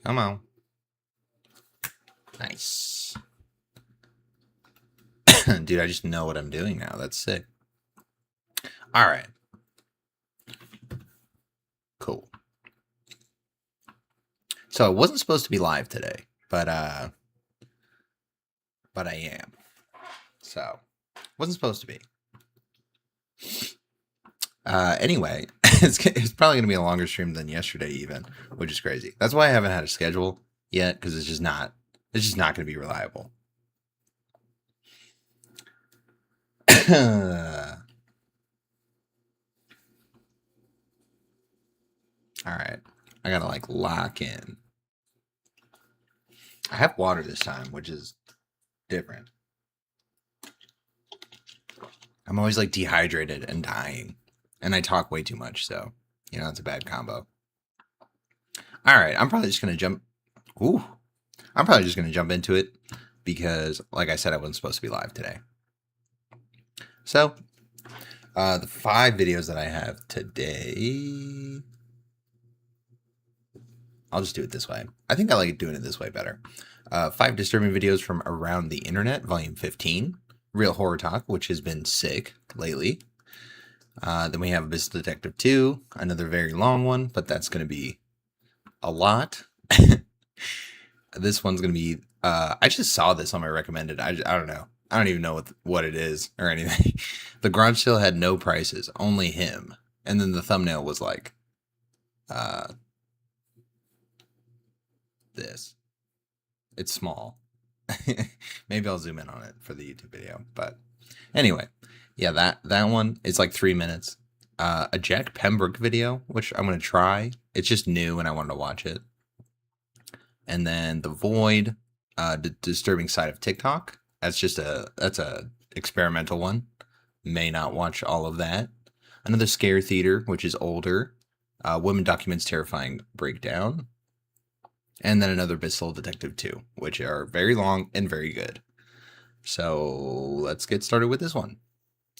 Come on. Nice. Dude, I just know what I'm doing now. That's sick. All right. Cool. So I wasn't supposed to be live today, but I am. So wasn't supposed to be. Anyway, it's probably gonna be a longer stream than yesterday, even, which is crazy. That's why I haven't had a schedule yet, because it's just not gonna be reliable. All right, I gotta like lock in. I have water this time, which is different. I'm always like dehydrated and dying, and I talk way too much, so you know it's a bad combo. All right, I'm probably just gonna jump. Ooh, I'm probably just gonna jump into it because, like I said, I wasn't supposed to be live today. So, the 5 videos that I have today, I'll just do it this way. I think I like doing it this way better. 5 disturbing videos from around the internet, volume 15. Real Horror Talk, which has been sick lately. Then we have Abyss Detective 2, another very long one, but that's going to be a lot. This one's going to be, I just saw this on my recommended. I don't know. I don't even know what it is or anything. The garage sale had no prices, only him. And then the thumbnail was like, this. It's small. Maybe I'll zoom in on it for the YouTube video. But anyway, yeah, that one, it's like 3 minutes. A Jack Pembroke video, which I'm going to try. It's just new and I wanted to watch it. And then The Void, the disturbing side of TikTok. That's a experimental one. May not watch all of that. Another Scare Theater, which is older. Women Documents Terrifying Breakdown. And then another Bissell Detective 2, which are very long and very good. So let's get started with this one.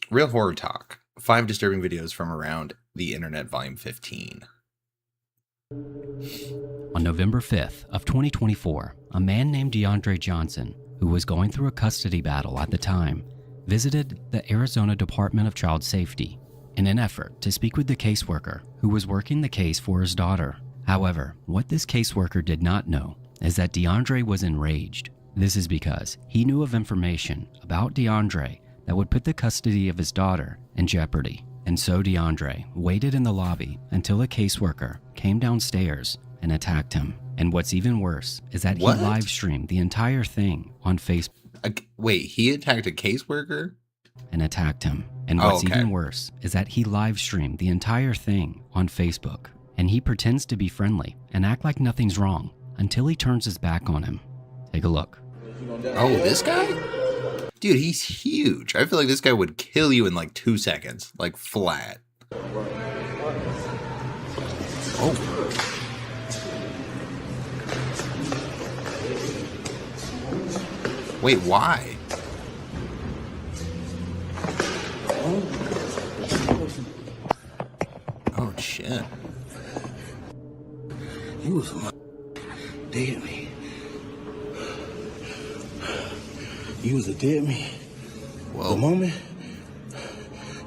Real Horror Talk. 5 disturbing videos from around the internet, volume 15. On November 5th of 2024, a man named DeAndre Johnson, who was going through a custody battle at the time, visited the Arizona Department of Child Safety in an effort to speak with the caseworker who was working the case for his daughter. However, what this caseworker did not know is that DeAndre was enraged. This is because he knew of information about DeAndre that would put the custody of his daughter in jeopardy. And so DeAndre waited in the lobby until a caseworker came downstairs and attacked him. And what's even worse is that he live streamed the entire thing on Facebook. Wait, he attacked a caseworker? And attacked him. And what's even worse is that he live streamed the entire thing on Facebook. And he pretends to be friendly and act like nothing's wrong until he turns his back on him. Take a look. Oh, this guy? Dude, he's huge. I feel like this guy would kill you in like 2 seconds. Like, flat. Oh. Wait, why? Oh, shit. You was dead me. You was a dead me. Whoa. The moment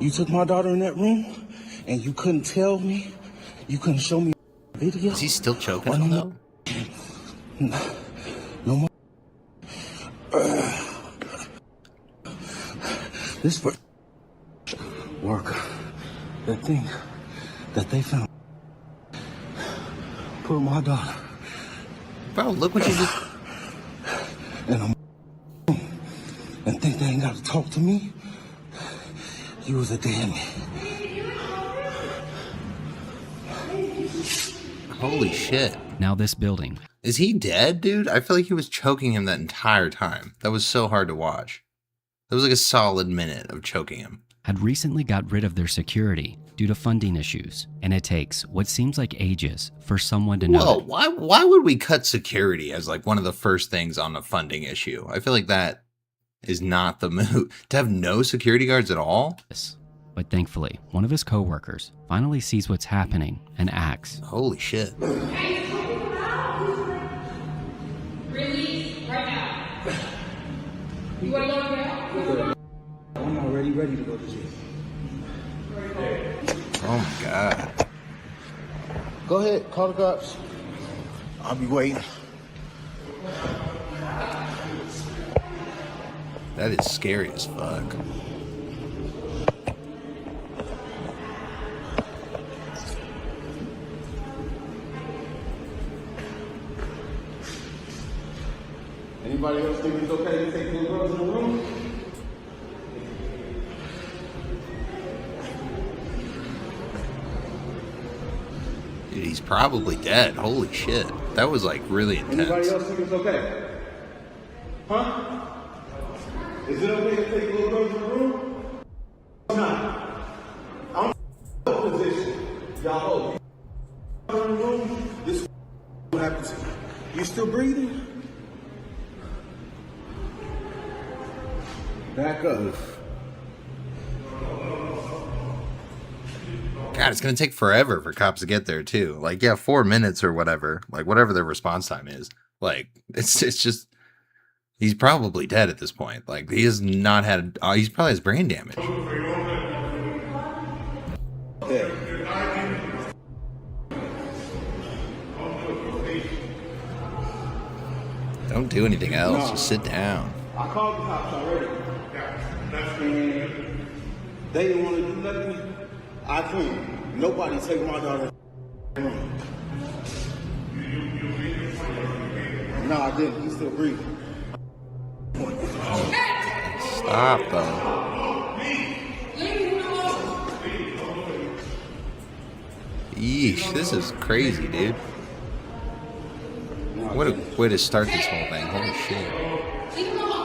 you took my daughter in that room and you couldn't tell me, you couldn't show me video. Is he still choking him though? No more. This worker, that thing that they found, put my daughter. Bro, look what you just... And I'm and think they ain't got to talk to me. You was a damn me. Holy shit. Now this building. Is he dead, dude? I feel like he was choking him that entire time. That was so hard to watch. That was like a solid minute of choking him. Had recently got rid of their security due to funding issues, and it takes what seems like ages for someone to know. Whoa, why would we cut security as like one of the first things on a funding issue? I feel like that is not the move. To have no security guards at all? But thankfully, one of his co-workers finally sees what's happening and acts. Holy shit. I'm already ready to go to jail. Oh my god. Go ahead, call the cops. I'll be waiting. That is scary as fuck. Anybody else think it's okay to take little girls in the room? Dude, he's probably dead. Holy shit. That was like really Anybody intense. else think it's okay? Huh? Is it okay to take little girls in the room? It's not. I'm in a position. Y'all hold. In the room, this what happened to you. You still breathing? Back up. God, it's gonna take forever for cops to get there too. Like, yeah, 4 minutes or whatever. Like, whatever their response time is. Like, it's just he's probably dead at this point. Like, he has not had. He's probably has brain damage. Don't do anything else. Just sit down. I called the cops already. And they didn't want to do nothing. I couldn't. Nobody take my daughter. No, I didn't. He's still breathing. Stop though. Yeesh, this is crazy, dude. What a way to start this whole thing. Holy shit.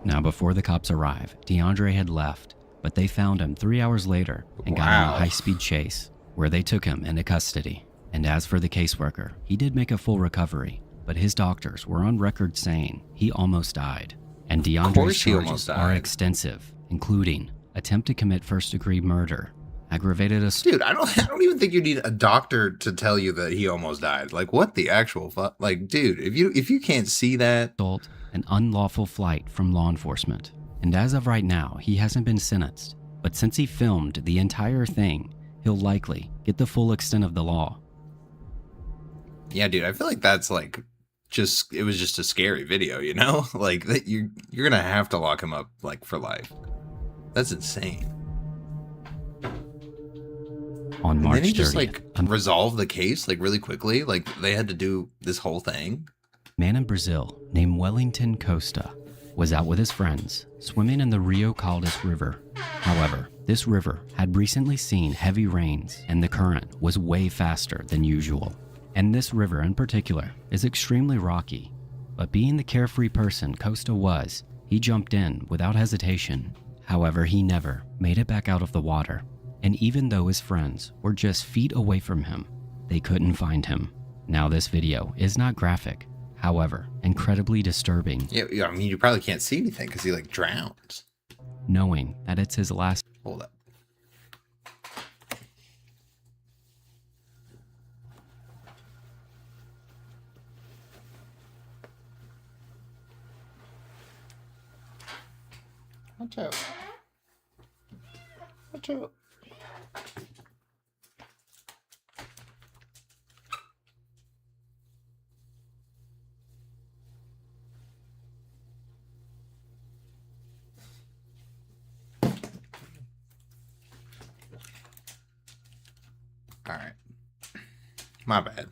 Now, before the cops arrive, DeAndre had left, but they found him 3 hours later and got in a Wow. high-speed chase, where they took him into custody. And as for the caseworker, he did make a full recovery, but his doctors were on record saying he almost died. And DeAndre's course he charges almost are died. extensive, including attempt to commit first-degree murder, aggravated assault, Dude, I don't even think you need a doctor to tell you that he almost died. Like, what the actual fuck? Like, dude, if you can't see that, and unlawful flight from law enforcement. And as of right now, he hasn't been sentenced, but since he filmed the entire thing, he'll likely get the full extent of the law. yeah, dude, I feel like that's like it was just a scary video, you know? Like that you're gonna have to lock him up like for life. That's insane. On And March then he 30th, just like resolved the case like really quickly. Like they had to do this whole thing. a man in Brazil named Wellington Costa was out with his friends swimming in the Rio Caldas River. However, this river had recently seen heavy rains and the current was way faster than usual. And this river in particular is extremely rocky. But being the carefree person Costa was, he jumped in without hesitation. However, he never made it back out of the water. And even though his friends were just feet away from him, they couldn't find him. Now, this video is not graphic, however, incredibly disturbing, Yeah, I mean you probably can't see anything because he like drowns. knowing that it's his last. Hold up. Watch out. Watch out. All right. My bad.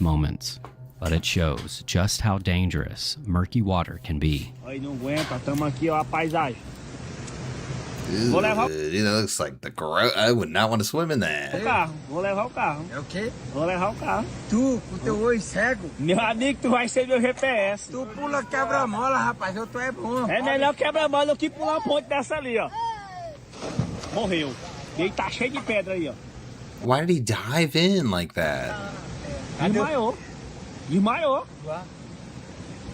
Moments, but it shows just how dangerous murky water can be. Aí não aguenta, tamo aqui, ó, a paisagem. Dude, levar- that looks like the gross. I would not want to swim in O that. carro, vou levar o carro. É o quê? Vou levar o carro. Tu, com teu olho cego, Meu amigo, tu vai ser meu GPS. tu pula quebra-mola, rapaz, eu tô é bom. É melhor quebra-mola do que pular uma ponte dessa ali, ó. Morreu. E aí tá cheio de pedra aí, ó. Why did he dive in like that? Desmaiou. Desmaiou.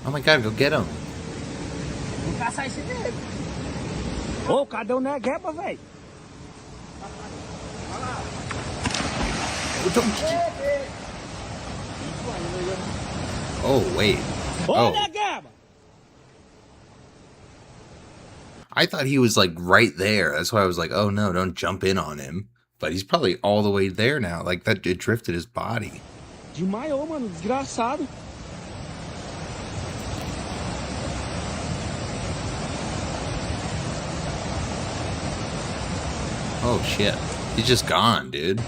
Oh my god, go get him. Vou caçar esse dele. Ô, cadê o negueba, velho? Oh, wait. Oh. I thought he was like right there. That's why I was like, oh no, don't jump in on him. But he's probably all the way there now. Like that, it drifted his body. Desmaiou, mano, desgraçado. Oh shit. He's just gone, dude.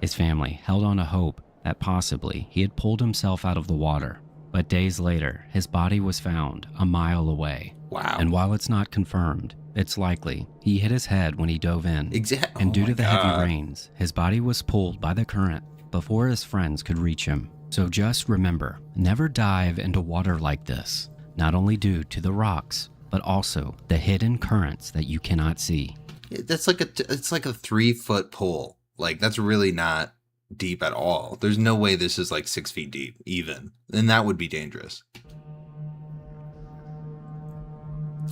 His family held on to hope that possibly he had pulled himself out of the water. But days later, his body was found a mile away. Wow. And while it's not confirmed, it's likely he hit his head when he dove in. Exactly. And due to the heavy rains, his body was pulled by the current before his friends could reach him. So just remember, never dive into water like this, not only due to the rocks, but also the hidden currents that you cannot see. That's like it's like a 3-foot pool. Like that's really not deep at all. There's no way this is like 6 feet deep even. And that would be dangerous.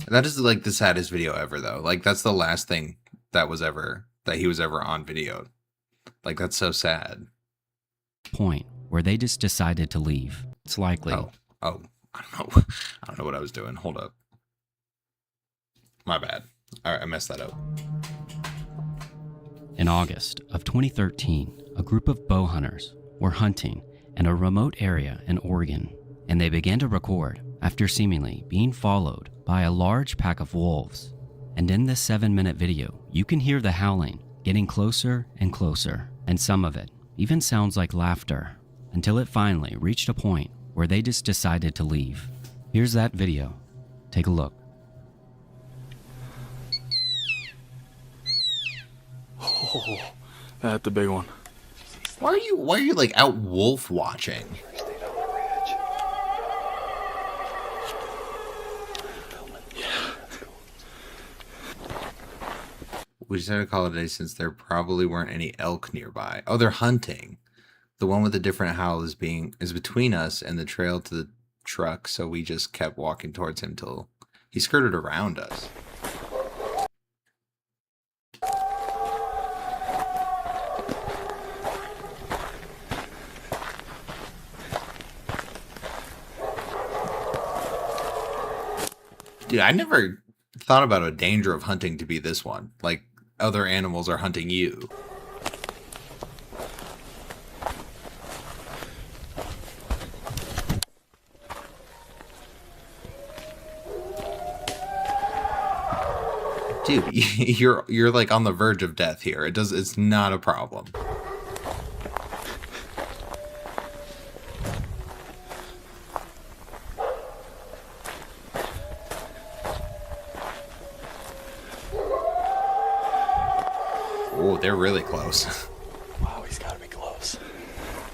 That is like the saddest video ever though. Like that's the last thing that he was ever on video. Like that's so sad. Point where they just decided to leave. It's likely. Oh, I don't know. I don't know what I was doing. Hold up. My bad. All right, I messed that up. In August of 2013, a group of bow hunters were hunting in a remote area in Oregon, and they began to record after seemingly being followed by a large pack of wolves. And in this 7-minute video, you can hear the howling getting closer and closer, and some of it even sounds like laughter, until it finally reached a point where they just decided to leave. Here's that video. Take a look. Oh, that's the big one. Why are you like out wolf watching? We decided to call it a day since there probably weren't any elk nearby. Oh, they're hunting. The one with the different howl is between us and the trail to the truck, so we just kept walking towards him till he skirted around us. Dude, I never thought about a danger of hunting to be this one. Like, other animals are hunting you. Dude, you're like on the verge of death here. It's not a problem. Oh, they're really close. Wow, he's got to be close.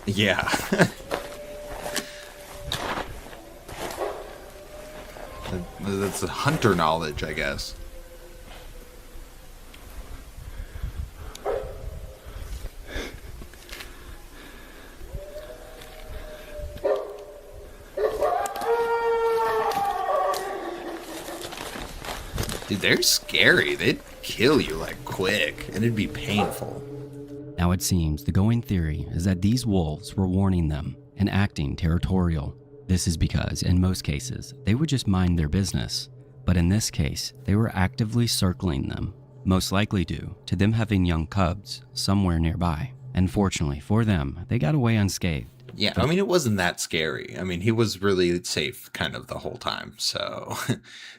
Yeah. That's hunter knowledge, I guess. Dude, they're scary. They'd kill you like quick, and it'd be painful. Now it seems the going theory is that these wolves were warning them and acting territorial. This is because, in most cases, they would just mind their business. But in this case, they were actively circling them, most likely due to them having young cubs somewhere nearby. And fortunately for them, they got away unscathed. Yeah, I mean, it wasn't that scary. I mean, he was really safe kind of the whole time, so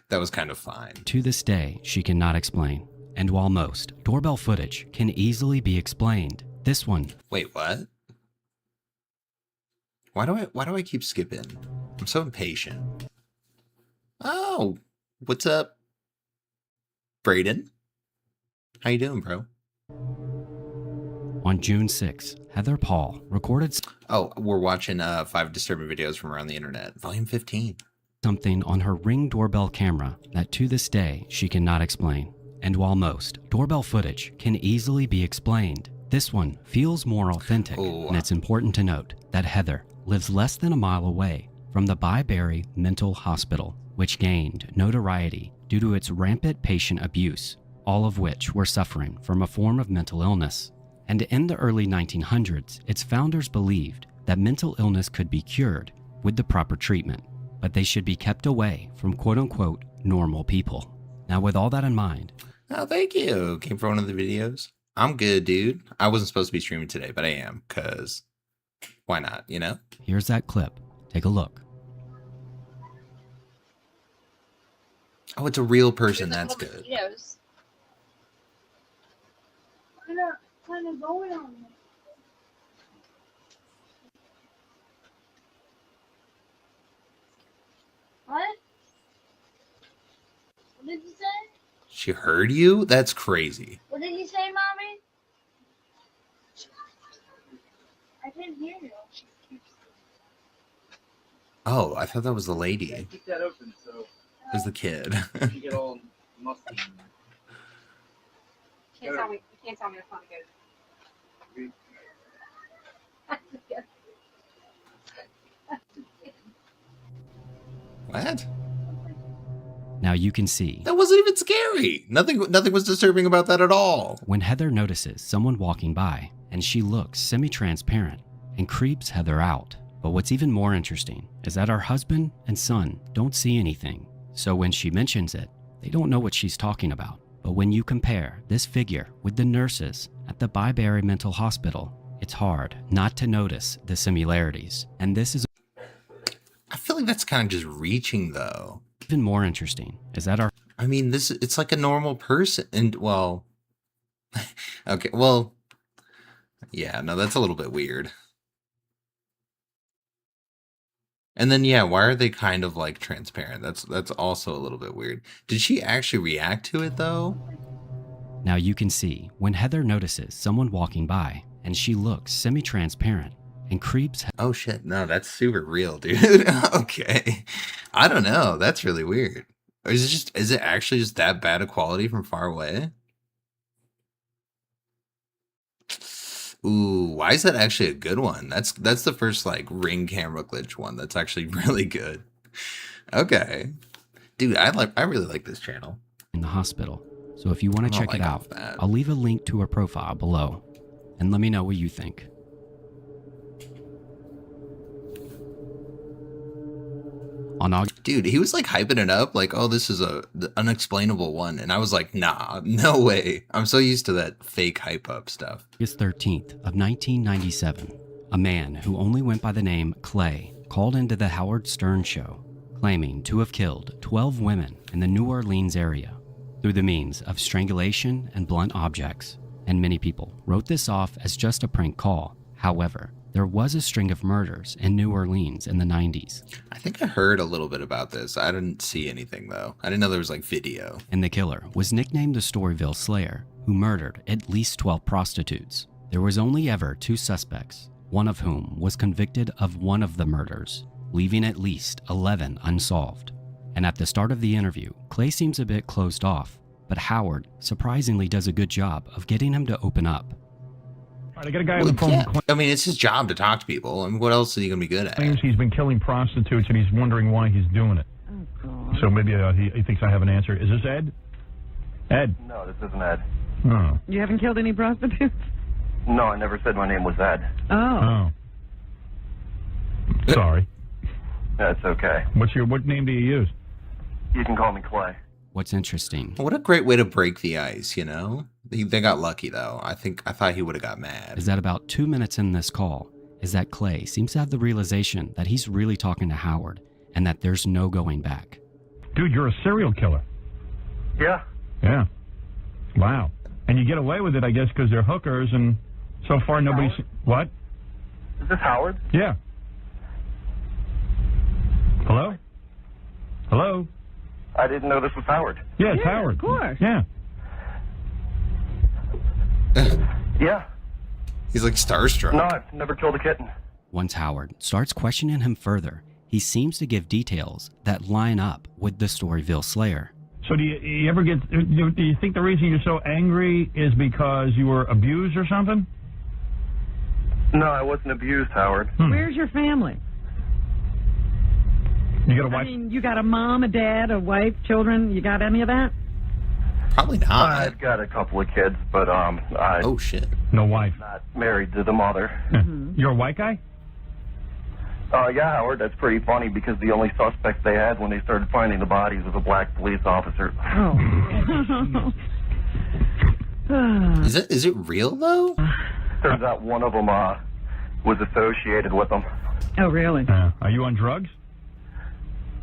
that was kind of fine. To this day, she cannot explain. And while most doorbell footage can easily be explained, this one... Wait, what? Why do I keep skipping? I'm so impatient. Oh, what's up, Braden? How you doing, bro? On June 6, Heather Paul recorded... Oh, we're watching 5 disturbing videos from around the internet. Volume 15. Something on her Ring doorbell camera that to this day she cannot explain. And while most doorbell footage can easily be explained, this one feels more authentic. Ooh. And it's important to note that Heather lives less than a mile away from the Byberry Mental Hospital, which gained notoriety due to its rampant patient abuse, all of which were suffering from a form of mental illness. And in the early 1900s, its founders believed that mental illness could be cured with the proper treatment, but they should be kept away from quote-unquote normal people. Now, with all that in mind... Oh, thank you. Came for one of the videos. I'm good, dude. I wasn't supposed to be streaming today, but I am, because why not, you know? Here's that clip. Take a look. Oh, it's a real person. That's good. Mosquitoes. Kind of going on there. What? What did you say? She heard you? That's crazy. What did you say, Mommy? I couldn't hear you. Oh, I thought that was the lady. Keep that open so It was the kid. you get all musty. You can't tell me it's not good. What? Now you can see, That wasn't even scary. Nothing was disturbing about that at all. when Heather notices someone walking by and she looks semi-transparent and creeps Heather out. But what's even more interesting is that her husband and son don't see anything. So when she mentions it, they don't know what she's talking about. But when you compare this figure with the nurses at the Byberry Mental Hospital, it's hard not to notice the similarities. And this is I feel like that's kind of just reaching, though. even more interesting is that our I mean, it's like a normal person. And, well, okay, well, yeah, no, that's a little bit weird. And then, yeah, why are they kind of like transparent? That's also a little bit weird. Did she actually react to it, though? Now you can see when Heather notices someone walking by and she looks semi-transparent and creeps. Oh, shit. No, that's super real, dude. Okay. I don't know. That's really weird. Or is it actually just that bad a quality from far away? Ooh, why is that actually a good one? That's the first like ring camera glitch one that's actually really good. Okay. Dude, I really like this channel. In the hospital. So if you want I to don't check it like out, that. I'll leave a link to her profile below. And let me know what you think. On August, Dude, he was like hyping it up like, oh, this is the unexplainable one. And I was like, nah, no way. I'm so used to that fake hype up stuff. 13th of 1997, a man who only went by the name Clay called into the Howard Stern show, claiming to have killed 12 women in the New Orleans area through the means of strangulation and blunt objects. And many people wrote this off as just a prank call. However, there was a string of murders in New Orleans in the 90s. I think I heard a little bit about this. I didn't see anything, though. I didn't know there was like video. And the killer was nicknamed the Storyville Slayer, who murdered at least 12 prostitutes. There was only ever 2 suspects, one of whom was convicted of one of the murders, leaving at least 11 unsolved. And at the start of the interview, Clay seems a bit closed off, but Howard surprisingly does a good job of getting him to open up. All right, I got a guy on the phone who I mean, it's his job to talk to people. I mean, what else is he going to be good at? claims he's been killing prostitutes and he's wondering why he's doing it. So maybe he thinks I have an answer. Is this Ed? Ed? No, this isn't Ed. Oh. You haven't killed any prostitutes? No, I never said my name was Ed. Oh. Oh. Sorry. That's okay. What name do you use? You can call me Clay. What's interesting What a great way to break the ice, you know? They got lucky, though. I thought he would have got mad. is that about 2 minutes in this call, is that Clay seems to have the realization that he's really talking to Howard and that there's no going back. Dude, you're a serial killer. Yeah. Yeah. Wow. And you get away with it, I guess, because they're hookers, and so far nobody's... What? Is this Howard? Yeah. Hello? Hello? I didn't know this was Howard. Yeah, it's Yeah, Howard. of course. Yeah. Yeah. He's like starstruck. No, I've never killed a kitten. Once Howard starts questioning him further, he seems to give details that line up with the Storyville Slayer. So do you ever get... Do you think the reason you're so angry is because you were abused or something? No, I wasn't abused, Howard. Where's your family? You got a I wife? mean, you got a mom, a dad, a wife, children. You got any of that? Probably not. I've got a couple of kids, but Oh shit. No wife. not married to the mother. You're a white guy? Yeah, Howard, that's pretty funny because the only suspect they had when they started finding the bodies was a black police officer. Oh. Is it real though? Turns out one of them was associated with them. Oh, really? Are you on drugs?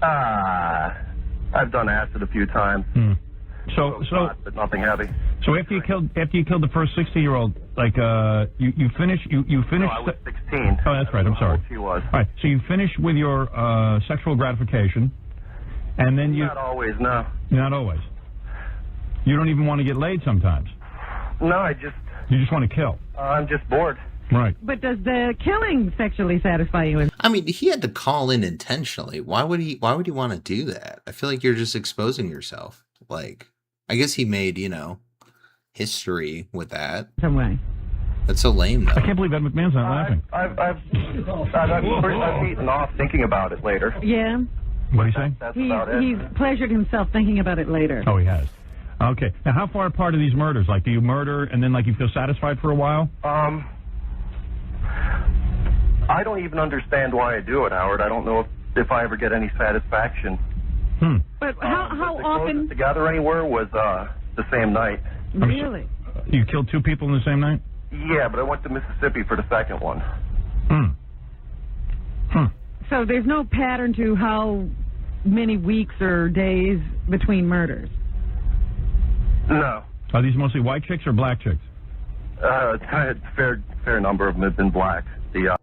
I've done acid a few times. So But nothing heavy. So after you killed the first 60-year-old, like you finished. No, I was 16. Oh, that's right. I'm sorry. She was. All right. So you finish with your sexual gratification, and then you. Not always, no. Not always. You don't even want to get laid sometimes. No, You just want to kill. I'm just bored. Right. But does the killing sexually satisfy you? I mean, he had to call in intentionally. Why would he want to do that? I feel like you're just exposing yourself. Like, I guess he made, history with that. Some way. That's so lame, though. I can't believe Ed McMahon's not laughing. I've eaten off thinking about it later. Yeah. What do you say? That's about it. He's pleasured himself thinking about it later. Oh, he has. Okay. Now, how far apart are these murders? Like, do you murder and then, like, you feel satisfied for a while? I don't even understand why I do it, Howard. I don't know if I ever get any satisfaction. But how the often? closest together anywhere was the same night. Really? You killed two people in the same night? Yeah, but I went to Mississippi for the second one. So there's no pattern to how many weeks or days between murders? No. Are these mostly white chicks or black chicks? A fair number of them have been black. The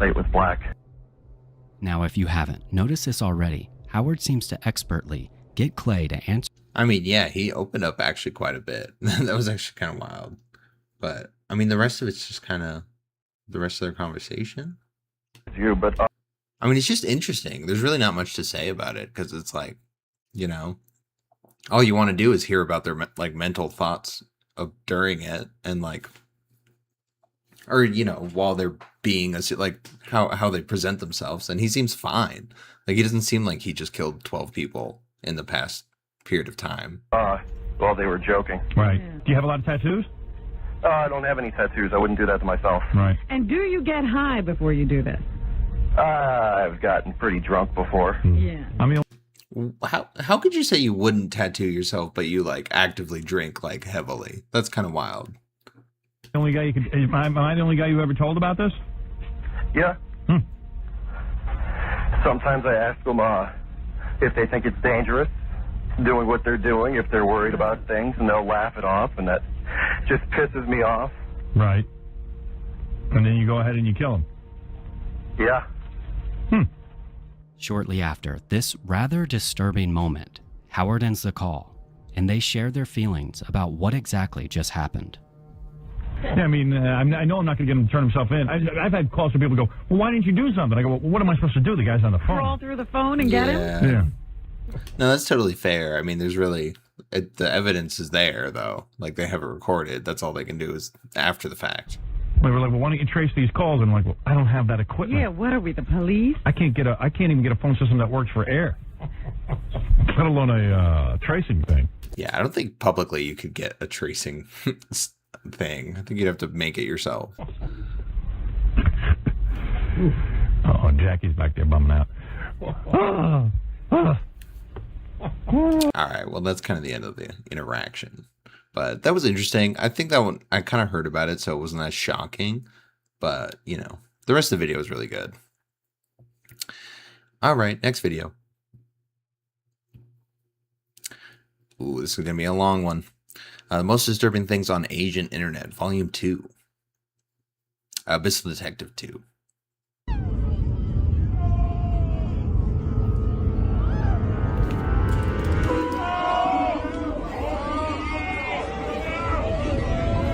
late was black. Now, if you haven't noticed this already, Howard seems to expertly get Clay to answer. I mean, yeah, he opened up actually quite a bit. That was actually kind of wild. But, I mean, the rest of it's just kind of the rest of their conversation. But I mean, it's just interesting. There's really not much to say about it because it's like, all you want to do is hear about their mental thoughts of during it and or while they're being how they present themselves. And he seems fine. Like, he doesn't seem like he just killed 12 people in the past period of time. well, they were joking. Right. Do you have a lot of tattoos? I don't have any tattoos. I wouldn't do that to myself. Right. And do you get high before you do this? I've gotten pretty drunk before. Yeah. I mean, how could you say you wouldn't tattoo yourself, but you actively drink heavily? That's kind of wild. the only guy you could. Am I the only guy you ever told about this? Yeah. Sometimes I ask them if they think it's dangerous doing what they're doing, if they're worried about things, and they'll laugh it off, and that just pisses me off. Right. And then you go ahead and you kill him. Yeah. Shortly after this rather disturbing moment, Howard ends the call, and they share their feelings about what exactly just happened. Yeah, I mean, I know I'm not going to get him to turn himself in. I've had calls from people who go, well, why didn't you do something? I go, well, what am I supposed to do? The guy's on the phone. Crawl through the phone and get him? Yeah. No, that's totally fair. I mean, there's really, the evidence is there, though. They have it recorded. That's all they can do is after the fact. They were like, well, why don't you trace these calls? And I'm like, well, I don't have that equipment. Yeah, what are we, the police? I can't even get a phone system that works for air, let alone a tracing thing. Yeah, I don't think publicly you could get a tracing thing. I think you'd have to make it yourself. Oh, Jackie's back there bumming out. All right, well, that's kind of the end of the interaction. But that was interesting. I think that one, I kind of heard about it, so it wasn't as shocking. But, the rest of the video is really good. All right, next video. Ooh, this is going to be a long one. The Most Disturbing Things on Asian Internet, Volume 2. Abyssal Detective 2.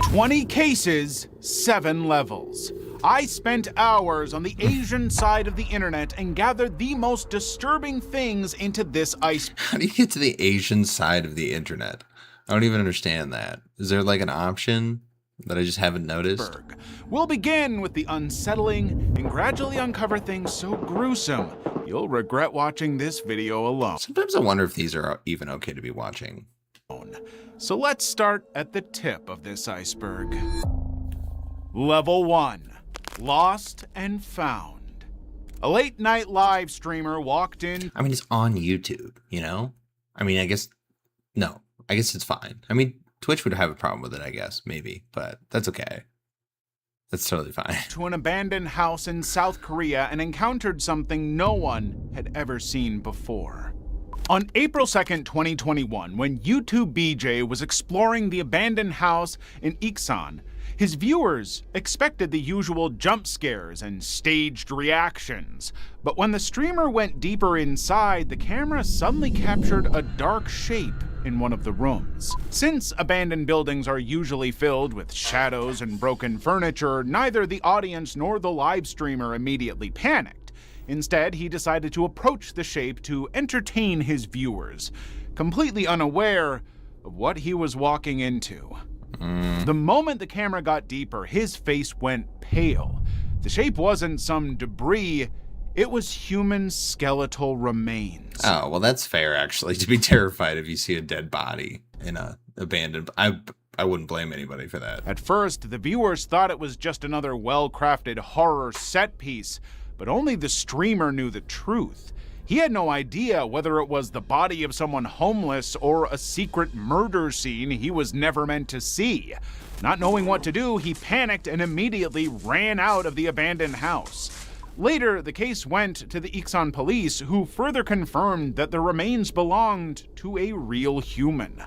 "20 cases, 7 levels. I spent hours on the Asian side of the internet and gathered the most disturbing things into this ice." How do you get to the Asian side of the internet? I don't even understand that. Is there an option that I just haven't noticed? We'll begin with the unsettling and gradually uncover things so gruesome you'll regret watching this video alone. Sometimes I wonder if these are even okay to be watching. So let's start at the tip of this iceberg. Level 1. Lost and Found. A late-night live streamer walked in... I mean, it's on YouTube, you know? I mean, I guess it's fine. I mean, Twitch would have a problem with it, I guess, maybe, but that's okay. That's totally fine. ...to an abandoned house in South Korea and encountered something no one had ever seen before. On April 2nd, 2021, when YouTube BJ was exploring the abandoned house in Iksan, his viewers expected the usual jump scares and staged reactions. But when the streamer went deeper inside, the camera suddenly captured a dark shape in one of the rooms. Since abandoned buildings are usually filled with shadows and broken furniture, neither the audience nor the live streamer immediately panicked. Instead, he decided to approach the shape to entertain his viewers, completely unaware of what he was walking into. The moment the camera got deeper, his face went pale. The shape wasn't some debris, it was human skeletal remains. Oh, well, that's fair, actually, to be terrified if you see a dead body in a abandoned... I wouldn't blame anybody for that. At first, the viewers thought it was just another well-crafted horror set piece, but only the streamer knew the truth. He had no idea whether it was the body of someone homeless or a secret murder scene he was never meant to see. Not knowing what to do, he panicked and immediately ran out of the abandoned house. Later, the case went to the Iksan police, who further confirmed that the remains belonged to a real human.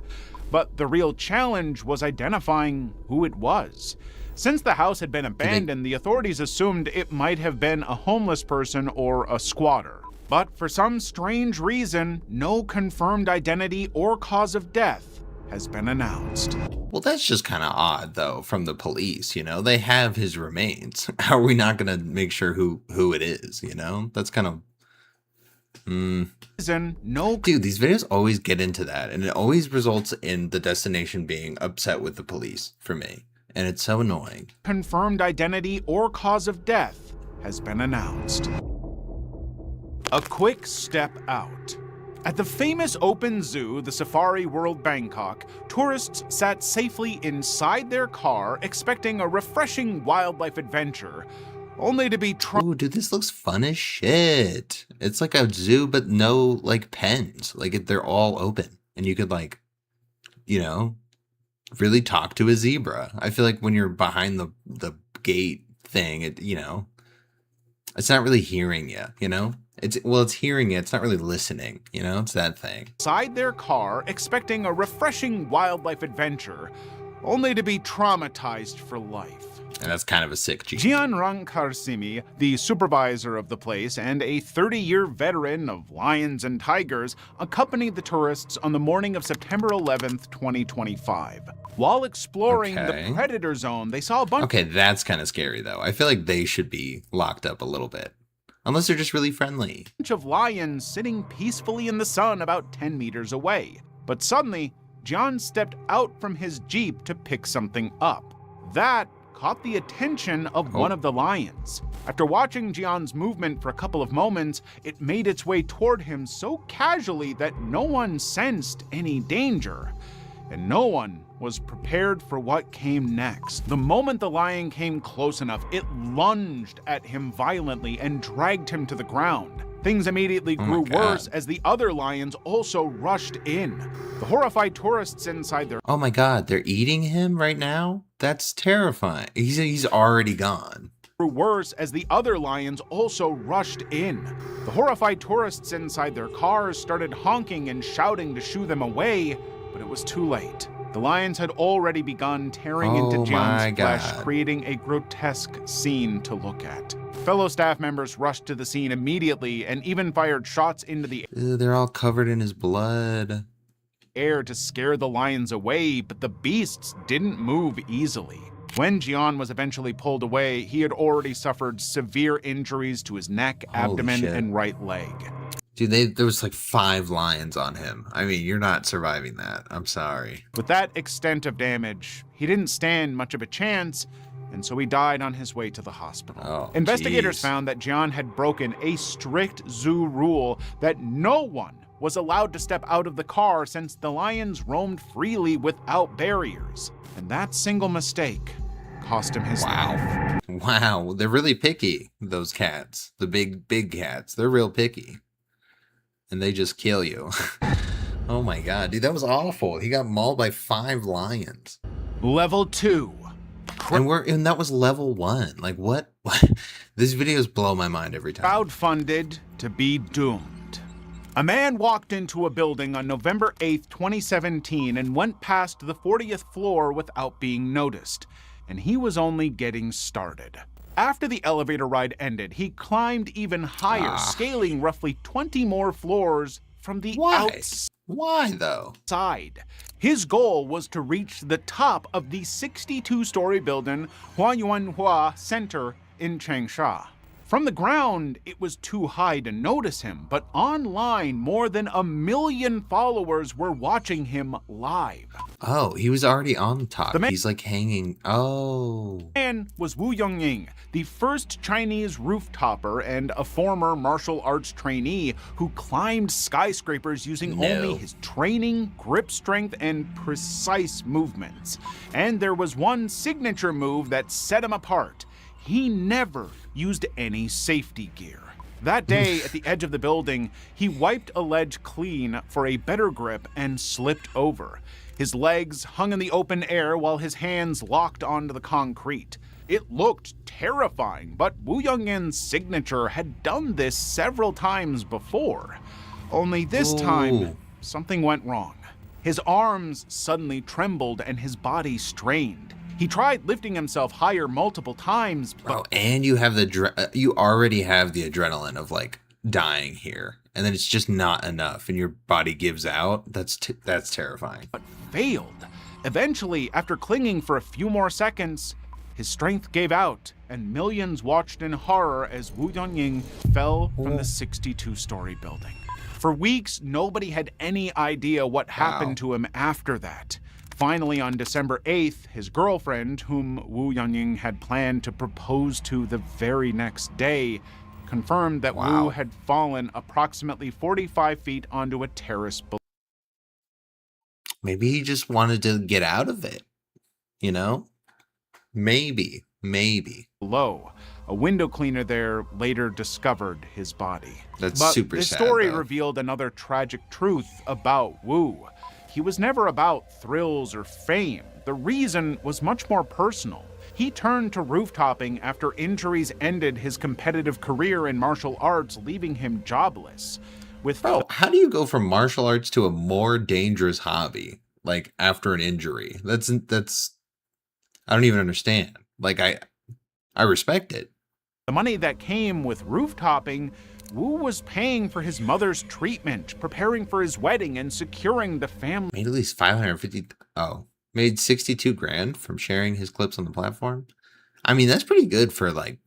But the real challenge was identifying who it was. Since the house had been abandoned, the authorities assumed it might have been a homeless person or a squatter. But for some strange reason, no confirmed identity or cause of death has been announced. Well, that's just kind of odd, though, from the police, you know? They have his remains. How are we not going to make sure who it is, you know? That's kind of... Dude, these videos always get into that, and it always results in the destination being upset with the police, for me. And it's so annoying. Confirmed identity or cause of death has been announced. A quick step out. At the famous open zoo, the Safari World Bangkok, tourists sat safely inside their car expecting a refreshing wildlife adventure, only to be Ooh, dude, this looks fun as shit. It's like a zoo, but no, like, pens. Like, they're all open. And you could, like, you know, really talk to a zebra. I feel like when you're behind the gate thing, it, you know, it's not really hearing you, you know? It's hearing it, it's not really listening, you know? It's that thing. Inside their car, expecting a refreshing wildlife adventure, only to be traumatized for life. And that's kind of a sick G. Jian Rangkarsimi, the supervisor of the place and a 30-year veteran of lions and tigers, accompanied the tourists on the morning of September 11th, 2025. While exploring the predator zone, they saw a bunch... Okay, that's kind of scary, though. I feel like they should be locked up a little bit. Unless they're just really friendly. Of lions sitting peacefully in the sun about 10 meters away. But suddenly, Jian stepped out from his Jeep to pick something up. That caught the attention of one of the lions. After watching Jian's movement for a couple of moments, it made its way toward him so casually that no one sensed any danger. And no one was prepared for what came next. The moment the lion came close enough, it lunged at him violently and dragged him to the ground. Things immediately grew worse as the other lions also rushed in. The horrified tourists inside their... Oh my god, they're eating him right now? That's terrifying. He's already gone. Grew worse as the other lions also rushed in. The horrified tourists inside their cars started honking and shouting to shoo them away, but it was too late. The lions had already begun tearing into Jian's flesh, creating a grotesque scene to look at. Fellow staff members rushed to the scene immediately and even fired shots into the Ew, they're all covered in his blood. Air to scare the lions away, but the beasts didn't move easily. When Jian was eventually pulled away, he had already suffered severe injuries to his neck, abdomen, and right leg. Dude, there was like 5 lions on him. I mean, you're not surviving that. I'm sorry. With that extent of damage, he didn't stand much of a chance, and so he died on his way to the hospital. Investigators found that Jian had broken a strict zoo rule that no one was allowed to step out of the car since the lions roamed freely without barriers. And that single mistake cost him his life. Wow, they're really picky, those cats. The big cats. They're real picky. And they just kill you. Oh my god, dude, that was awful. He got mauled by 5 lions. Level 2. And that was level 1. Like, what? These videos blow my mind every time. Crowdfunded to be doomed. A man walked into a building on November 8th, 2017 and went past the 40th floor without being noticed. And he was only getting started. After the elevator ride ended, he climbed even higher, scaling roughly 20 more floors from the outside. Why, though? His goal was to reach the top of the 62-story building Huayuanhua Center in Changsha. From the ground, it was too high to notice him, but online, more than 1 million followers were watching him live. Oh, he was already on top. He's like hanging. Oh. The man was Wu Yongying, the first Chinese rooftopper and a former martial arts trainee who climbed skyscrapers using only his training, grip strength, and precise movements. And there was one signature move that set him apart. He never used any safety gear. That day, at the edge of the building, he wiped a ledge clean for a better grip and slipped over. His legs hung in the open air while his hands locked onto the concrete. It looked terrifying, but Wu Yongyin's signature had done this several times before. Only this time, something went wrong. His arms suddenly trembled and his body strained. He tried lifting himself higher multiple times, but and you have you already have the adrenaline of like dying here, and then it's just not enough, and your body gives out. That's terrifying. But failed. Eventually, after clinging for a few more seconds, his strength gave out, and millions watched in horror as Wu Yongying fell from the 62-story building. For weeks, nobody had any idea what happened to him after that. Finally, on December 8th, his girlfriend, whom Wu Yongying had planned to propose to the very next day, confirmed that Wu had fallen approximately 45 feet onto a terrace below. Maybe he just wanted to get out of it, you know? Maybe. Below. A window cleaner there later discovered his body. That's but super this sad, story though. revealed another tragic truth about Wu. He was never about thrills or fame. The reason was much more personal. He turned to rooftoping after injuries ended his competitive career in martial arts, leaving him jobless. Bro, how do you go from martial arts to a more dangerous hobby, like after an injury? That's I don't even understand. Like I respect it. The money that came with rooftoping, Wu was paying for his mother's treatment, preparing for his wedding, and securing the family. Made at least 550. Made 62 grand from sharing his clips on the platform. I mean, that's pretty good for like.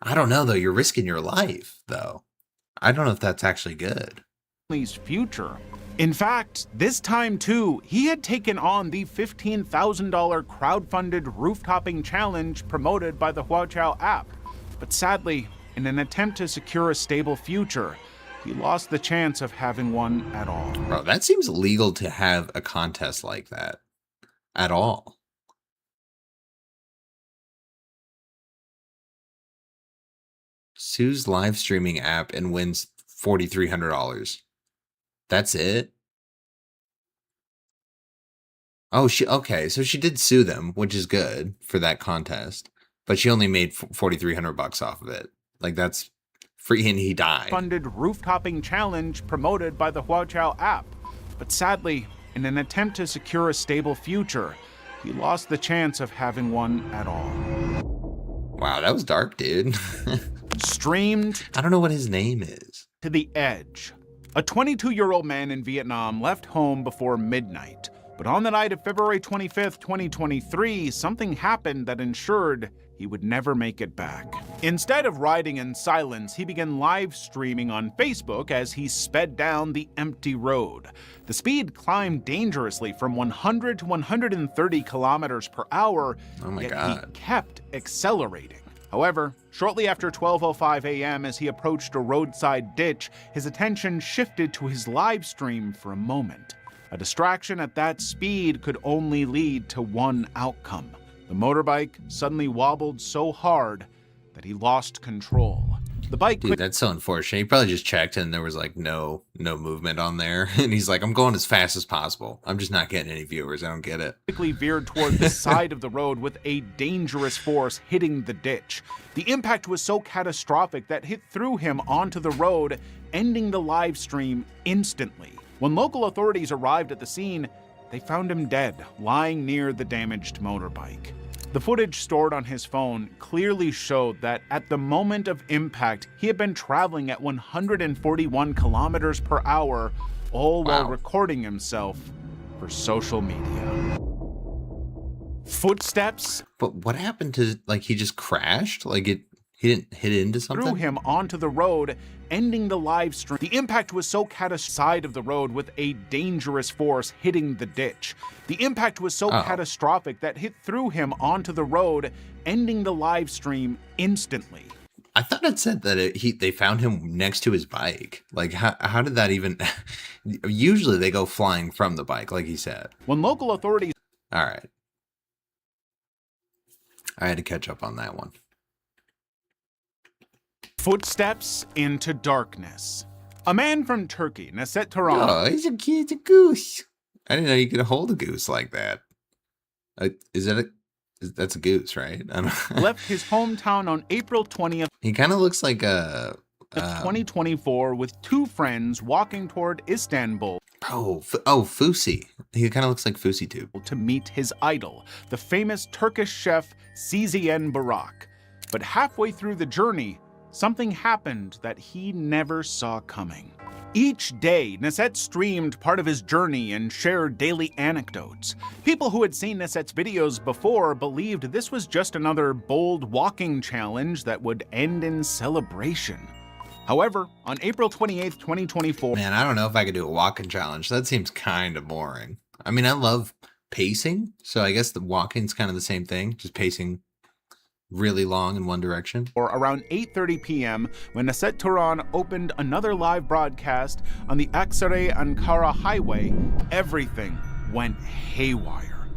I don't know though. You're risking your life though. I don't know if that's actually good. Future. In fact, this time too, he had taken on the $15,000 crowdfunded rooftoping challenge promoted by the Huaqiao app. But sadly, in an attempt to secure a stable future, he lost the chance of having one at all. Bro, that seems illegal to have a contest like that at all. Sues live streaming app and wins $4,300. That's it? Oh, okay, so she did sue them, which is good for that contest, but she only made $4,300 off of it. Like, that's free, and he died. Funded rooftoping challenge promoted by the Huaqiao app. But sadly, in an attempt to secure a stable future, he lost the chance of having one at all. Wow, that was dark, dude. Streamed. I don't know what his name is. To the edge. A 22-year-old man in Vietnam left home before midnight. But on the night of February 25th, 2023, something happened that ensured he would never make it back. Instead of riding in silence, he began live streaming on Facebook as he sped down the empty road. The speed climbed dangerously from 100 to 130 kilometers per hour, oh my yet God. he kept accelerating. However, shortly after 12:05 a.m., as he approached a roadside ditch, his attention shifted to his live stream for a moment. A distraction at that speed could only lead to one outcome. The motorbike suddenly wobbled so hard that he lost control. The bike Dude, that's so unfortunate. He probably just checked and there was like no movement on there. And he's like, I'm going as fast as possible. I'm just not getting any viewers. I don't get it. quickly veered toward the side of the road with a dangerous force hitting the ditch. The impact was so catastrophic that it threw him onto the road, ending the live stream instantly. When local authorities arrived at the scene, they found him dead, lying near the damaged motorbike. The footage stored on his phone clearly showed that at the moment of impact, he had been traveling at 141 kilometers per hour, all while recording himself for social media. Footsteps. But what happened to, like, he just crashed? Like, he didn't hit into something? Threw him onto the road, ending the live stream. The impact was so side of the road with a dangerous force hitting the ditch. The impact was so catastrophic that it threw him onto the road, ending the live stream instantly. I thought it said that they found him next to his bike. Like, how did that even... Usually they go flying from the bike, like he said. When local authorities... All right. I had to catch up on that one. Footsteps into darkness. A man from Turkey, Necdet Turan. Oh, he's a goose. I didn't know you could hold a goose like that. That's a goose, right? I don't left his hometown on April 20th. He kind of looks like a... 2024 with two friends walking toward Istanbul. Fusi. He kind of looks like Fusi too. To meet his idol, the famous Turkish chef Sizyen Barak. But halfway through the journey, something happened that he never saw coming. Each day, Necdet streamed part of his journey and shared daily anecdotes. People who had seen Necdet's videos before believed this was just another bold walking challenge that would end in celebration. However, on April 28th, 2024... Man, I don't know if I could do a walking challenge. That seems kind of boring. I mean, I love pacing, so I guess the walking's kind of the same thing, just pacing really long in one direction. Or around 8:30 p.m. when Necdet Turan opened another live broadcast on the Aksaray-Ankara highway, everything went haywire.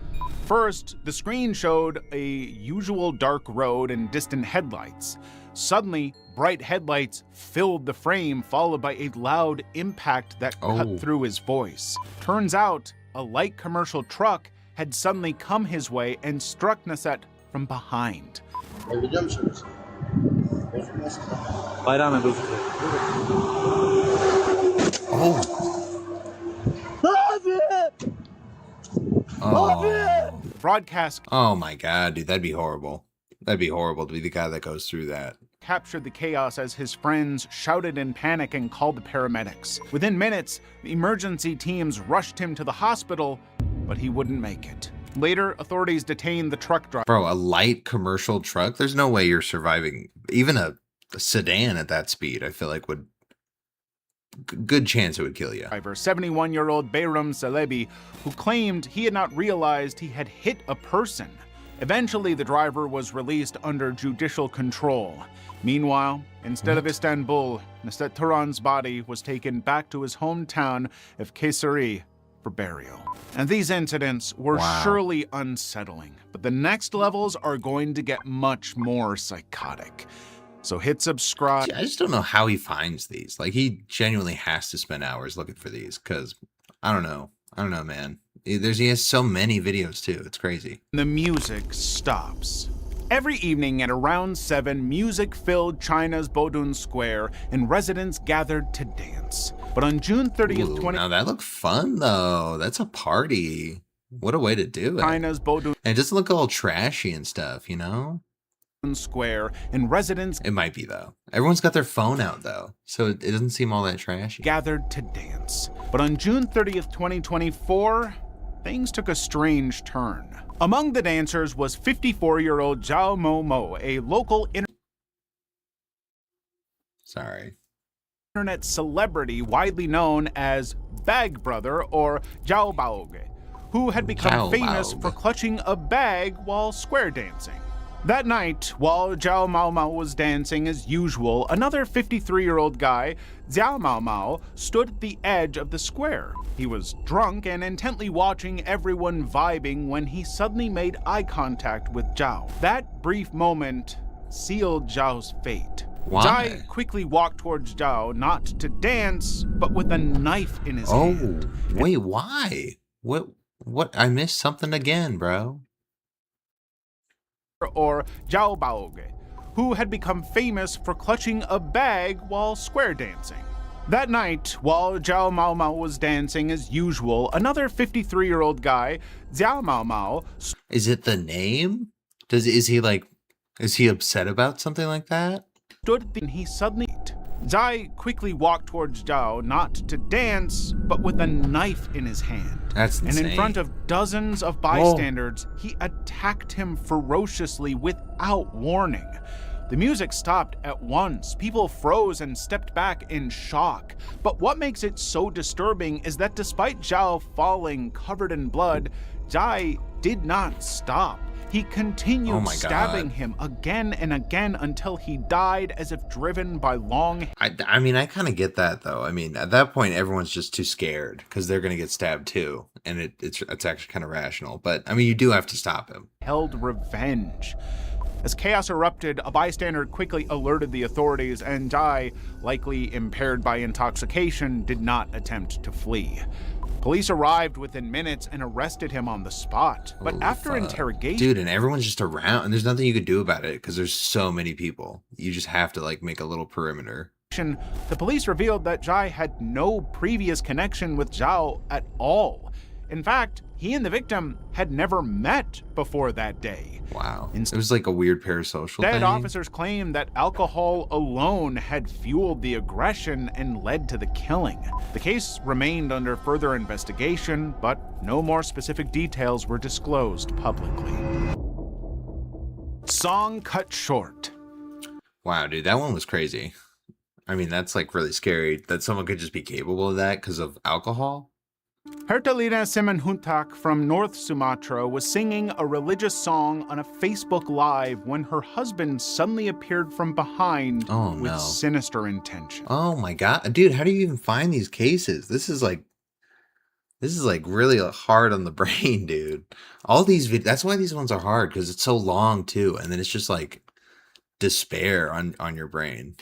First, the screen showed a usual dark road and distant headlights. Suddenly, bright headlights filled the frame, followed by a loud impact that cut through his voice. Turns out, a light commercial truck had suddenly come his way and struck Necdet from behind. Broadcast. Oh my God, dude, that'd be horrible. That'd be horrible to be the guy that goes through that. Captured the chaos as his friends shouted in panic and called the paramedics. Within minutes, the emergency teams rushed him to the hospital, but he wouldn't make it. Later, authorities detained the truck driver. Bro, a light commercial truck? There's no way you're surviving. Even a sedan at that speed, I feel like would... Good chance it would kill you. 71-year-old Bayram Celebi, who claimed he had not realized he had hit a person. Eventually, the driver was released under judicial control. Meanwhile, instead of Istanbul, Necdet Turan's body was taken back to his hometown of Kayseri for burial. And these incidents were surely unsettling, but the next levels are going to get much more psychotic. So hit subscribe. I just don't know how he finds these. Like, he genuinely has to spend hours looking for these, because I don't know, man. He has so many videos too. It's crazy. The music stops. Every evening at around 7, music filled China's Bodun Square and residents gathered to dance. But on June 30th, now that looked fun though. That's a party. What a way to do it. China's Bodun and it doesn't look all trashy and stuff, you know? Square and residents... It might be though. Everyone's got their phone out though, so it doesn't seem all that trashy. Gathered to dance. But on June 30th, 2024, things took a strange turn. Among the dancers was 54-year-old Zhao Momo, a local internet celebrity widely known as Bag Brother or Zhao Baoge, who had become famous for clutching a bag while square dancing. That night, while Zhao Mao Mao was dancing as usual, another 53-year-old guy, Xiao Mao Mao, stood at the edge of the square. He was drunk and intently watching everyone vibing when he suddenly made eye contact with Zhao. That brief moment sealed Zhao's fate. Why? Zhai quickly walked towards Zhao, not to dance, but with a knife in his hand. Oh, wait, why? What? I missed something again, bro. Or Zhao Baoge, who had become famous for clutching a bag while square dancing. That night, while Zhao Mao Mao was dancing as usual, another 53-year-old guy, Xiao Mao Mao... Is it the name? Is he upset about something like that? ...stood and he suddenly... Zai quickly walked towards Zhao, not to dance, but with a knife in his hand. That's insane. And in front of dozens of bystanders, he attacked him ferociously without warning. The music stopped at once. People froze and stepped back in shock. But what makes it so disturbing is that despite Zhao falling covered in blood, Zai did not stop. He continued stabbing him again and again until he died as if driven by long... I mean, I kind of get that, though. I mean, at that point, everyone's just too scared because they're going to get stabbed, too. And it's actually kind of rational. But, I mean, you do have to stop him. ...held revenge. As chaos erupted, a bystander quickly alerted the authorities, and Zai, likely impaired by intoxication, did not attempt to flee. Police arrived within minutes and arrested him on the spot. But after interrogation... Dude, and everyone's just around, and there's nothing you could do about it because there's so many people. You just have to, like, make a little perimeter. The police revealed that Zhai had no previous connection with Zhao at all. In fact, he and the victim had never met before that day. Wow. It was like a weird parasocial thing. Officers claimed that alcohol alone had fueled the aggression and led to the killing. The case remained under further investigation, but no more specific details were disclosed publicly. Song cut short. Wow, dude, that one was crazy. I mean, that's like really scary that someone could just be capable of that because of alcohol. Hertalina Simanjuntak from North Sumatra was singing a religious song on a Facebook Live when her husband suddenly appeared from behind with sinister intention. Oh my god. Dude, how do you even find these cases? This is like really hard on the brain, dude. All these that's why these ones are hard, because it's so long too, and then it's just like despair on your brain.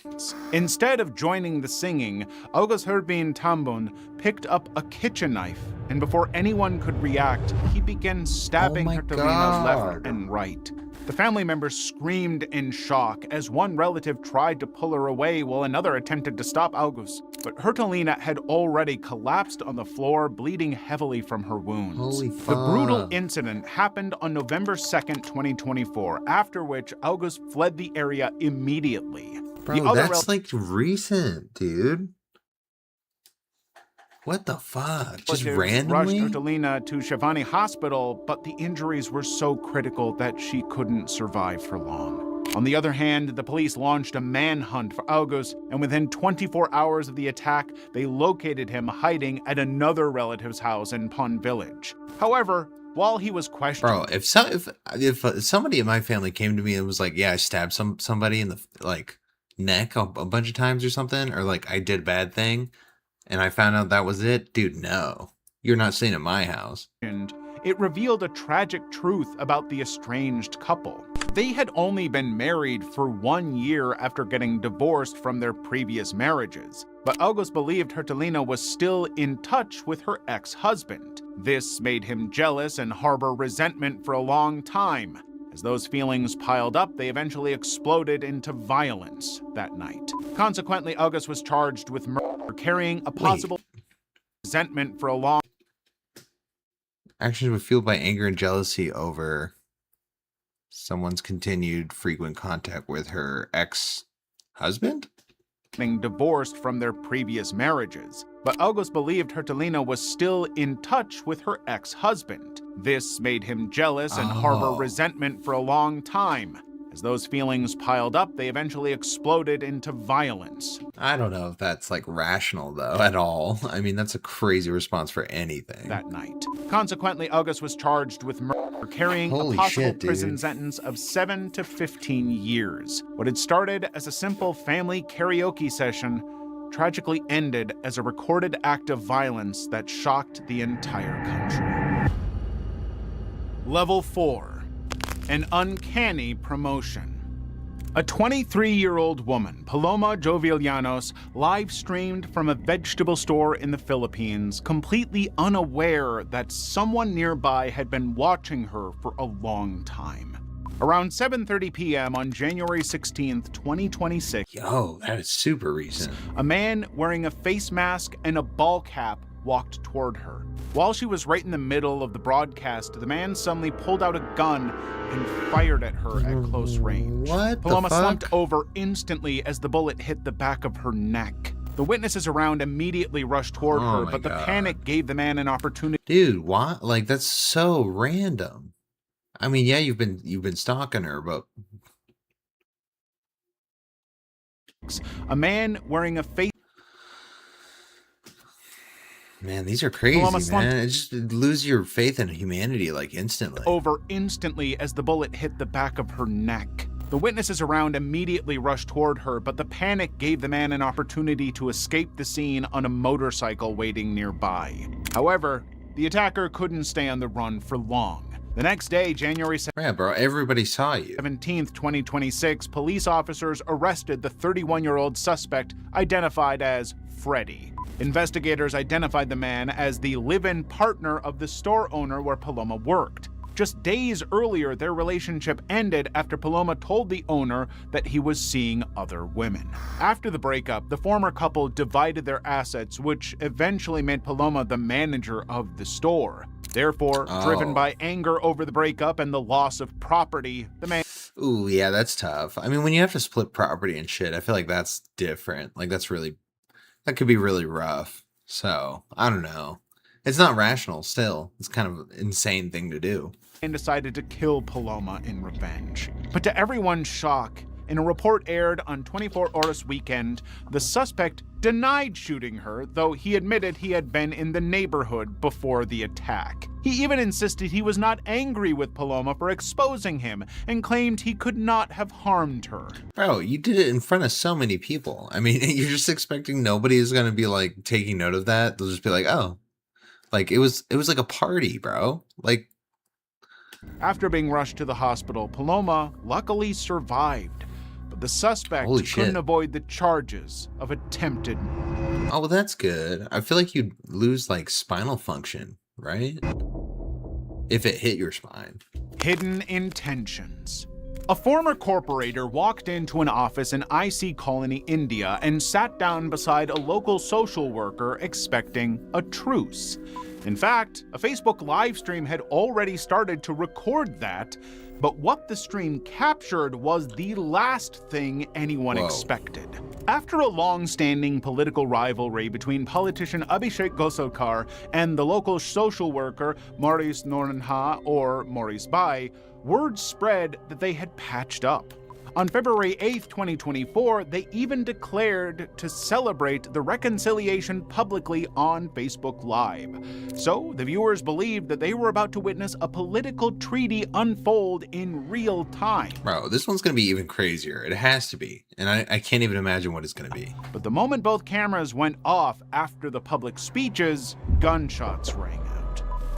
Instead of joining the singing, August Herbin Tambon picked up a kitchen knife, and before anyone could react, he began stabbing Hertalina left and right. The family members screamed in shock as one relative tried to pull her away while another attempted to stop August. But Hertalina had already collapsed on the floor, bleeding heavily from her wounds. Holy fuck. The brutal incident happened on November 2nd, 2024, after which August fled the area immediately. Bro, that's like recent, dude. What the fuck? Just randomly? Rushed Hertalina to Shivani Hospital, but the injuries were so critical that she couldn't survive for long. On the other hand, the police launched a manhunt for August, and within 24 hours of the attack, they located him hiding at another relative's house in Pon Village. However, while he was questioned... Bro, if somebody in my family came to me and was like, yeah, I stabbed somebody in the neck a bunch of times or something, or like I did a bad thing, and I found out that was it, dude, no. You're not staying at my house. And it revealed a tragic truth about the estranged couple. They had only been married for 1 year after getting divorced from their previous marriages. But August believed Hertalina was still in touch with her ex-husband. This made him jealous and harbor resentment for a long time. As those feelings piled up, they eventually exploded into violence that night. Consequently, August was charged with murder, carrying a possible resentment for a long... Actions were fueled by anger and jealousy over someone's continued frequent contact with her ex-husband? Being divorced from their previous marriages. But August believed Hertalina was still in touch with her ex-husband. This made him jealous and harbor resentment for a long time. As those feelings piled up, they eventually exploded into violence. I don't know if that's like rational though at all. I mean, that's a crazy response for anything. That night. Consequently, August was charged with murder. carrying Holy a possible shit, dude. prison sentence of 7 to 15 years. What had started as a simple family karaoke session tragically ended as a recorded act of violence that shocked the entire country. Level 4. An uncanny promotion. A 23-year-old woman, Paloma Jovillanos, live-streamed from a vegetable store in the Philippines, completely unaware that someone nearby had been watching her for a long time. Around 7:30 p.m. on January 16th, 2026, Yo, that is super recent. a man wearing a face mask and a ball cap walked toward her. While she was right in the middle of the broadcast, the man suddenly pulled out a gun and fired at her at close range. What the Paloma fuck? slumped over instantly as the bullet hit the back of her neck. The witnesses around immediately rushed toward Oh her, my but the God. panic gave the man an opportunity. Dude, what? Like, that's so random. I mean, yeah, you've been stalking her, but A man wearing a face man, these are crazy, Paloma slumped man. It just lose your faith in humanity like instantly. over instantly as the bullet hit the back of her neck. The witnesses around immediately rushed toward her, but the panic gave the man an opportunity to escape the scene on a motorcycle waiting nearby. However, the attacker couldn't stay on the run for long. The next day, January Yeah, bro, everybody saw you. 17th, 2026, police officers arrested the 31-year-old suspect identified as Freddie. Investigators identified the man as the live-in partner of the store owner where Paloma worked. Just days earlier, their relationship ended after Paloma told the owner that he was seeing other women. After the breakup, the former couple divided their assets, which eventually made Paloma the manager of the store. Therefore, driven by anger over the breakup and the loss of property, the man... Ooh, yeah, that's tough. I mean, when you have to split property and shit, I feel like that's different. Like, that could be really rough. So, I don't know. It's not rational still. It's kind of an insane thing to do. And decided to kill Paloma in revenge. But to everyone's shock, in a report aired on 24 Horas Weekend, the suspect denied shooting her, though he admitted he had been in the neighborhood before the attack. He even insisted he was not angry with Paloma for exposing him and claimed he could not have harmed her. Bro, you did it in front of so many people. I mean, you're just expecting nobody is going to be like taking note of that. They'll just be like, oh, like it was like a party, bro. Like, after being rushed to the hospital, Paloma luckily survived, but the suspect Holy shit. couldn't avoid the charges of attempted. oh, well, that's good. I feel like you'd lose like spinal function, right? If it hit your spine. Hidden intentions. A former corporator walked into an office in IC Colony, India, and sat down beside a local social worker expecting a truce. In fact, a Facebook live stream had already started to record that, but what the stream captured was the last thing anyone expected. After a long-standing political rivalry between politician Abhishek Gosalkar and the local social worker Maurice Norenha, or Maurice Bai, word spread that they had patched up. On February 8th, 2024, they even declared to celebrate the reconciliation publicly on Facebook Live. So, the viewers believed that they were about to witness a political treaty unfold in real time. Bro, this one's going to be even crazier. It has to be. And I can't even imagine what it's going to be. But the moment both cameras went off after the public speeches, gunshots rang out.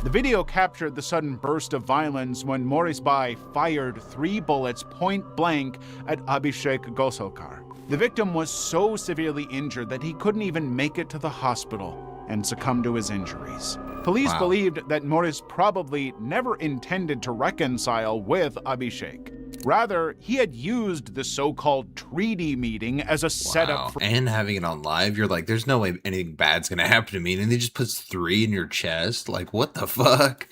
The video captured the sudden burst of violence when Maurice Bai fired 3 bullets point blank at Abhishek Gosalkar. The victim was so severely injured that he couldn't even make it to the hospital and succumbed to his injuries. Police believed that Maurice probably never intended to reconcile with Abhishek. Rather, he had used the so-called treaty meeting as a setup for... And having it on live, you're like, there's no way anything bad's going to happen to me. And they just puts 3 in your chest. Like, what the fuck?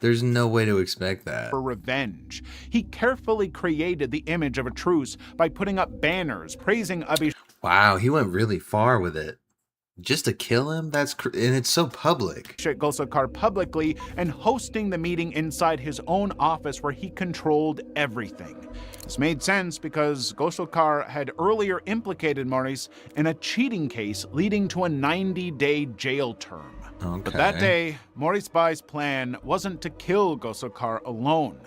There's no way to expect that. For revenge. He carefully created the image of a truce by putting up banners praising Abhishek. Wow, he went really far with it. Just to kill him? And it's so public. Gosalkar publicly and hosting the meeting inside his own office where he controlled everything. This made sense because Gosalkar had earlier implicated Maurice in a cheating case leading to a 90-day jail term. Okay. But that day, Morisbai's plan wasn't to kill Gosokar alone.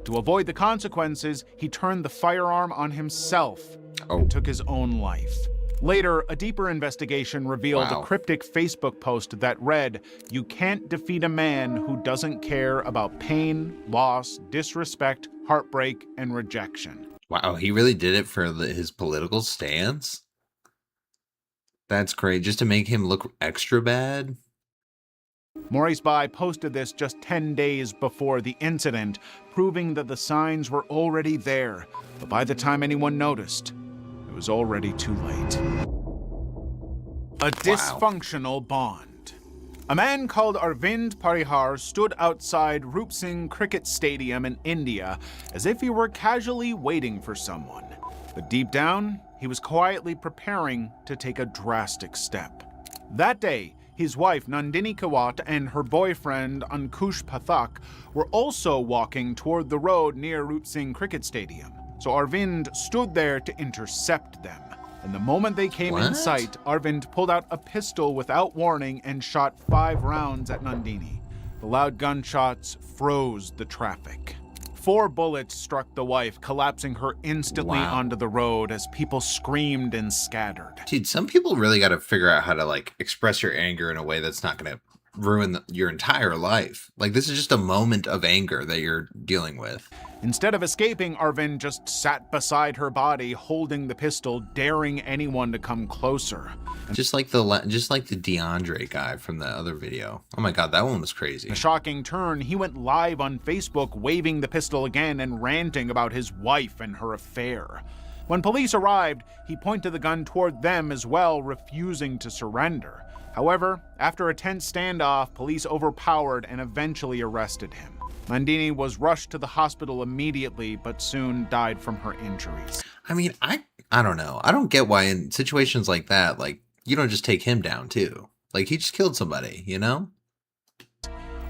To avoid the consequences, he turned the firearm on himself and took his own life. Later, a deeper investigation revealed a cryptic Facebook post that read, "You can't defeat a man who doesn't care about pain, loss, disrespect, heartbreak, and rejection." Wow, he really did it for his political stance? That's great. Just to make him look extra bad? Morisbai posted this just 10 days before the incident, proving that the signs were already there. But by the time anyone noticed, it was already too late. A dysfunctional bond. A man called Arvind Parihar stood outside Rup Singh Cricket Stadium in India as if he were casually waiting for someone. But deep down, he was quietly preparing to take a drastic step. That day, his wife Nandini Kawat and her boyfriend Ankush Pathak were also walking toward the road near Rup Singh Cricket Stadium. So Arvind stood there to intercept them. And the moment they came in sight, Arvind pulled out a pistol without warning and shot 5 rounds at Nandini. The loud gunshots froze the traffic. 4 bullets struck the wife, collapsing her instantly onto the road as people screamed and scattered. Dude, some people really got to figure out how to, like, express your anger in a way that's not going to ruin your entire life. Like, this is just a moment of anger that you're dealing with. Instead of escaping, Arvind just sat beside her body, holding the pistol, daring anyone to come closer. Just like the DeAndre guy from the other video. Oh my god, that one was crazy. In a shocking turn, he went live on Facebook, waving the pistol again and ranting about his wife and her affair. When police arrived, he pointed the gun toward them as well, refusing to surrender. However, after a tense standoff, police overpowered and eventually arrested him. Nandini was rushed to the hospital immediately, but soon died from her injuries. I mean, I don't know. I don't get why in situations like that, like, you don't just take him down too. Like, he just killed somebody, you know?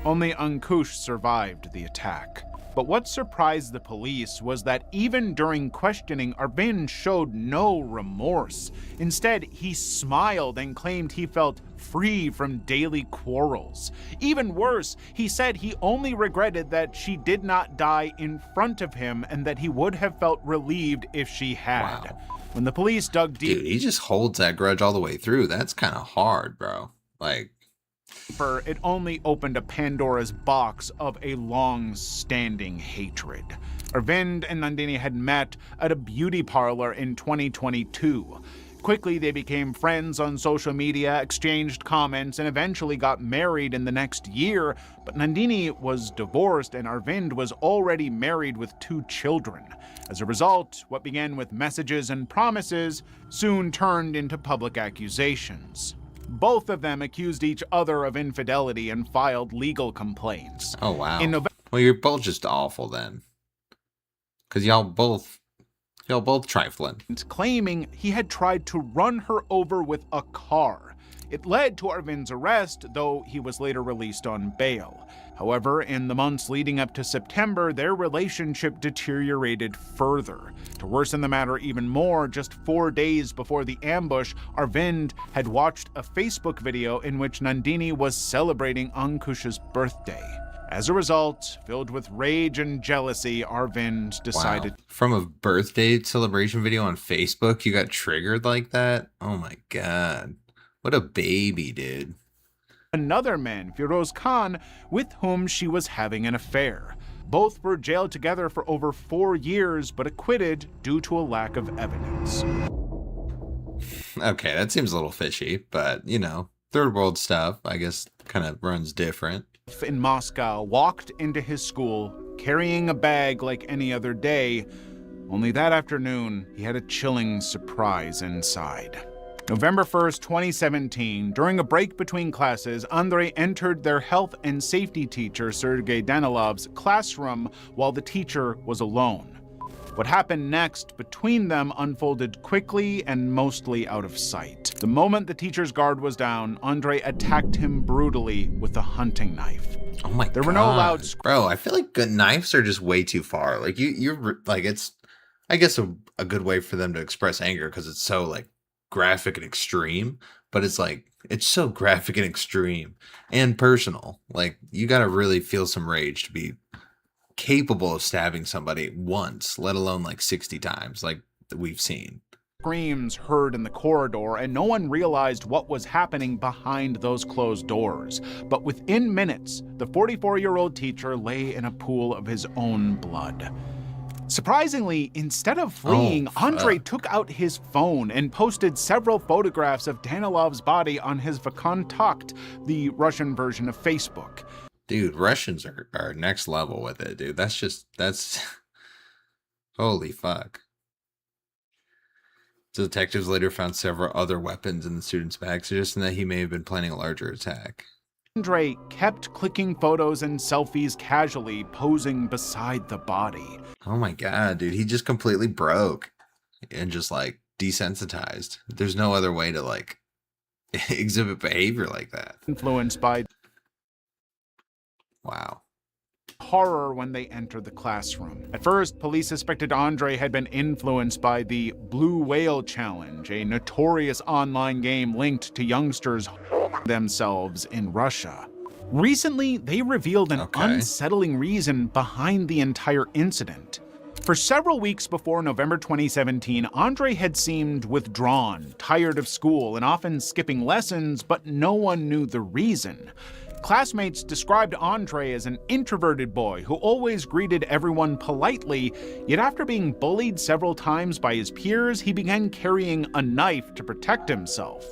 Only Ankush survived the attack. But what surprised the police was that even during questioning, Arvind showed no remorse. Instead, he smiled and claimed he felt free from daily quarrels. Even worse, he said he only regretted that she did not die in front of him and that he would have felt relieved if she had. Wow. When the police dug deep... Dude, he just holds that grudge all the way through. That's kind of hard, bro. Like... it only opened a Pandora's box of a long-standing hatred. Arvind and Nandini had met at a beauty parlor in 2022. Quickly, they became friends on social media, exchanged comments, and eventually got married in the next year. But Nandini was divorced and Arvind was already married with 2 children. As a result, what began with messages and promises soon turned into public accusations. Both of them accused each other of infidelity and filed legal complaints. Oh, wow. Well, you're both just awful then. Because y'all both trifling. Claiming he had tried to run her over with a car. It led to Arvind's arrest, though he was later released on bail. However, in the months leading up to September, their relationship deteriorated further. To worsen the matter even more, just 4 days before the ambush, Arvind had watched a Facebook video in which Nandini was celebrating Ankush's birthday. As a result, filled with rage and jealousy, Arvind decided... Wow. From a birthday celebration video on Facebook, you got triggered like that? Oh my god. What a baby, dude. Another man, Firoz Khan, with whom she was having an affair. Both were jailed together for over 4 years, but acquitted due to a lack of evidence. Okay, that seems a little fishy, but, you know, third world stuff, I guess, kind of runs different. In Moscow, walked into his school, carrying a bag like any other day. Only that afternoon, he had a chilling surprise inside. November 1st, 2017, during a break between classes, Andrei entered their health and safety teacher, Sergei Danilov's, classroom while the teacher was alone. What happened next between them unfolded quickly and mostly out of sight. The moment the teacher's guard was down, Andrei attacked him brutally with a hunting knife. Oh my god. There were no loud Bro, I feel like knives are just way too far. Like, you're like, it's, I guess, a good way for them to express anger because it's so, like, graphic and extreme, but it's like, It's so graphic and extreme and personal. Like, you gotta really feel some rage to be capable of stabbing somebody once, let alone like 60 times, like we've seen. Screams heard in the corridor, and no one realized what was happening behind those closed doors. But within minutes, the 44-year-old teacher lay in a pool of his own blood. Surprisingly, instead of fleeing, Andrei took out his phone and posted several photographs of Danilov's body on his VKontakte, the Russian version of Facebook. Dude, Russians are next level with it, dude. That's holy fuck. The detectives later found several other weapons in the student's bag, suggesting that he may have been planning a larger attack. Andrei kept clicking photos and selfies casually, posing beside the body. Oh my god, dude, he just completely broke and just like desensitized. There's no other way to like exhibit behavior like that. Influenced by wow. Horror when they entered the classroom. At first, police suspected Andrei had been influenced by the Blue Whale Challenge, a notorious online game linked to youngsters themselves in Russia. Recently, they revealed an unsettling reason behind the entire incident. For several weeks before November 2017, Andrei had seemed withdrawn, tired of school, and often skipping lessons, but no one knew the reason. Classmates described Andrei as an introverted boy who always greeted everyone politely, yet after being bullied several times by his peers, he began carrying a knife to protect himself.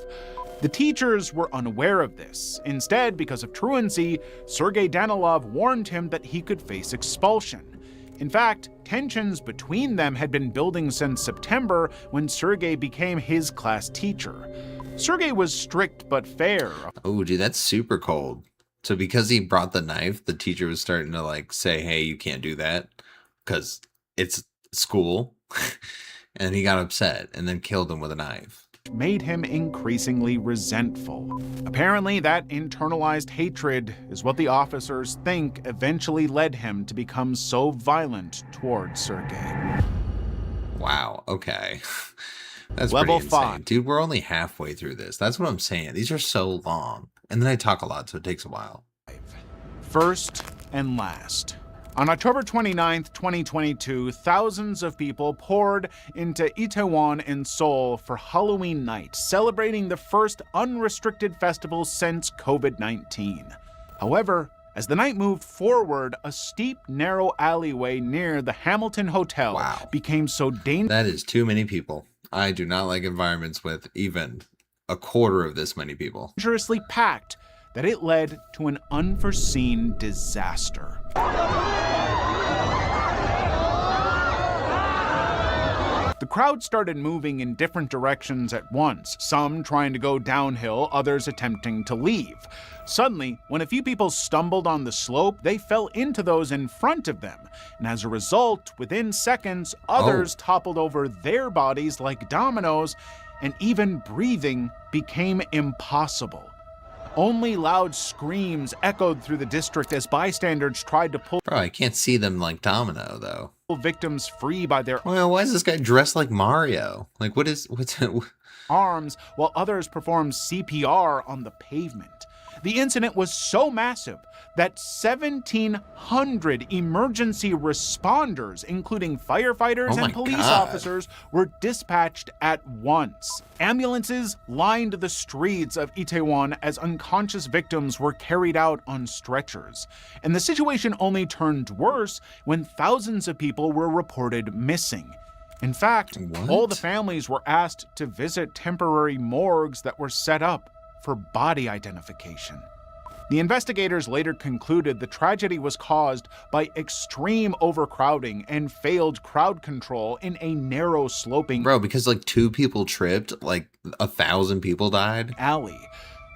The teachers were unaware of this. Instead, because of truancy, Sergei Danilov warned him that he could face expulsion. In fact, tensions between them had been building since September when Sergei became his class teacher. Sergei was strict but fair. Oh, dude, that's super cold. So because he brought the knife, the teacher was starting to like say, hey, you can't do that because it's school. And he got upset and then killed him with a knife. Made him increasingly resentful. Apparently, that internalized hatred is what the officers think eventually led him to become so violent towards Sergei. Wow, okay. That's Level pretty insane. 5. Dude, we're only halfway through this. That's what I'm saying. These are so long. And then I talk a lot, so it takes a while. First and last. On October 29th, 2022, thousands of people poured into Itaewon in Seoul for Halloween night, celebrating the first unrestricted festival since COVID-19. However, as the night moved forward, a steep, narrow alleyway near the Hamilton Hotel became so dangerous. That is too many people. I do not like environments with even a quarter of this many people. Dangerously packed that it led to an unforeseen disaster. The crowd started moving in different directions at once, some trying to go downhill, others attempting to leave. Suddenly, when a few people stumbled on the slope, they fell into those in front of them. And as a result, within seconds, others toppled over their bodies like dominoes, and even breathing became impossible. Only loud screams echoed through the district as bystanders tried to pull Bro, I can't see them like domino, though. Victims free by their Well, why is this guy dressed like Mario? Like, what's arms, while others performed CPR on the pavement. The incident was so massive that 1,700 emergency responders, including firefighters and police officers, were dispatched at once. Ambulances lined the streets of Itaewon as unconscious victims were carried out on stretchers. And the situation only turned worse when thousands of people were reported missing. In fact, all the families were asked to visit temporary morgues that were set up for body identification. The investigators later concluded the tragedy was caused by extreme overcrowding and failed crowd control in a narrow sloping because like 2 people tripped, like 1,000 people died. Alley.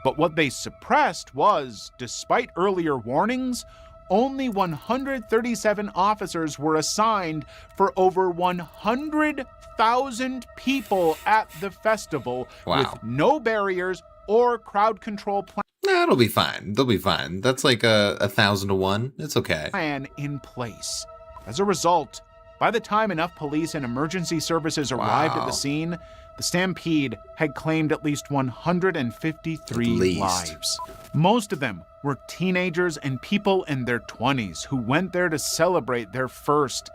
But what they suppressed was, despite earlier warnings, only 137 officers were assigned for over 100,000 people at the festival with no barriers or crowd control plan. Nah, it'll be fine. They'll be fine. That's like 1,000 to 1. It's okay. Plan in place. As a result, By the time enough police and emergency services arrived at Wow. the scene, the stampede had claimed at least 153 lives. Most of them were teenagers and people in their 20s who went there to celebrate their first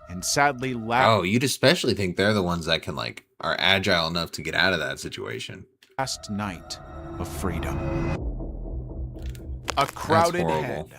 and sadly Oh, you'd especially think they're the ones that can are agile enough to get out of that situation. last night of freedom. A crowded horrible. head.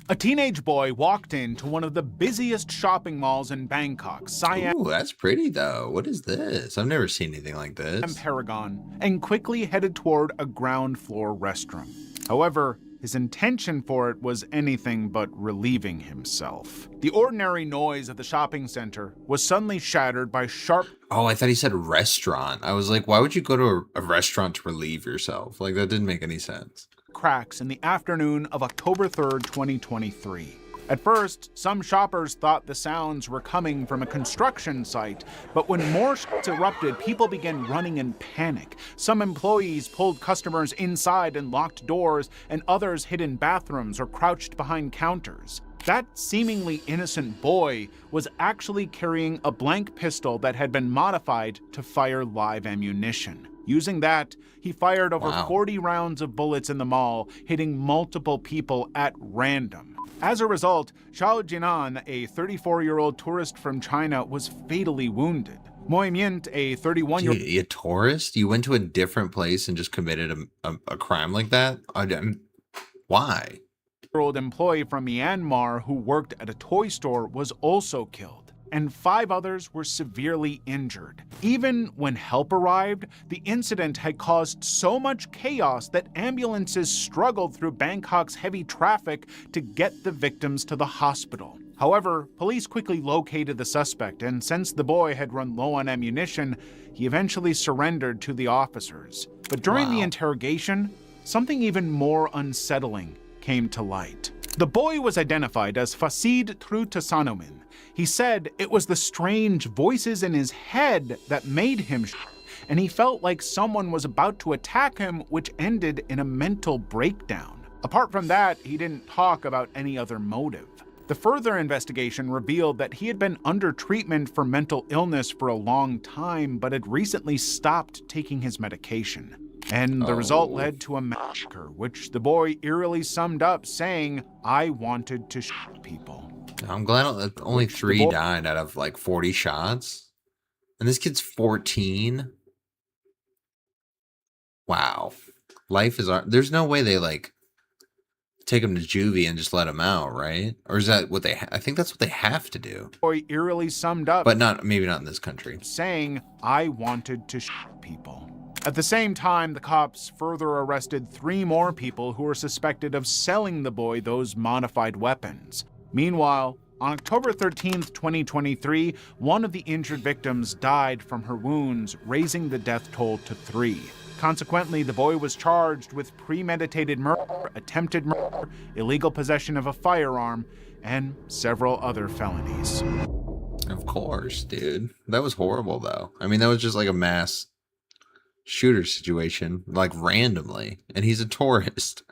A teenage boy walked into one of the busiest shopping malls in Bangkok, Siam Ooh, that's pretty though. What is this? I've never seen anything like this. Paragon, and quickly headed toward a ground floor restroom. However, his intention for it was anything but relieving himself. The ordinary noise of the shopping center was suddenly shattered by sharp Oh, I thought he said restaurant. I was like, why would you go to a restaurant to relieve yourself? Like, that didn't make any sense. cracks in the afternoon of October 3rd, 2023. At first, some shoppers thought the sounds were coming from a construction site, but when more shots erupted, people began running in panic. Some employees pulled customers inside and locked doors, and others hid in bathrooms or crouched behind counters. That seemingly innocent boy was actually carrying a blank pistol that had been modified to fire live ammunition. Using that, he fired over 40 rounds of bullets in the mall, hitting multiple people at random. As a result, Xiao Jinan, a 34-year-old tourist from China, was fatally wounded. Moi Myint, a 31-year-old... Dude, you a tourist? You went to a different place and just committed a crime like that? Why? employee from Myanmar who worked at a toy store was also killed, and 5 others were severely injured. Even when help arrived, the incident had caused so much chaos that ambulances struggled through Bangkok's heavy traffic to get the victims to the hospital. However, police quickly located the suspect, and since the boy had run low on ammunition, he eventually surrendered to the officers. But during the interrogation, something even more unsettling came to light. The boy was identified as Fasid Trutasanomin. He said it was the strange voices in his head that made him and he felt like someone was about to attack him, which ended in a mental breakdown. Apart from that, he didn't talk about any other motive. The further investigation revealed that he had been under treatment for mental illness for a long time, but had recently stopped taking his medication. And the result led to a massacre, which the boy eerily summed up saying, "I wanted to shoot people." I'm glad that only 3 died out of 40 shots. And this kid's 14. Wow. Life is art. There's no way they take him to juvie and just let him out, right? Or is that what they I think that's what they have to do. Boy eerily summed up, but maybe not in this country, saying, "I wanted to shoot people." At the same time, the cops further arrested 3 more people who were suspected of selling the boy those modified weapons. Meanwhile, on October 13th, 2023, one of the injured victims died from her wounds, raising the death toll to 3. Consequently, the boy was charged with premeditated murder, attempted murder, illegal possession of a firearm, and several other felonies. Of course, dude. That was horrible, though. I mean, that was just a mass shooter situation, randomly, and he's a tourist.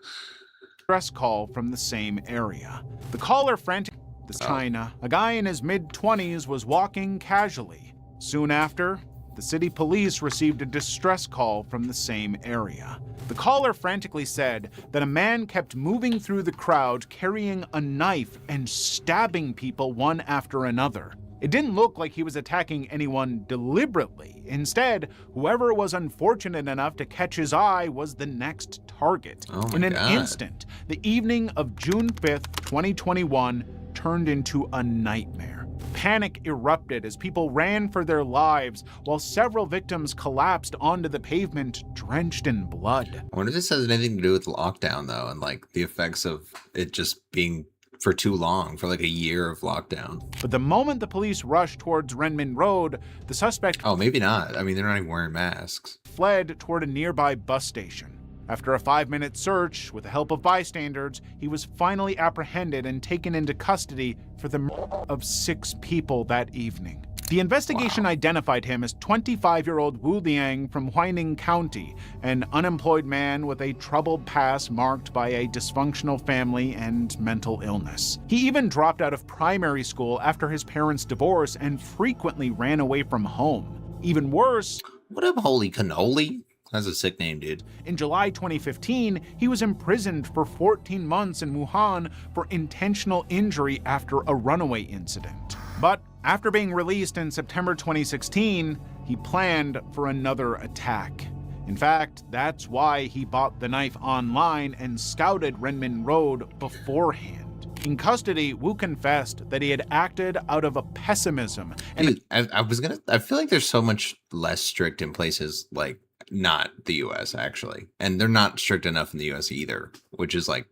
Stress call from the same area. The caller frantically China. A guy in his mid-20s was walking casually. Soon after, the city police received a distress call from the same area. The caller frantically said that a man kept moving through the crowd carrying a knife and stabbing people one after another. It didn't look like he was attacking anyone deliberately. Instead, whoever was unfortunate enough to catch his eye was the next target. In an instant, the evening of June 5th, 2021 turned into a nightmare. Panic erupted as people ran for their lives, while several victims collapsed onto the pavement, drenched in blood. I wonder if this has anything to do with lockdown, though, and the effects of it just being for too long, for a year of lockdown. But the moment the police rushed towards Renmin Road, the suspect... Oh, maybe not. I mean, they're not even wearing masks. ...fled toward a nearby bus station. After a 5-minute search, with the help of bystanders, he was finally apprehended and taken into custody for the murder of 6 people that evening. The investigation identified him as 25-year-old Wu Liang from Huaining County, an unemployed man with a troubled past marked by a dysfunctional family and mental illness. He even dropped out of primary school after his parents' divorce and frequently ran away from home. Even worse, what up, holy cannoli? That's a sick name, dude. In July 2015, he was imprisoned for 14 months in Wuhan for intentional injury after a runaway incident. But after being released in September 2016, he planned for another attack. In fact, that's why he bought the knife online and scouted Renmin Road beforehand. In custody, Wu confessed that he had acted out of a pessimism. And dude, I feel like there's so much less strict in places like not the US, actually. And they're not strict enough in the US either, which is like,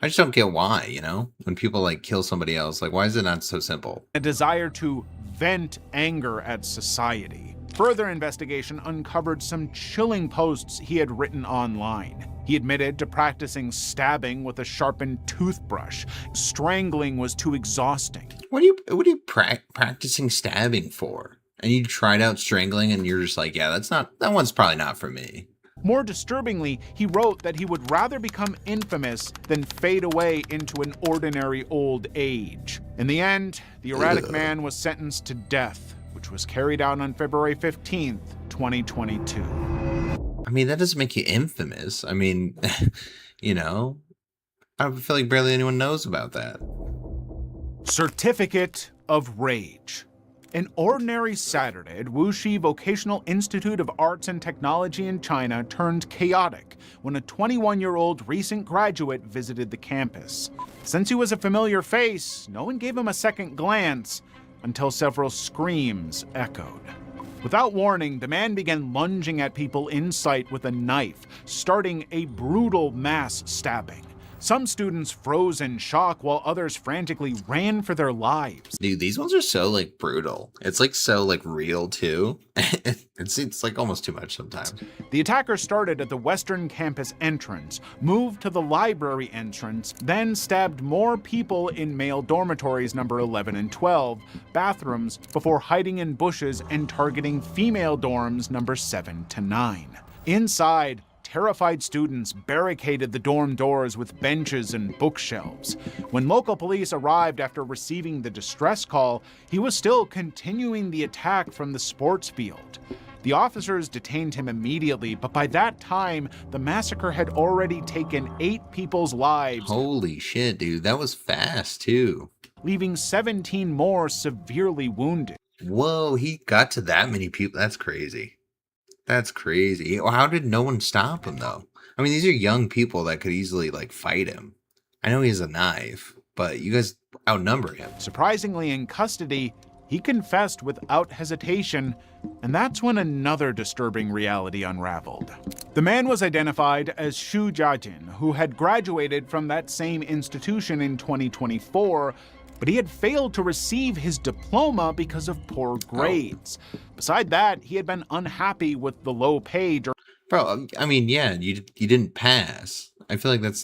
I just don't get why, you know? When people like kill somebody else, like, why is it not so simple? A desire to vent anger at society. Further investigation uncovered some chilling posts he had written online. He admitted to practicing stabbing with a sharpened toothbrush. Strangling was too exhausting. What are you practicing stabbing for? And you tried out strangling and you're just like, yeah, that one's probably not for me. More disturbingly, he wrote that he would rather become infamous than fade away into an ordinary old age. In the end, the erratic man was sentenced to death, which was carried out on February 15th, 2022. I mean, that doesn't make you infamous. I mean, you know, I feel like barely anyone knows about that. Certificate of Rage. An ordinary Saturday at Wuxi Vocational Institute of Arts and Technology in China turned chaotic when a 21-year-old recent graduate visited the campus. Since he was a familiar face, no one gave him a second glance until several screams echoed. Without warning, the man began lunging at people in sight with a knife, starting a brutal mass stabbing. Some students froze in shock while others frantically ran for their lives. Dude, these ones are so like brutal. It's like so like real too. It's like almost too much sometimes. The attacker started at the western campus entrance, moved to the library entrance, then stabbed more people in male dormitories number 11 and 12, bathrooms, before hiding in bushes and targeting female dorms number 7 to 9. Inside, terrified students barricaded the dorm doors with benches and bookshelves. When local police arrived after receiving the distress call, he was still continuing the attack from the sports field. The officers detained him immediately, but by that time, the massacre had already taken 8 people's lives. Holy shit, dude. That was fast, too. Leaving 17 more severely wounded. Whoa, he got to that many people. That's crazy. That's crazy. How did no one stop him, though? I mean, these are young people that could easily, like, fight him. I know he has a knife, but you guys outnumber him. Surprisingly, in custody, he confessed without hesitation, and that's when another disturbing reality unraveled. The man was identified as Xu Jiajin, who had graduated from that same institution in 2024, but he had failed to receive his diploma because of poor grades. Beside that, he had been unhappy with the low pay. Bro, I mean, yeah, you didn't pass. I feel like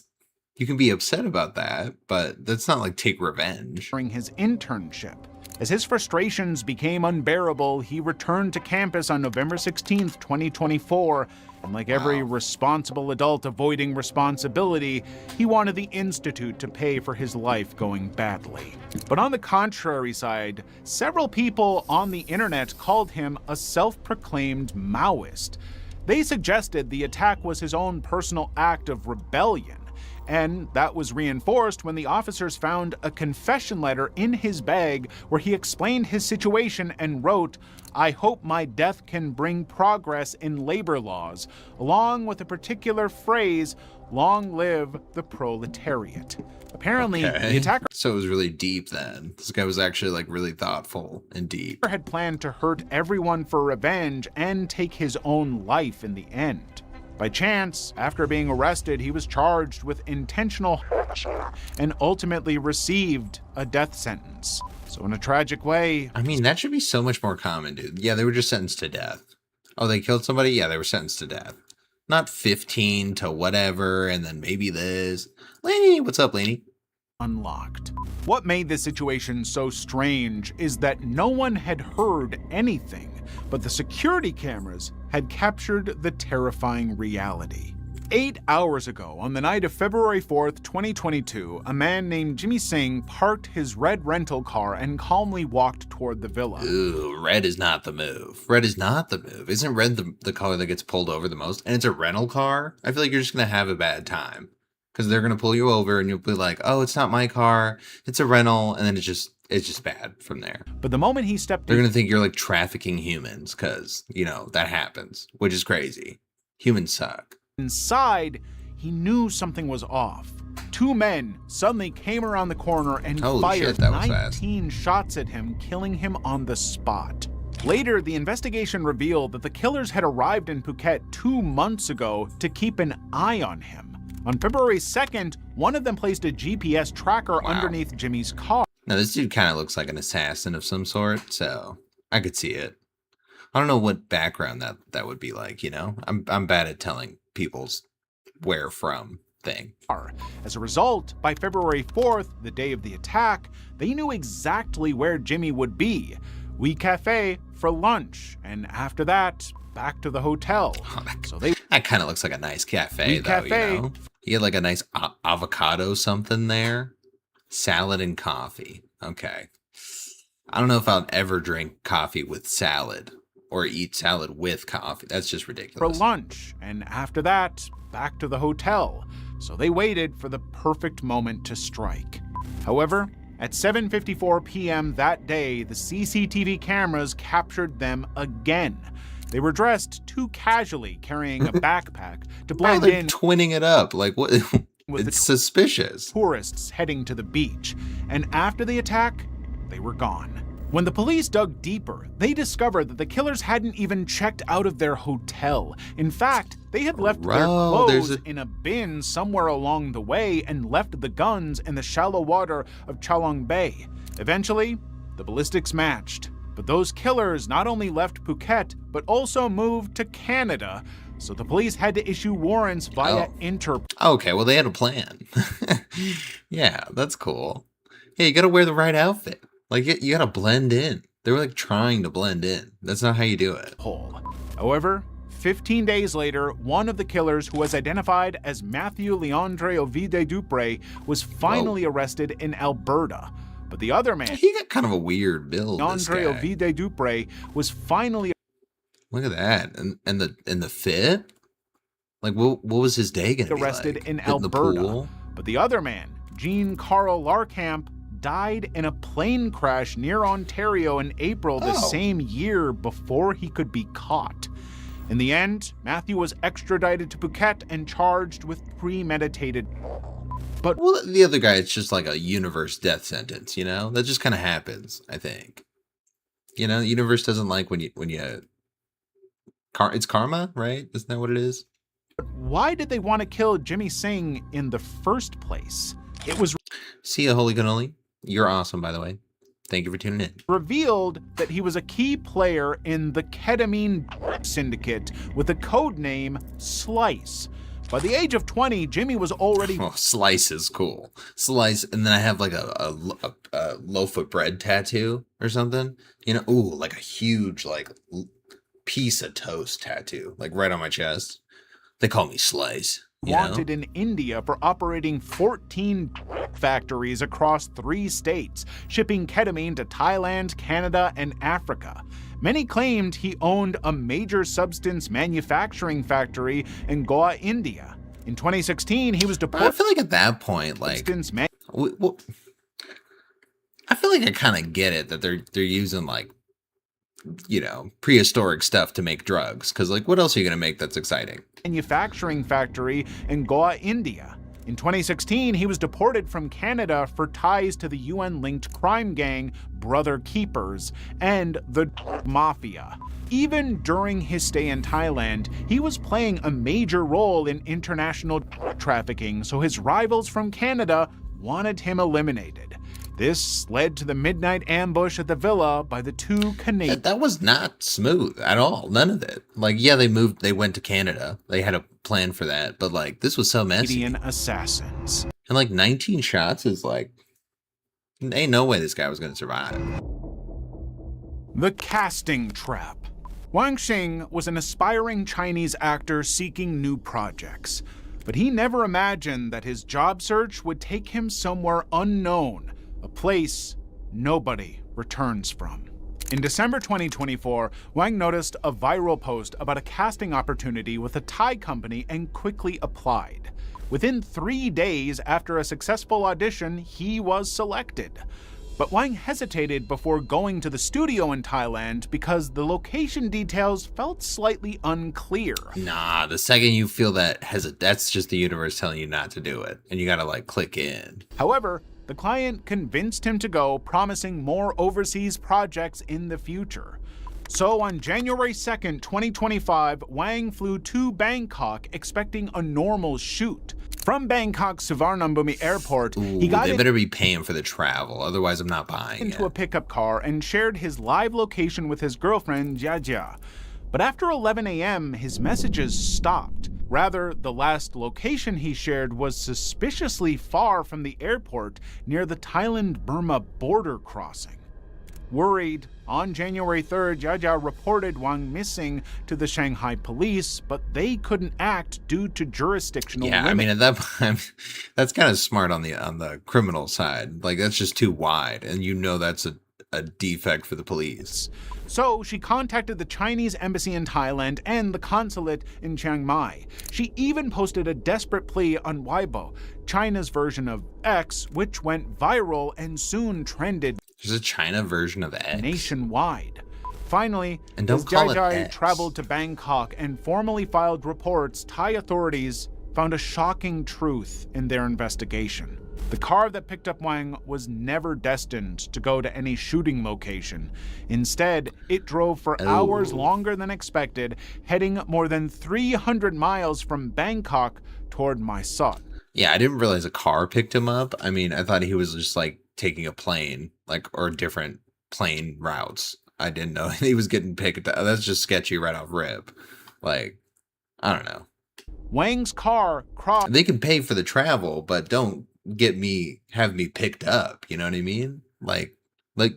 you can be upset about that, but that's not like take revenge. During his internship. As his frustrations became unbearable, he returned to campus on November 16th, 2024, and like every responsible adult avoiding responsibility, he wanted the Institute to pay for his life going badly. But on the contrary side, several people on the internet called him a self-proclaimed Maoist. They suggested the attack was his own personal act of rebellion. And that was reinforced when the officers found a confession letter in his bag where he explained his situation and wrote, "I hope my death can bring progress in labor laws," along with a particular phrase, "Long live the proletariat." Apparently, the attacker So it was really deep then. This guy was actually like really thoughtful and deep. Had planned to hurt everyone for revenge and take his own life in the end. By chance, after being arrested, he was charged with intentional and ultimately received a death sentence. So in a tragic way... I mean, that should be so much more common, dude. Yeah, they were just sentenced to death. Oh, they killed somebody? Yeah, they were sentenced to death. Not 15 to whatever, and then maybe this. Laney, what's up, Laney? unlocked. What made this situation so strange is that no one had heard anything, but the security cameras had captured the terrifying reality. 8 hours ago, on the night of February 4th, 2022, a man named Jimmy Singh parked his red rental car and calmly walked toward the villa. Ooh, red is not the move. Red is not the move. Isn't red the color that gets pulled over the most? And it's a rental car? I feel like you're just going to have a bad time. Because they're going to pull you over and you'll be like, oh, it's not my car. It's a rental. And then it's just bad from there. But the moment he stepped They're going to think you're like trafficking humans because, you know, that happens, which is crazy. Humans suck. Inside, he knew something was off. Two men suddenly came around the corner and fired 19 shots at him, killing him on the spot. Later, the investigation revealed that the killers had arrived in Phuket 2 months ago to keep an eye on him. On February 2nd, one of them placed a GPS tracker underneath Jimmy's car. Now, this dude kind of looks like an assassin of some sort, so I could see it. I don't know what background that would be like, you know? I'm bad at telling people's where from thing. As a result, by February 4th, the day of the attack, they knew exactly where Jimmy would be. We Cafe for lunch, and after that, back to the hotel. That kind of looks like a nice cafe, though, Cafe. you know? You get like a nice avocado something there. Salad and coffee. Okay. I don't know if I'll ever drink coffee with salad or eat salad with coffee. That's just ridiculous. For lunch, and after that, back to the hotel. So they waited for the perfect moment to strike. However, at 7:54 p.m. that day, the CCTV cameras captured them again. They were dressed too casually, carrying a backpack to blend in. Twinning it up. Like, what? It's suspicious. Tourists heading to the beach. And after the attack, they were gone. When the police dug deeper, they discovered that the killers hadn't even checked out of their hotel. In fact, they had left their clothes in a bin somewhere along the way and left the guns in the shallow water of Chalong Bay. Eventually, the ballistics matched. But those killers not only left Phuket, but also moved to Canada. So the police had to issue warrants via Interpol. Okay, well, they had a plan. Yeah, that's cool. Yeah, you gotta wear the right outfit. Like, you gotta blend in. They were like trying to blend in. That's not how you do it. However, 15 days later, one of the killers, who was identified as Matthew Leandre Ovide Dupre, was finally arrested in Alberta. But the other man, he got kind of a weird build. Leandre Ovide Dupre, was finally. Look at that, and the fit. Like, what was his day gonna be arrested like? in Hitting Alberta. the pool? But the other man, Jean Carl Larkamp, died in a plane crash near Ontario in April the same year before he could be caught. In the end, Matthew was extradited to Phuket and charged with premeditated. But well, the other guy, it's just like a universe death sentence, you know? That just kind of happens, I think. You know, the universe doesn't like when you it's karma, right? Isn't that what it is? Why did they want to kill Jimmy Singh in the first place? It was See ya, holy cannoli. You're awesome, by the way. Thank you for tuning in. Revealed that he was a key player in the ketamine syndicate with the code name Slice. By the age of 20, Jimmy was already... Oh, Slice is cool. Slice, and then I have like a loaf of bread tattoo or something. You know, ooh, like a huge like piece of toast tattoo, like right on my chest. They call me Slice. Wanted in India for operating 14 factories across 3 states, shipping ketamine to Thailand, Canada, and Africa. Many claimed he owned a major substance manufacturing factory in Goa, India. In 2016, he was deported. I feel like at that point, like, I feel like I kind of get it that they're using like, you know, prehistoric stuff to make drugs. Because like, what else are you gonna make that's exciting? Manufacturing factory in Goa, India. In 2016, he was deported from Canada for ties to the UN-linked crime gang Brother Keepers and the Mafia. Even during his stay in Thailand, he was playing a major role in international trafficking, so his rivals from Canada wanted him eliminated. This led to the midnight ambush at the villa by the 2 Canadians. That was not smooth at all. None of it. Like, yeah, they went to Canada. They had a plan for that, but like, this was so messy. Assassins. And like 19 shots is like, ain't no way this guy was going to survive. The casting trap. Wang Xing was an aspiring Chinese actor seeking new projects, but he never imagined that his job search would take him somewhere unknown, a place nobody returns from. In December 2024, Wang noticed a viral post about a casting opportunity with a Thai company and quickly applied. Within 3 days after a successful audition, he was selected. But Wang hesitated before going to the studio in Thailand because the location details felt slightly unclear. Nah, the second you feel that that's just the universe telling you not to do it. And you gotta like click in. However, the client convinced him to go, promising more overseas projects in the future. So on January 2nd, 2025, Wang flew to Bangkok expecting a normal shoot. From Bangkok's Suvarnabhumi airport, he got they better be paying for the travel, otherwise I'm not buying into a pickup car and shared his live location with his girlfriend, Jia. But after 11 a.m., his messages stopped. Rather, the last location he shared was suspiciously far from the airport near the Thailand-Burma border crossing. Worried, on January 3rd, Jia reported Wang missing to the Shanghai police, but they couldn't act due to jurisdictional limits. I mean, at that point, that's kind of smart on the criminal side. Like, that's just too wide, and you know that's a defect for the police. So she contacted the Chinese embassy in Thailand and the consulate in Chiang Mai. She even posted a desperate plea on Weibo, China's version of X, which went viral and soon trended. There's a China version of X? Nationwide. Finally, and don't as call Jai it X. traveled to Bangkok and formally filed reports, Thai authorities found a shocking truth in their investigation. The car that picked up Wang was never destined to go to any shooting location. Instead, it drove for hours longer than expected, heading more than 300 miles from Bangkok toward Mae Sot. Yeah, I didn't realize a car picked him up. I mean, I thought he was just like taking a plane, like, or different plane routes. I didn't know he was getting picked up. That's just sketchy right off rip. Like, I don't know. Wang's car crossed. They can pay for the travel, but don't have me picked up. You know what I mean? Like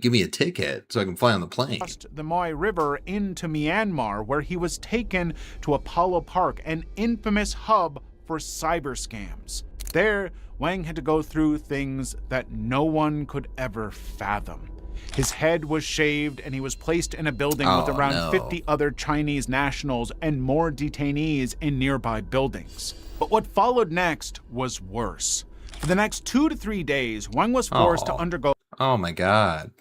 give me a ticket so I can fly on the plane. The Moi River into Myanmar, where he was taken to Apollo Park, an infamous hub for cyber scams. There, Wang had to go through things that no one could ever fathom. His head was shaved and he was placed in a building with around 50 other Chinese nationals and more detainees in nearby buildings. But what followed next was worse. For the next 2 to 3 days, Wang was forced to undergo... Oh my God.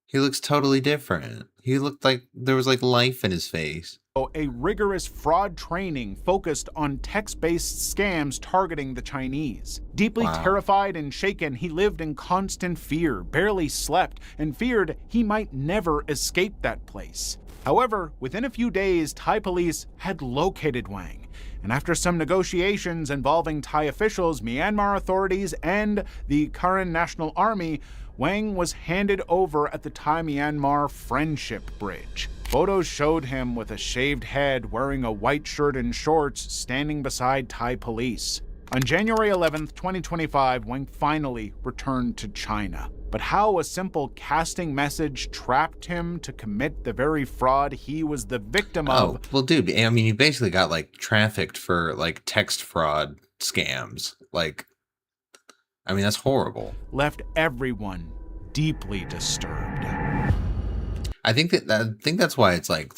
He looks totally different. He looked like there was like life in his face. A rigorous fraud training focused on text-based scams targeting the Chinese. Deeply terrified and shaken, he lived in constant fear, barely slept, and feared he might never escape that place. However, within a few days, Thai police had located Wang. And after some negotiations involving Thai officials, Myanmar authorities, and the Karen National Army, Wang was handed over at the Thai-Myanmar Friendship Bridge. Photos showed him with a shaved head, wearing a white shirt and shorts, standing beside Thai police. On January 11th, 2025, Wang finally returned to China. But how a simple casting message trapped him to commit the very fraud he was the victim of. Oh, well, dude, I mean, you basically got like trafficked for like text fraud scams. Like, I mean, that's horrible. Left everyone deeply disturbed. I think that's why it's like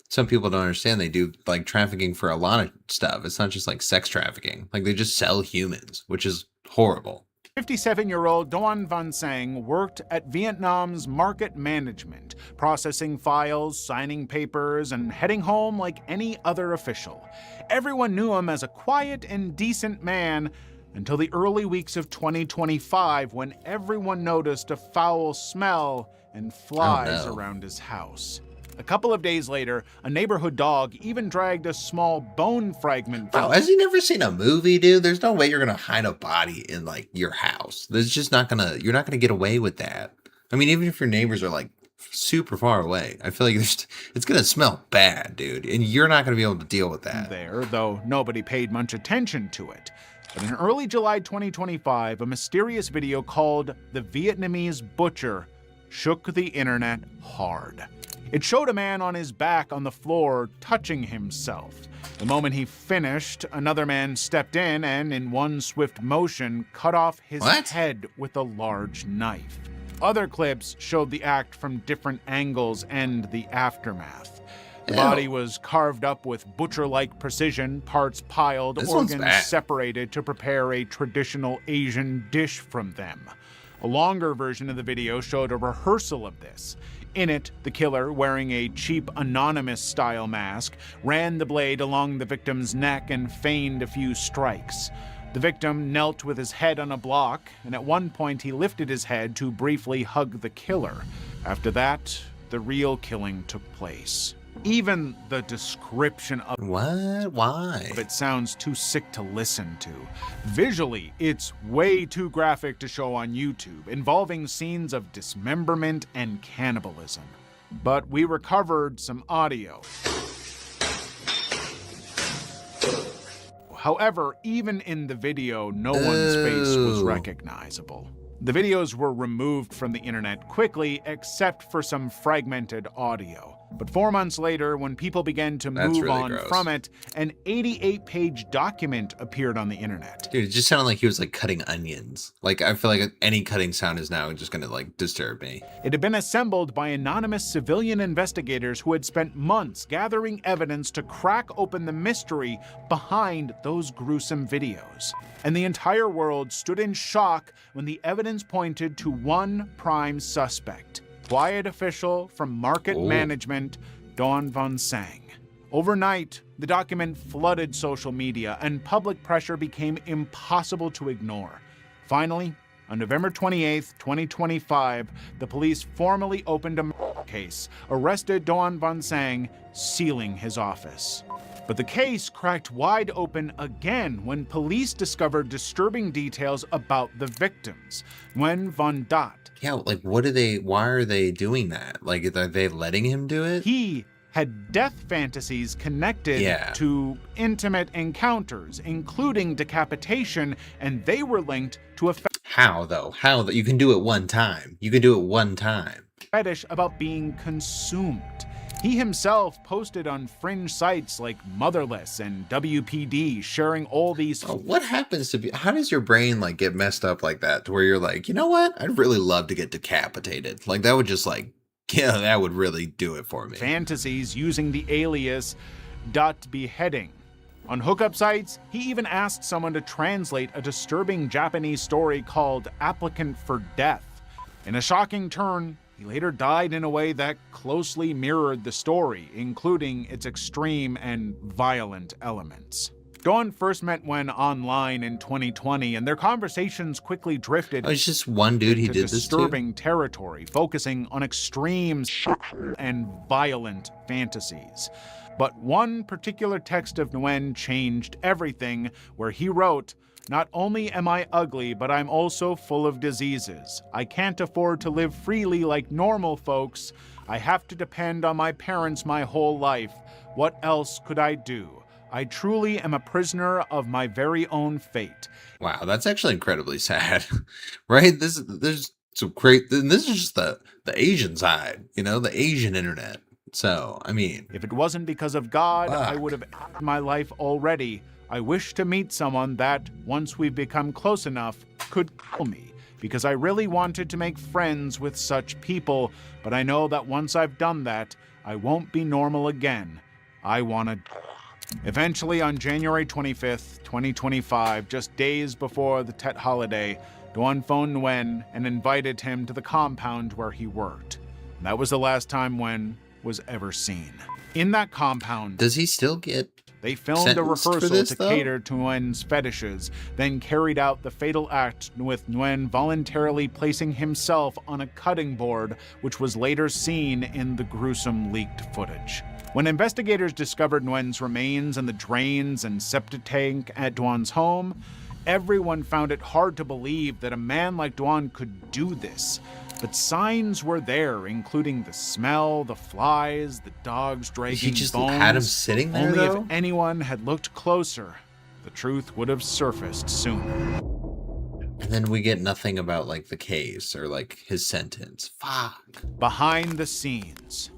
some people don't understand. They do like trafficking for a lot of stuff. It's not just like sex trafficking. Like they just sell humans, which is horrible. 57-year-old Doan Van Sang worked at Vietnam's market management, processing files, signing papers, and heading home like any other official. Everyone knew him as a quiet and decent man until the early weeks of 2025, when everyone noticed a foul smell and flies around his house. A couple of days later, a neighborhood dog even dragged a small bone fragment. Bro, has he never seen a movie, dude? There's no way you're gonna hide a body in like your house. There's just you're not gonna get away with that. I mean, even if your neighbors are like super far away, I feel like it's gonna smell bad, dude, and you're not gonna be able to deal with that. There, though nobody paid much attention to it. But in early July 2025, a mysterious video called The Vietnamese Butcher shook the internet hard. It showed a man on his back on the floor touching himself. The moment he finished, another man stepped in one swift motion, cut off his head with a large knife. Other clips showed the act from different angles and the aftermath. The body was carved up with butcher-like precision, parts piled, organs separated to prepare a traditional Asian dish from them. A longer version of the video showed a rehearsal of this. In it, the killer, wearing a cheap Anonymous-style mask, ran the blade along the victim's neck and feigned a few strikes. The victim knelt with his head on a block, and at one point he lifted his head to briefly hug the killer. After that, the real killing took place. Even the description of it sounds too sick to listen to. Visually, it's way too graphic to show on YouTube, involving scenes of dismemberment and cannibalism. But we recovered some audio. However, even in the video, no one's face was recognizable. The videos were removed from the internet quickly, except for some fragmented audio. But 4 months later, when people began to move on from it, an 88-page document appeared on the internet. Dude, it just sounded like he was like cutting onions. Like, I feel like any cutting sound is now just gonna like disturb me. It had been assembled by anonymous civilian investigators who had spent months gathering evidence to crack open the mystery behind those gruesome videos. And the entire world stood in shock when the evidence pointed to one prime suspect. Quiet official from market management, Dawn Von Sang. Overnight, the document flooded social media and public pressure became impossible to ignore. Finally, on November 28, 2025, the police formally opened a case, arrested Dawn Von Sang, sealing his office. But the case cracked wide open again when police discovered disturbing details about the victims. Nguyen Von Dat. Yeah, like why are they doing that? Like, are they letting him do it? He had death fantasies connected to intimate encounters, including decapitation, and they were linked to a How though? How that you can do it one time? You can do it one time. Fetish about being consumed. He himself posted on fringe sites like Motherless and WPD, sharing all these. What happens to be? How does your brain like get messed up like that to where you're like, you know what? I'd really love to get decapitated. Like that would just like, yeah, that would really do it for me. Fantasies using the alias .beheading. On hookup sites, he even asked someone to translate a disturbing Japanese story called Applicant for Death. In a shocking turn, he later died in a way that closely mirrored the story, including its extreme and violent elements. Dawn first met Nguyen online in 2020, and their conversations quickly drifted it's just one dude he did this to? Disturbing territory, focusing on extreme and violent fantasies. But one particular text of Nguyen changed everything, where he wrote, "Not only am I ugly, but I'm also full of diseases. I can't afford to live freely like normal folks. I have to depend on my parents my whole life. What else could I do? I truly am a prisoner of my very own fate." Wow, that's actually incredibly sad, right? There's some great, and this is just the Asian side, you know, the Asian internet. So, I mean, if it wasn't because of God, I would have ended my life already. I wish to meet someone that, once we've become close enough, could kill me, because I really wanted to make friends with such people, but I know that once I've done that, I won't be normal again. I want to. Eventually, on January 25th, 2025, just days before the Tet holiday, Dawn phoned Nguyen and invited him to the compound where he worked. That was the last time Nguyen was ever seen. In that compound, does he still get they filmed a rehearsal this, to cater to Nguyen's fetishes, then carried out the fatal act with Nguyen voluntarily placing himself on a cutting board, which was later seen in the gruesome leaked footage. When investigators discovered Nguyen's remains in the drains and septic tank at Dawn's home, everyone found it hard to believe that a man like Dawn could do this. But signs were there, including the smell, the flies, the dogs dragging he just bones. had him sitting there, Only though? if anyone had looked closer, the truth would have surfaced sooner. And then we get nothing about like the case or like his sentence. Fuck. Behind the scenes,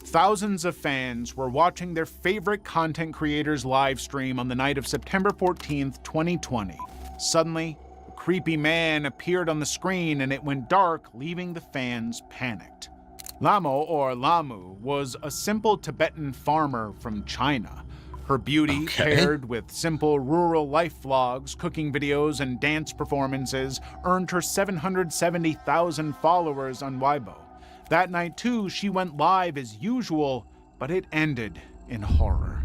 thousands of fans were watching their favorite content creators live stream on the night of September 14th, 2020. Suddenly, a creepy man appeared on the screen and it went dark, leaving the fans panicked. Lamo, or Lamu, was a simple Tibetan farmer from China. Her beauty, paired with simple rural life vlogs, cooking videos, and dance performances, earned her 770,000 followers on Weibo. That night, too, she went live as usual, but it ended in horror.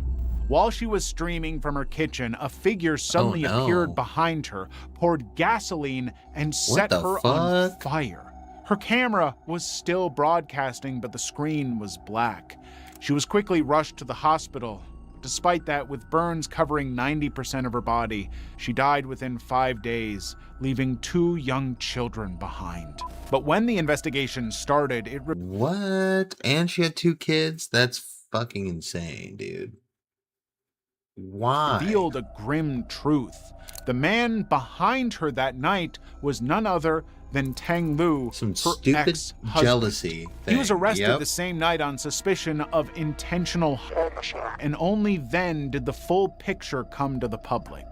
While she was streaming from her kitchen, a figure suddenly appeared behind her, poured gasoline, and set her on fire. Her camera was still broadcasting, but the screen was black. She was quickly rushed to the hospital. Despite that, with burns covering 90% of her body, she died within 5 days, leaving 2 young children behind. But when the investigation started, What? And she had 2 kids? That's fucking insane, dude. Why? revealed a grim truth. The man behind her that night was none other than Tang Lu, Some her stupid ex-husband. jealousy thing. He was arrested Yep. the same night on suspicion of intentional homicide, and only then did the full picture come to the public.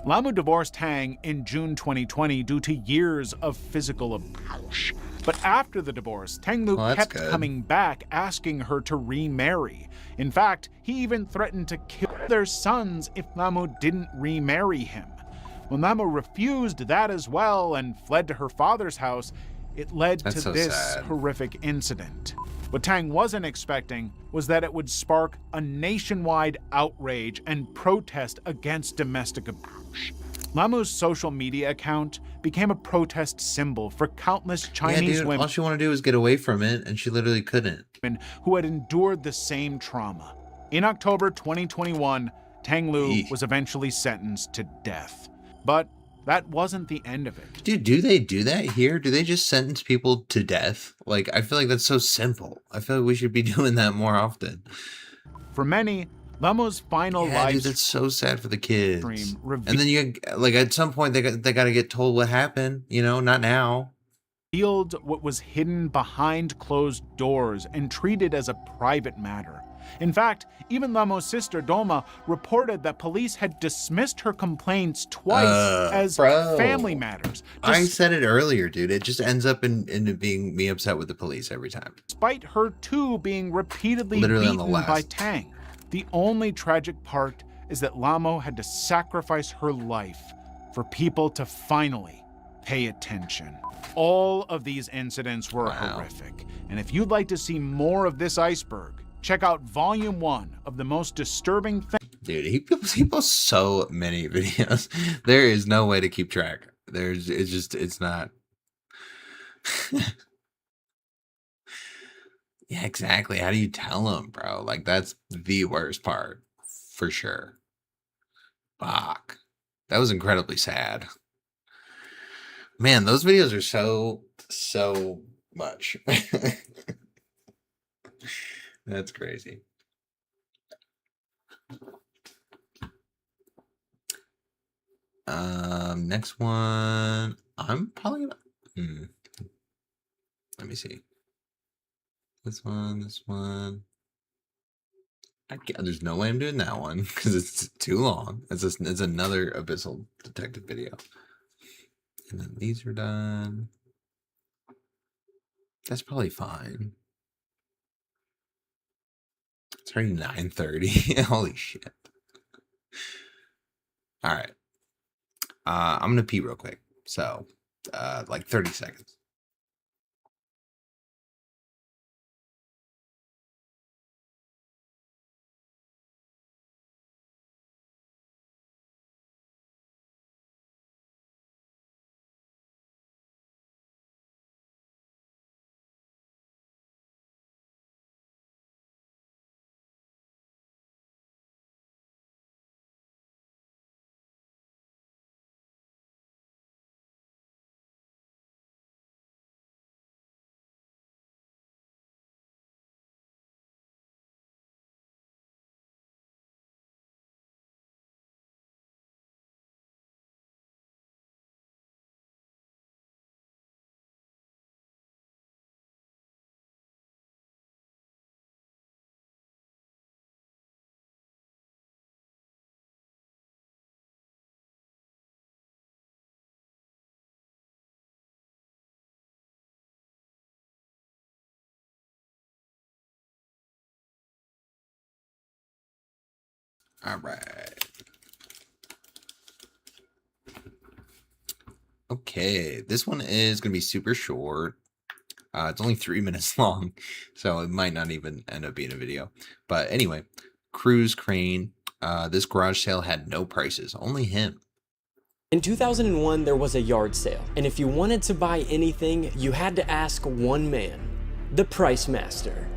Lamu divorced Tang in June 2020 due to years of physical abuse. But after the divorce, Tang Lu kept coming back, asking her to remarry. In fact, he even threatened to kill their sons if Lamu didn't remarry him. When Lamu refused that as well and fled to her father's house, it led That's to so this sad. horrific incident. What Tang wasn't expecting was that it would spark a nationwide outrage and protest against domestic abuse. Lamu's social media account became a protest symbol for countless Chinese dude, women all she wanted to do was get away from it, and she literally couldn't. who had endured the same trauma. In October 2021, Tang Lu was eventually sentenced to death. But that wasn't the end of it. Dude, do they do that here? Do they just sentence people to death? Like, I feel like that's so simple. I feel like we should be doing that more often. For many, Lamu's final Yeah, life dude, that's so sad for the kids. stream And then you like at some point they got to get told what happened. You know, not now. revealed what was hidden behind closed doors and treated as a private matter. In fact, even Lamu's sister Doma reported that police had dismissed her complaints twice as family matters. I said it earlier, dude. It just ends up in being me upset with the police every time. Despite her too being repeatedly Literally on the beaten by last. Tang. The only tragic part is that Lamu had to sacrifice her life for people to finally pay attention. All of these incidents were horrific. And if you'd like to see more of this iceberg, check out Volume 1 of the most disturbing thing. Dude, he posts so many videos. There is no way to keep track. It's not. Yeah, exactly. How do you tell him, bro? Like, that's the worst part, for sure. Fuck. That was incredibly sad. Man, those videos are so much. That's crazy. Next one. I'm probably gonna. Let me see. This one. There's no way I'm doing that one because it's too long. It's another Abyssal Detective video. And then these are done. That's probably fine. It's already 9:30. Holy shit. All right. I'm gonna pee real quick. So, like 30 seconds. All right. Okay, this one is going to be super short. It's only 3 minutes long, so it might not even end up being a video. But anyway, Cruise Crane. This garage sale had no prices, only him. In 2001, there was a yard sale, and if you wanted to buy anything, you had to ask one man, the Price Master.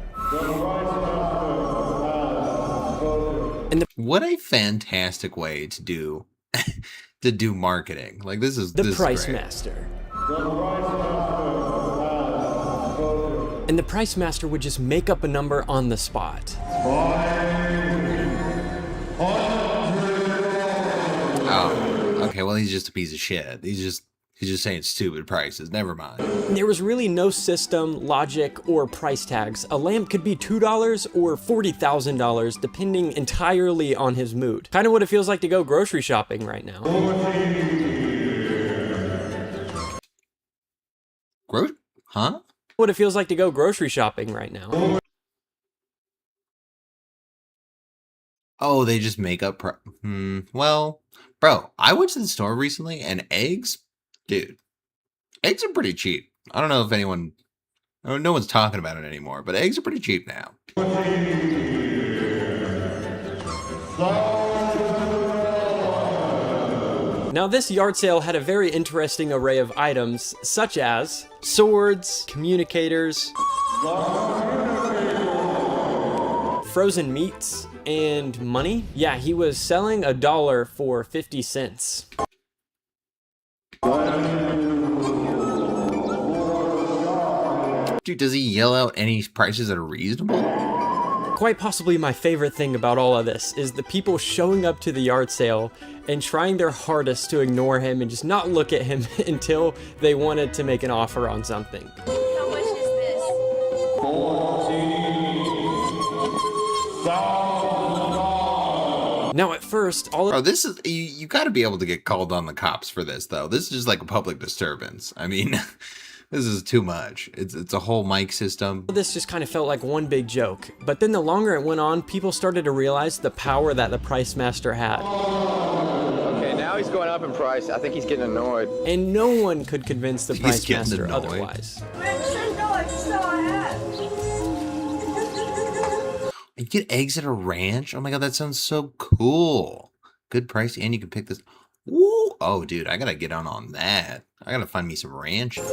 What a fantastic way to do to do marketing. Like this is the Price Master. And the Price Master would just make up a number on the spot. Oh, okay. Well, he's just a piece of shit. He's just saying stupid prices. Never mind. There was really no system, logic, or price tags. A lamp could be $2 or $40,000, depending entirely on his mood. Kind of what it feels like to go grocery shopping right now. Huh? What it feels like to go grocery shopping right now. Oh, they just make up. Well, bro, I went to the store recently and eggs, dude, eggs are pretty cheap. I don't know if anyone, no one's talking about it anymore, but eggs are pretty cheap now. Now, this yard sale had a very interesting array of items, such as swords, communicators, frozen meats, and money. Yeah, he was selling $1 for 50 cents. Dude, does he yell out any prices that are reasonable? Quite possibly my favorite thing about all of this is the people showing up to the yard sale and trying their hardest to ignore him and just not look at him until they wanted to make an offer on something. How much is this? Now at first, this is, you got to be able to get called on the cops for this, though. This is just like a public disturbance. I mean, this is too much. It's a whole mic system. This just kind of felt like one big joke. But then the longer it went on, people started to realize the power that the Price Master had. Okay, now he's going up in price. I think he's getting annoyed. And no one could convince the Price Master annoyed. otherwise. You get eggs at a ranch? Oh my god, that sounds so cool. Good price, and you can pick this. Ooh. Oh, dude, I gotta get on that. I gotta find me some ranches.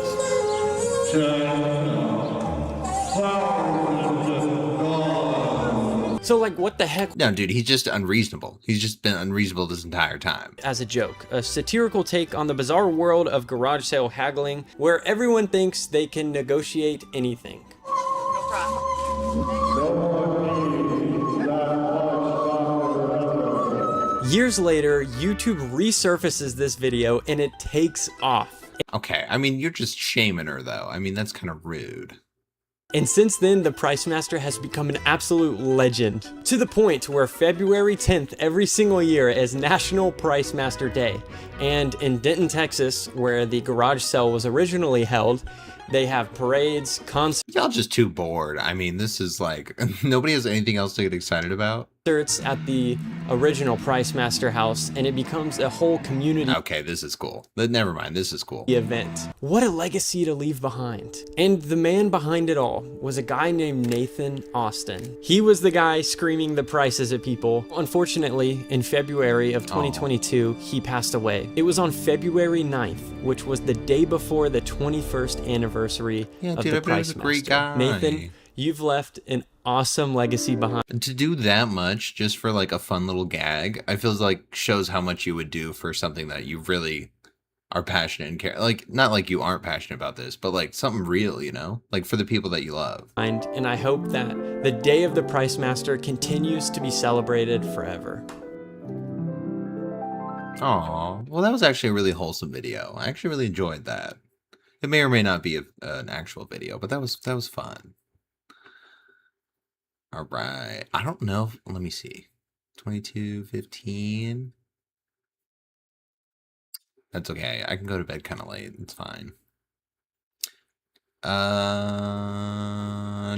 So, like, what the heck? No, dude, he's just unreasonable. He's just been unreasonable this entire time. As a joke, a satirical take on the bizarre world of garage sale haggling, where everyone thinks they can negotiate anything. Years later, YouTube resurfaces this video and it takes off. Okay, I mean, you're just shaming her, though. I mean, that's kind of rude. And since then, the Price Master has become an absolute legend, to the point where February 10th every single year is National Price Master Day. And in Denton, Texas, where the garage sale was originally held, they have parades, concerts. Y'all just too bored. I mean, this is like, nobody has anything else to get excited about. At the original Price Master house, and it becomes a whole community. Okay, this is cool. But never mind, this is cool. Event. What a legacy to leave behind. And the man behind it all was a guy named Nathan Austin. He was the guy screaming the prices at people. Unfortunately, in February of 2022, he passed away. It was on February 9th, which was the day before the 21st anniversary of the Price Master. Great guy. Nathan, you've left an awesome legacy behind. To do that much just for like a fun little gag, I feel like shows how much you would do for something that you really are passionate and care. Like, not like you aren't passionate about this, but like something real, you know? Like for the people that you love. And I hope that the day of the Price Master continues to be celebrated forever. Aw, well, that was actually a really wholesome video. I actually really enjoyed that. It may or may not be an actual video, but that was fun. All right. I don't know. Let me see. 22:15. That's okay. I can go to bed kind of late. It's fine.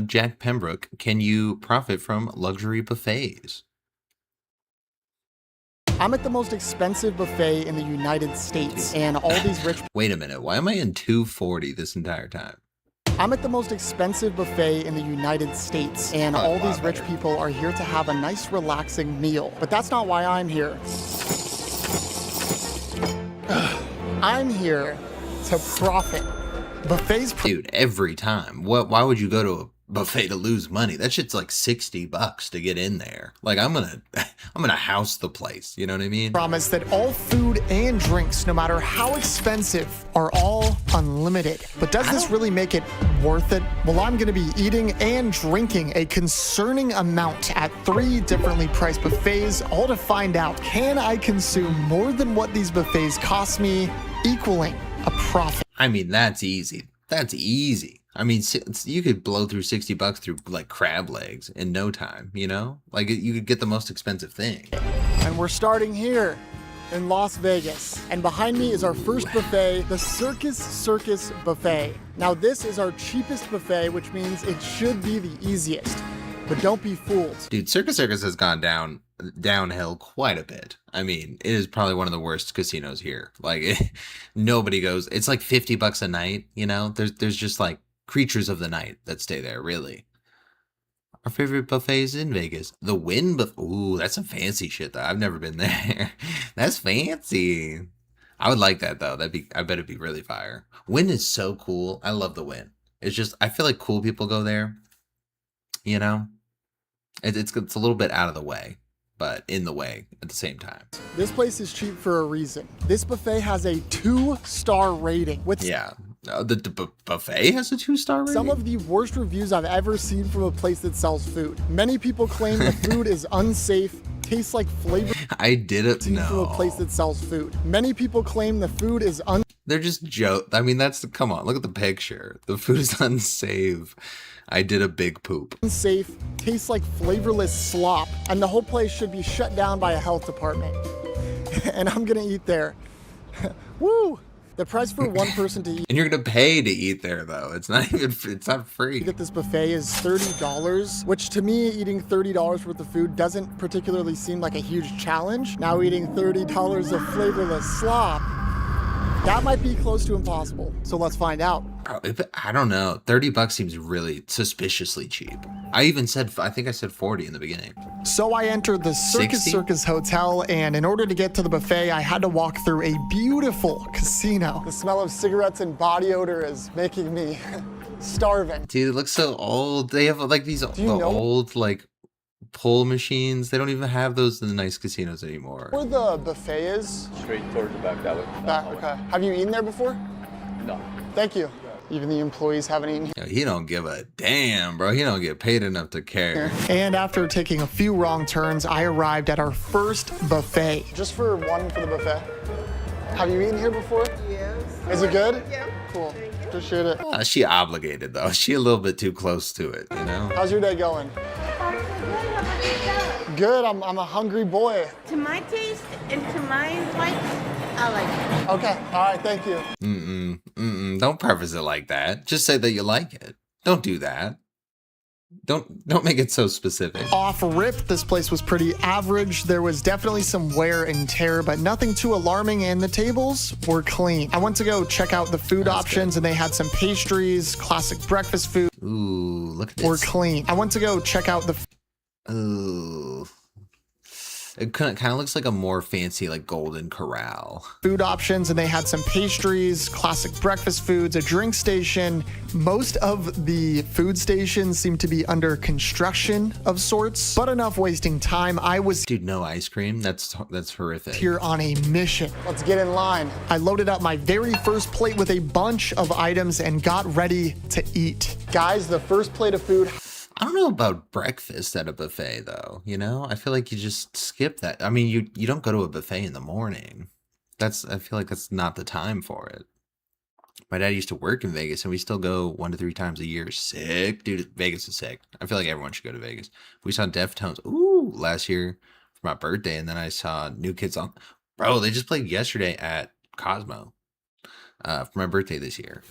Jack Pembroke, can you profit from luxury buffets? I'm at the most expensive buffet in the United States, and all these rich... Wait a minute, why am I in 240 this entire time? I'm at the most expensive buffet in the United States, and all these rich people are here to have a nice, relaxing meal. But that's not why I'm here. I'm here to profit. Buffets... Dude, every time. Why would you go to a buffet to lose money? That shit's like $60 to get in there. Like, I'm gonna house the place, you know what I mean? Promise that all food and drinks, no matter how expensive, are all unlimited. But does this really make it worth it? Well, I'm gonna be eating and drinking a concerning amount at 3 differently priced buffets, all to find out, can I consume more than what these buffets cost me, equaling a profit? I mean, that's easy. That's easy. I mean, you could blow through $60 through like crab legs in no time, you know? Like, you could get the most expensive thing. And we're starting here in Las Vegas. And behind me is our first buffet, the Circus Buffet. Now, this is our cheapest buffet, which means it should be the easiest. But don't be fooled. Dude, Circus has gone downhill quite a bit. I mean, it is probably one of the worst casinos here. Like, nobody goes. It's like $50 a night, you know? There's just like creatures of the night that stay there, really. Our favorite buffets in Vegas. The Wynn Buffet. Ooh, that's some fancy shit, though. I've never been there. That's fancy. I would like that, though. I bet it'd be really fire. Wynn is so cool. I love the Wynn. It's just, I feel like cool people go there, you know? It's a little bit out of the way, but in the way at the same time. This place is cheap for a reason. This buffet has a 2-star rating. Yeah, the buffet has a 2-star rating? Some of the worst reviews I've ever seen from a place that sells food. Many people claim the food is unsafe, tastes like flavor. I did it, no. From a place that sells food. Many people claim the food is They're just joke. I mean, come on, look at the picture. The food is unsafe. I did a big poop. Unsafe, tastes like flavorless slop, and the whole place should be shut down by a health department. And I'm gonna eat there. Woo! The price for one person to eat. And you're gonna pay to eat there, though. It's not free. At this buffet is $30, which to me, eating $30 worth of food doesn't particularly seem like a huge challenge. Now eating $30 of flavorless slop, that might be close to impossible. So let's find out. Bro, I don't know. $30 seems really suspiciously cheap. I think I said 40 in the beginning. So I entered the Circus Hotel, and in order to get to the buffet, I had to walk through a beautiful casino. The smell of cigarettes and body odor is making me starving. Dude, it looks so old. They have like these old like pull machines. They don't even have those in the nice casinos anymore. Where the buffet is? Straight towards the back that way. Okay. Have you eaten there before? No. Thank you. Even the employees haven't eaten. Yo, he don't give a damn, bro. He don't get paid enough to care. And after taking a few wrong turns, I arrived at our first buffet. Just for one for the buffet. Have you eaten here before? Yes. Is it good? Yeah. Cool. Appreciate it. She obligated, though. She a little bit too close to it, you know? How's your day going? Good. I'm a hungry boy. To my taste and to my likes, I like it. Okay. All right. Thank you. Don't preface it like that. Just say that you like it. Don't do that. Don't make it so specific. Off rip, this place was pretty average. There was definitely some wear and tear, but nothing too alarming, and the tables were clean. I went to go check out the food options, and they had some pastries, classic breakfast food. Ooh, look at this. Were clean. I went to go check out the... Ooh. It kind of looks like a more fancy, like, Golden Corral. Food options, and they had some pastries, classic breakfast foods, a drink station. Most of the food stations seem to be under construction of sorts, but enough wasting time. I was... Dude, no ice cream? That's horrific. Here on a mission. Let's get in line. I loaded up my very first plate with a bunch of items and got ready to eat. Guys, the first plate of food... I don't know about breakfast at a buffet, though. You know, I feel like you just skip that. I mean, you don't go to a buffet in the morning. I feel like that's not the time for it. My dad used to work in Vegas, and we still go 1 to 3 times a year. Sick, dude. Vegas is sick. I feel like everyone should go to Vegas. We saw Deftones, last year for my birthday, and then I saw New Kids on. Bro, they just played yesterday at Cosmo for my birthday this year.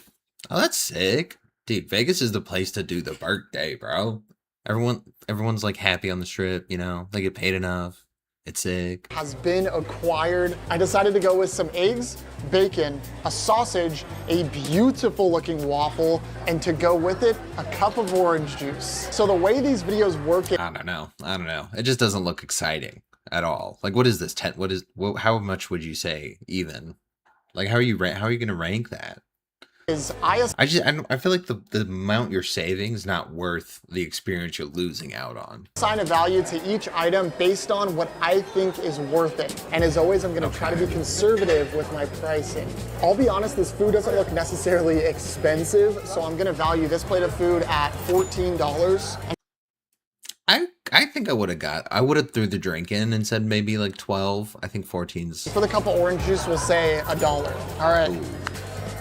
Oh, that's sick. Dude, Vegas is the place to do the birthday, bro. Everyone's like happy on the strip, you know. They get paid enough. It's sick. Has been acquired. I decided to go with some eggs, bacon, a sausage, a beautiful looking waffle, and to go with it, a cup of orange juice. So the way these videos work, I don't know. It just doesn't look exciting at all. Like, what is this? How much would you say even? Like, how are you going to rank that? I feel like the amount you're saving is not worth the experience you're losing out on. Assign a value to each item based on what I think is worth it. And as always, I'm gonna try to be conservative with my pricing. I'll be honest, this food doesn't look necessarily expensive, so I'm gonna value this plate of food at $14. I think I would have threw the drink in and said maybe like 12. I think 14's. For the cup of orange juice, we'll say $1. All right. Ooh.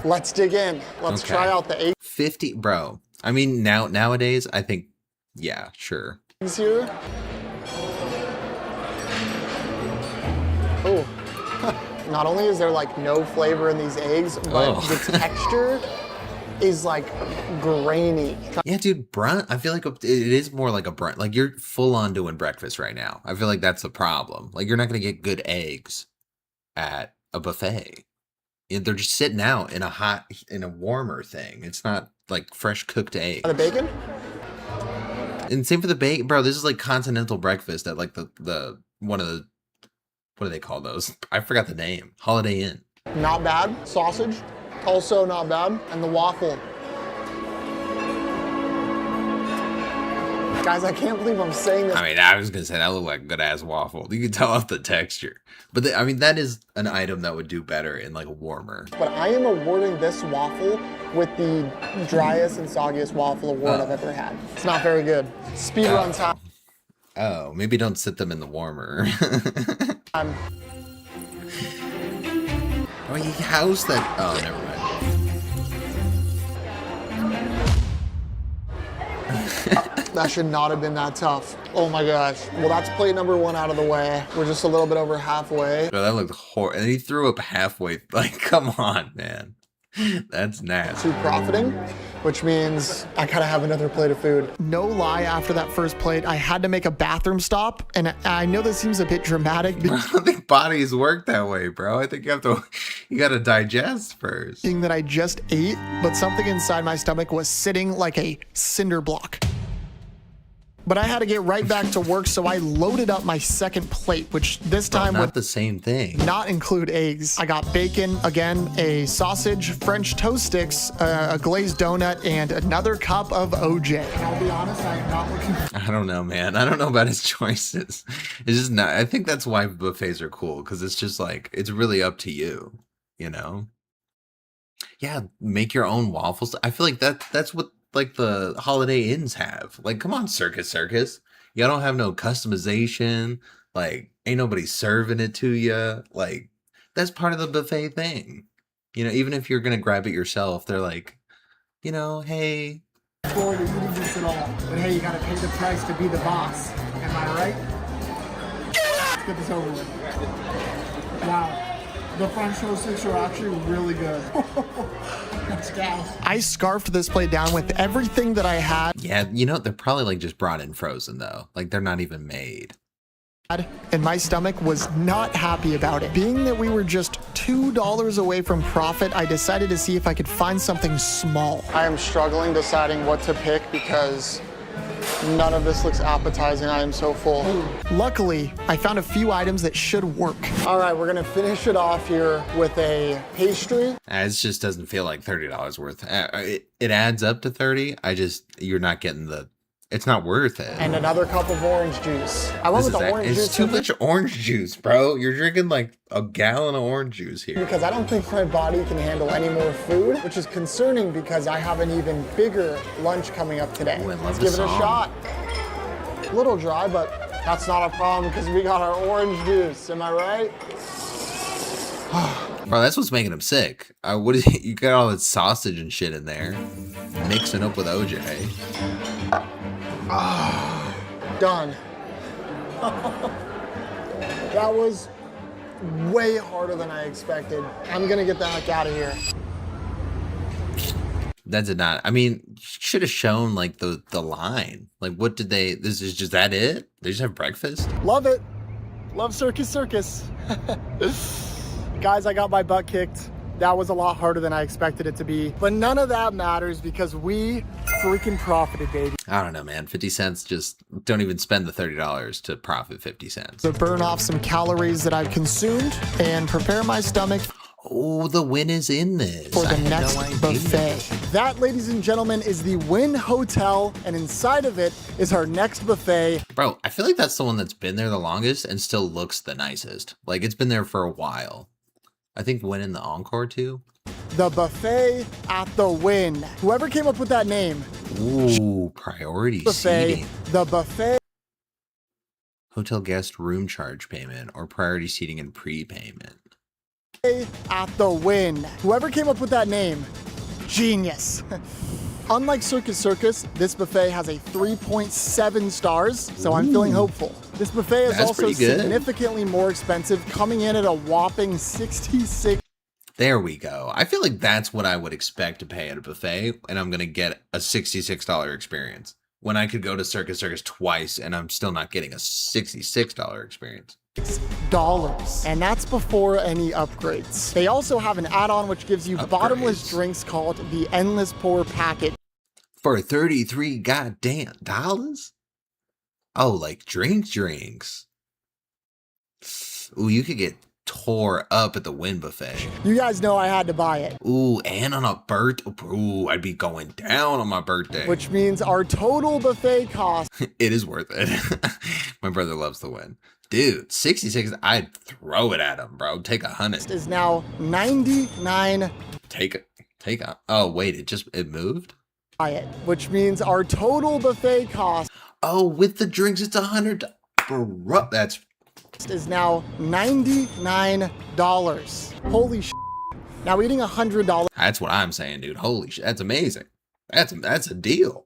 Let's dig in. Let's try out the egg. 50, bro. I mean, nowadays, I think, yeah, sure. Here. Oh, not only is there like no flavor in these eggs, but the texture is like grainy. Yeah, dude, brunch. I feel like it is more like a brunch. Like you're full on doing breakfast right now. I feel like that's the problem. Like you're not gonna get good eggs at a buffet. They're just sitting out in a warmer thing. It's not like fresh cooked eggs. The bacon? And same for the bacon, bro. This is like continental breakfast at like the one of the, what do they call those? I forgot the name. Holiday Inn. Not bad. Sausage, also not bad. And the waffle. Guys, I can't believe I'm saying this. I mean, I was going to say that looked like a good ass waffle. You can tell off the texture. But I mean, that is an item that would do better in like a warmer. But I am awarding this waffle with the driest and soggiest waffle award I've ever had. It's not very good. Speed run time. Oh, maybe don't sit them in the warmer. Oh, how's that? Oh, never mind. That should not have been that tough. Oh my gosh. Well, that's plate number 1 out of the way. We're just a little bit over halfway. Bro, that looked horrible. And he threw up halfway. Like, come on, man. That's nasty. Too profiting, which means I gotta have another plate of food. No lie, after that first plate, I had to make a bathroom stop. And I know this seems a bit dramatic. I don't think bodies work that way, bro. I think you gotta digest first. Thing that I just ate, but something inside my stomach was sitting like a cinder block. But I had to get right back to work, so I loaded up my second plate, which this time would the same thing. Not include eggs. I got bacon, again, a sausage, French toast sticks, a glazed donut, and another cup of OJ. I'll be honest, I am not looking. I don't know, man. I don't know about his choices. It's just not. I think that's why buffets are cool, because it's just like it's really up to you, you know. Yeah, make your own waffles. I feel like that's what like the Holiday Inns have. Like, come on, circus. Y'all don't have no customization. Like, ain't nobody serving it to you. Like, that's part of the buffet thing. You know, even if you're gonna grab it yourself, they're like, you know, hey. Forward to eating this at all, but hey, you gotta pay the price to be the boss. Am I right? Let's get this over with. Wow. The French toast sticks are actually really good. I scarfed this plate down with everything that I had. Yeah, you know, they're probably like just brought in frozen though. Like they're not even made. And my stomach was not happy about it. Being that we were just $2 away from profit, I decided to see if I could find something small. I am struggling deciding what to pick because none of this looks appetizing. I am so full. Luckily, I found a few items that should work. All right, we're gonna finish it off here with a pastry. It just doesn't feel like $30 worth. It adds up to 30. You're not getting it's not worth it. And another cup of orange juice. I went with the orange juice. It's too much orange juice, bro. You're drinking like a gallon of orange juice here. Because I don't think my body can handle any more food, which is concerning because I have an even bigger lunch coming up today. Ooh, Let's give it a shot. A little dry, but that's not a problem because we got our orange juice. Am I right? Bro, that's what's making him sick. You got all that sausage and shit in there, mixing up with OJ. Done. That was way harder than I expected. I'm gonna get the heck out of here. That did not. I mean, should have shown like the line. Like, what did they? This is just that it? They just have breakfast. Love it. Love Circus Circus. Guys, I got my butt kicked. That was a lot harder than I expected it to be. But none of that matters because we freaking profited, baby. I don't know, man. 50 cents, just don't even spend the $30 to profit 50 cents. To burn off some calories that I've consumed and prepare my stomach. Oh, the Wynn is in this. For the next buffet. That, ladies and gentlemen, is the Wynn Hotel, and inside of it is our next buffet. Bro, I feel like that's the one that's been there the longest and still looks the nicest. Like, it's been there for a while. I think Wynn in the Encore too. The buffet at the Wynn. Whoever came up with that name. Ooh, priority buffet, seating. The buffet. Hotel guest room charge payment or priority seating and prepayment. At the Wynn. Whoever came up with that name, genius. Unlike Circus Circus, this buffet has a 3.7 stars, so I'm feeling hopeful. This buffet is also significantly more expensive, coming in at a whopping $66. There we go. I feel like that's what I would expect to pay at a buffet, and I'm going to get a $66 experience. When I could go to Circus Circus twice, and I'm still not getting a $66 experience. And that's before any upgrades. They also have an add-on which gives you bottomless drinks called the Endless Pour Package. For 33 goddamn dollars? Oh, like drinks. Ooh, you could get tore up at the Wynn buffet. You guys know I had to buy it. Ooh, and on a birthday. Ooh, I'd be going down on my birthday. Which means our total buffet cost. It is worth it. My brother loves the Wynn. Dude, 66, I'd throw it at him, bro. Take 100. Is now 99. Take it. Oh, wait, it moved? Which means our total buffet cost. Oh, with the drinks, it's 100. Bro, that's. Is now $99. Holy shit. Now eating $100. That's what I'm saying, dude. Holy shit. That's amazing. That's a deal.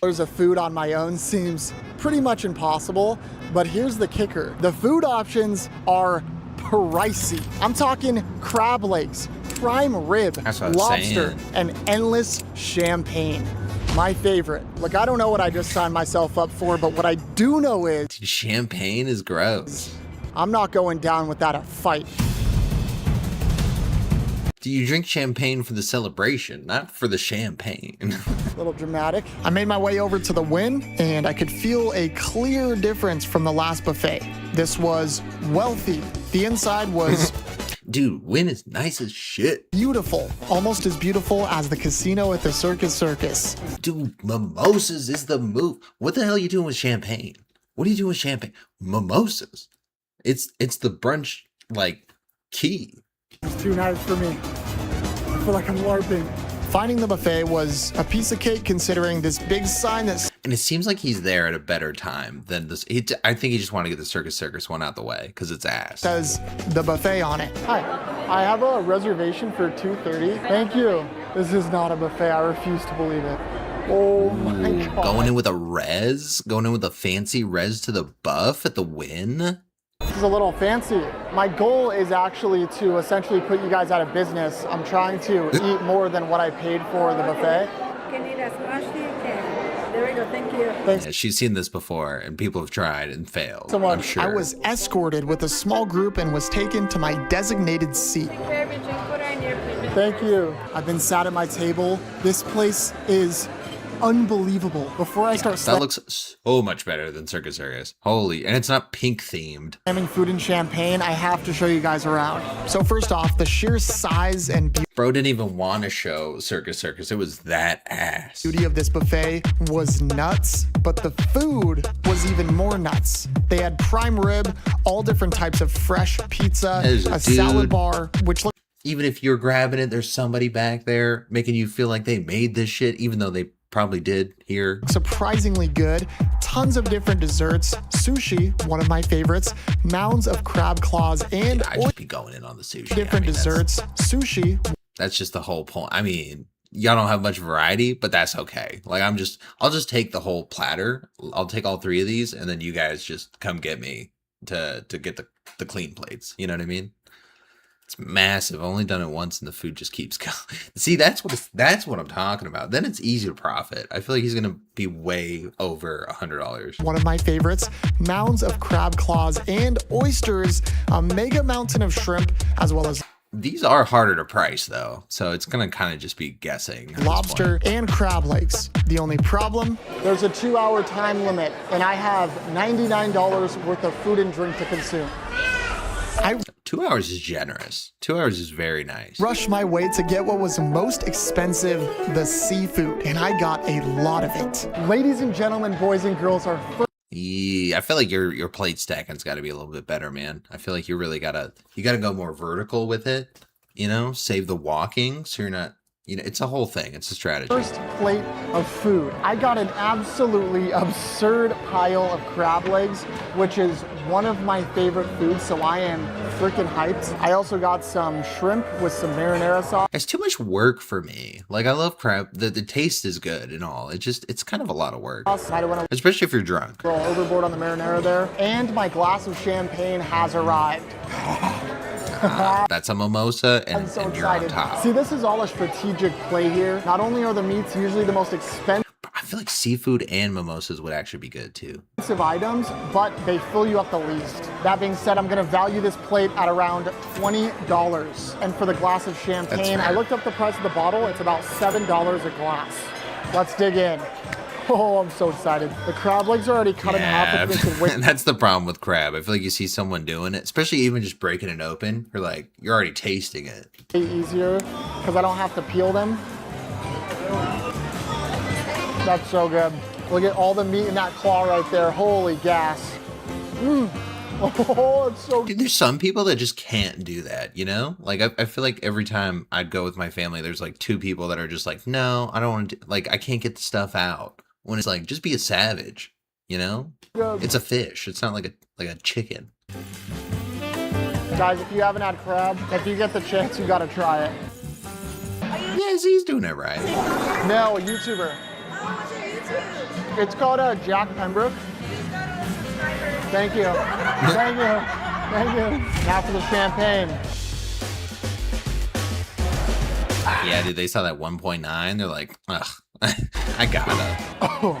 Of food on my own seems pretty much impossible, but here's the kicker. The food options are pricey. I'm talking crab legs, prime rib, lobster, and endless champagne. My favorite. Look, I don't know what I just signed myself up for, but what I do know is champagne is gross. I'm not going down without a fight. Do you drink champagne for the celebration, not for the champagne? A little dramatic. I made my way over to the Wynn, and I could feel a clear difference from the last buffet. This was wealthy. The inside was... Dude, Wynn is nice as shit. Beautiful. Almost as beautiful as the casino at the Circus Circus. Dude, mimosas is the move. What the hell are you doing with champagne? What are you doing with champagne? Mimosas. It's the brunch, like, key. It's too nice for me. I feel like I'm LARPing. Finding the buffet was a piece of cake considering this big sign that's... And it seems like he's there at a better time than this. I think he just wanted to get the Circus Circus one out the way because it's ass. Says the buffet on it. Hi, I have a reservation for 2:30. Thank you. This is not a buffet. I refuse to believe it. Oh my God. Going in with a fancy res to the buff at the Wynn. This is a little fancy. My goal is actually to essentially put you guys out of business. I'm trying to eat more than what I paid for the buffet. You can eat as much as you can. There we go, thank you. Thanks. Yeah, she's seen this before, and people have tried and failed. So much. I'm sure. I was escorted with a small group and was taken to my designated seat. Thank you. I've been sat at my table. This place is unbelievable. Before I start that looks so much better than Circus Circus. Holy, and it's not pink themed. Slamming food and champagne, I have to show you guys around. So first off, the sheer size and Bro didn't even want to show Circus Circus. It was that ass. Beauty of this buffet was nuts, but the food was even more nuts. They had prime rib, all different types of fresh pizza, a salad bar, which looked... Even if you're grabbing it, there's somebody back there making you feel like they made this shit, even though they probably did here. Surprisingly good. Tons of different desserts, sushi, one of my favorites, mounds of crab claws, and I'd just be going in on the sushi. Different desserts, sushi. That's just the whole point. I mean, y'all don't have much variety, but that's okay. Like I'll just take the whole platter. I'll take all 3 of these, and then you guys just come get me to get the clean plates. You know what I mean? It's massive. I've only done it once, and the food just keeps going. See, that's what I'm talking about. Then it's easy to profit. I feel like he's gonna be way over $100. One of my favorites, mounds of crab claws and oysters, a mega mountain of shrimp, as well as These are harder to price though, so it's gonna kind of just be guessing. lobster and crab legs. The only problem? There's a 2-hour time limit, and I have $99 worth of food and drink to consume. 2 hours is generous. 2 hours is very nice. Rushed my way to get what was most expensive, the seafood, and I got a lot of it. Ladies and gentlemen, boys and girls, our first Yeah, I feel like your plate stacking's got to be a little bit better, man. I feel like you really gotta go more vertical with it. You know, save the walking so you're not. You know, it's a whole thing. It's a strategy. first plate of food. I got an absolutely absurd pile of crab legs, which is one of my favorite foods, so I am freaking hyped. I also got some shrimp with some marinara sauce. It's too much work for me. Like, I love crab. The taste is good and all. It's kind of a lot of work. I don't want to Especially if you're drunk. roll overboard on the marinara there. And my glass of champagne has arrived. That's a mimosa, and, I'm so and you're on excited. top. See, this is all a strategic play here. Not only are the meats usually the most expensive I feel like seafood and mimosas would actually be good too. items, but they fill you up the least. That being said, I'm gonna value this plate at around $20. And for the glass of champagne, I looked up the price of the bottle. It's about $7 a glass. Let's dig in. Oh, I'm so excited. The crab legs are already cut in half. Which makes it way That's the problem with crab. I feel like you see someone doing it, especially even just breaking it open. You're already tasting it. easier because I don't have to peel them. That's so good. Look at all the meat in that claw right there. Holy gas. Oh, it's so good. Dude, there's some people that just can't do that, you know? Like, I feel like every time I'd go with my family, there's like 2 people that are just like, no, I don't want to, like, I can't get the stuff out. When it's like, just be a savage, you know? Good. It's a fish. It's not like a chicken. Guys, if you haven't had crab, if you get the chance, you gotta try it. Yeah, he's doing it right. No, a YouTuber. It's called Jack Pembroke. Thank you. Thank you. Thank you. Now for the champagne. Yeah, dude, they saw that 1.9. They're like, ugh, I gotta. Oh.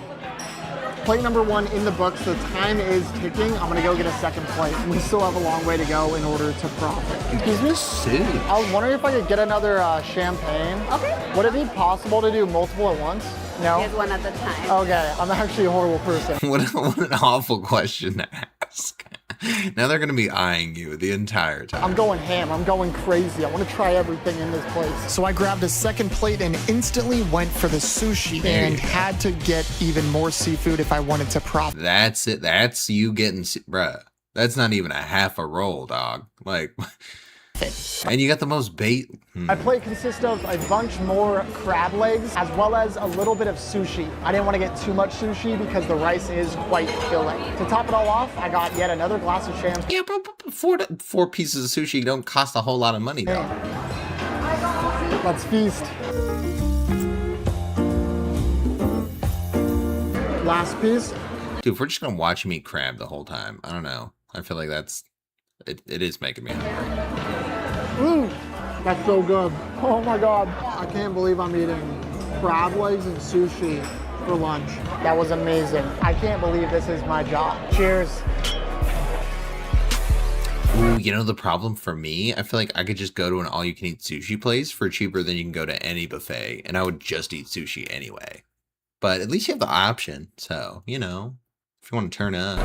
Plate number 1 in the books. The time is ticking. I'm gonna go get a second plate. We still have a long way to go in order to profit. Excuse me, Sue. I was wondering if I could get another champagne. Okay. Would it be possible to do multiple at once? No? Get one at a time. Okay, I'm actually a horrible person. What an awful question to ask. Now they're gonna be eyeing you the entire time. I'm going ham. I'm going crazy. I want to try everything in this place. So I grabbed a second plate and instantly went for the sushi and had to get even more seafood if I wanted to profit. That's it. That's you getting, bruh. That's not even a half a roll, dog. Like, and you got the most bait. My plate consists of a bunch more crab legs as well as a little bit of sushi. I didn't want to get too much sushi because the rice is quite filling. To top it all off, I got yet another glass of champagne. Yeah, but four pieces of sushi don't cost a whole lot of money, though. Let's feast. Last piece. Dude, if we're just gonna watch me eat crab the whole time, I don't know. I feel like it is making me hungry. That's so good. Oh my God. I can't believe I'm eating crab legs and sushi for lunch. That was amazing. I can't believe this is my job. Cheers. Ooh, you know the problem for me? I feel like I could just go to an all-you-can-eat sushi place for cheaper than you can go to any buffet, and I would just eat sushi anyway. But at least you have the option, so, you know, if you want to turn up.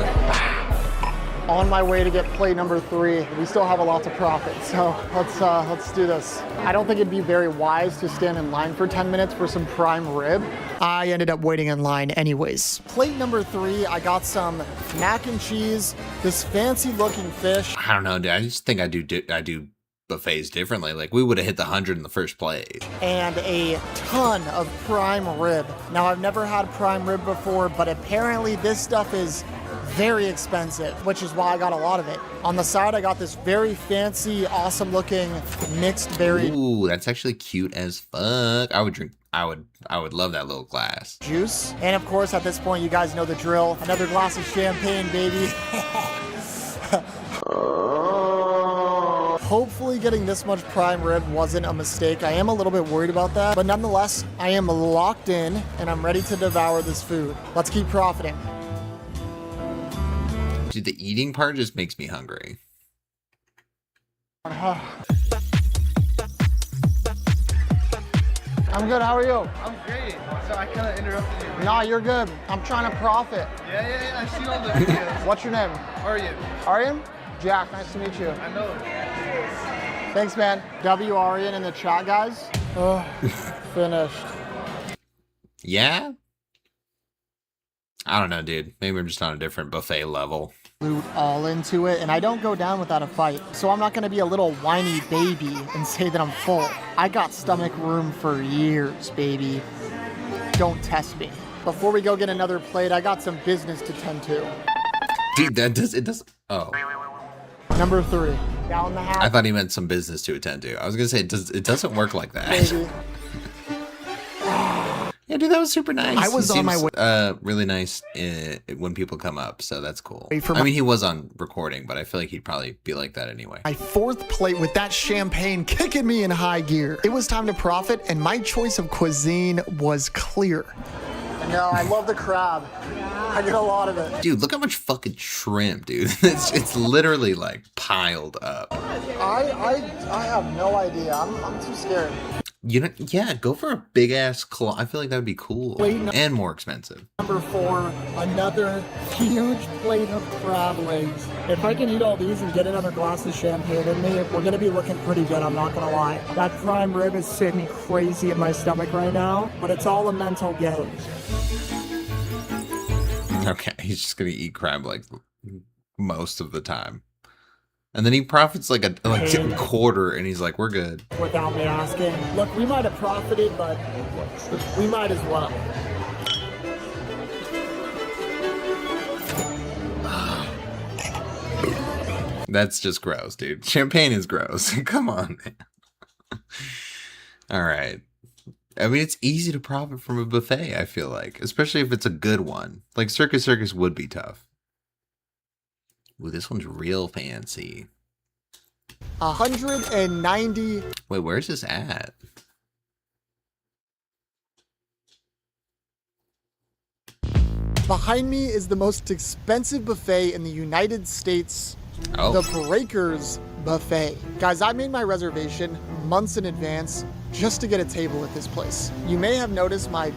On my way to get plate number 3. We still have a lot to profit, so let's do this. I don't think it'd be very wise to stand in line for 10 minutes for some prime rib. I ended up waiting in line anyways. Plate number 3, I got some mac and cheese, this fancy looking fish. I don't know, dude. I just think I do buffets differently. Like, we would have hit the 100 in the first plate. And a ton of prime rib. Now, I've never had prime rib before, but apparently this stuff is very expensive, which is why I got a lot of it. On the side, I got this very fancy, awesome looking mixed berry. Ooh, that's actually cute as fuck. I would love that little glass. Juice. And of course, at this point, you guys know the drill. Another glass of champagne, baby. Hopefully getting this much prime rib wasn't a mistake. I am a little bit worried about that, but nonetheless, I am locked in and I'm ready to devour this food. Let's keep profiting. Dude, the eating part just makes me hungry. I'm good, how are you? I'm great. So I kind of interrupted you. Nah, you're good. I'm trying to profit. Yeah. I see all the videos. What's your name? Aryan. Aryan? Jack, nice to meet you. I know. Thanks, man. W Aryan in the chat, guys. Oh, finished. Yeah? I don't know, dude. Maybe I'm just on a different buffet level. Loot all into it, and I don't go down without a fight. So I'm not gonna be a little whiny baby and say that I'm full. I got stomach room for years, baby. Don't test me. Before we go get another plate, I got some business to tend to. Dude, it does. Oh. Number 3, down the hatch. I thought he meant some business to attend to. I was gonna say it doesn't work like that. Baby. Yeah, dude, that was super nice. I was on my way. Really nice when people come up, so that's cool. Wait for I mean, he was on recording, but I feel like he'd probably be like that anyway. My 4th plate with that champagne kicking me in high gear. It was time to profit, and my choice of cuisine was clear. No, I love the crab. I get a lot of it. Dude, look how much fucking shrimp, dude. It's literally like piled up. I have no idea. I'm too scared. You know, yeah, go for a big ass claw. I feel like that would be cool and more expensive. Number 4, another huge plate of crab legs. If I can eat all these and get another glass of champagne in me, we're gonna be looking pretty good, I'm not gonna lie. That prime rib is sitting crazy in my stomach right now, but it's all a mental game. Okay, he's just gonna eat crab legs most of the time. And then he profits like a quarter, and he's like, we're good. Without me asking. Look, we might have profited, but we might as well. That's just gross, dude. Champagne is gross. Come on, man. All right. I mean, it's easy to profit from a buffet, I feel like. Especially if it's a good one. Like, Circus would be tough. Ooh, this one's real fancy. 190. Wait, where's this at? Behind me is the most expensive buffet in the United States. Oh. The Breakers Buffet. Guys, I made my reservation months in advance just to get a table at this place. You may have noticed my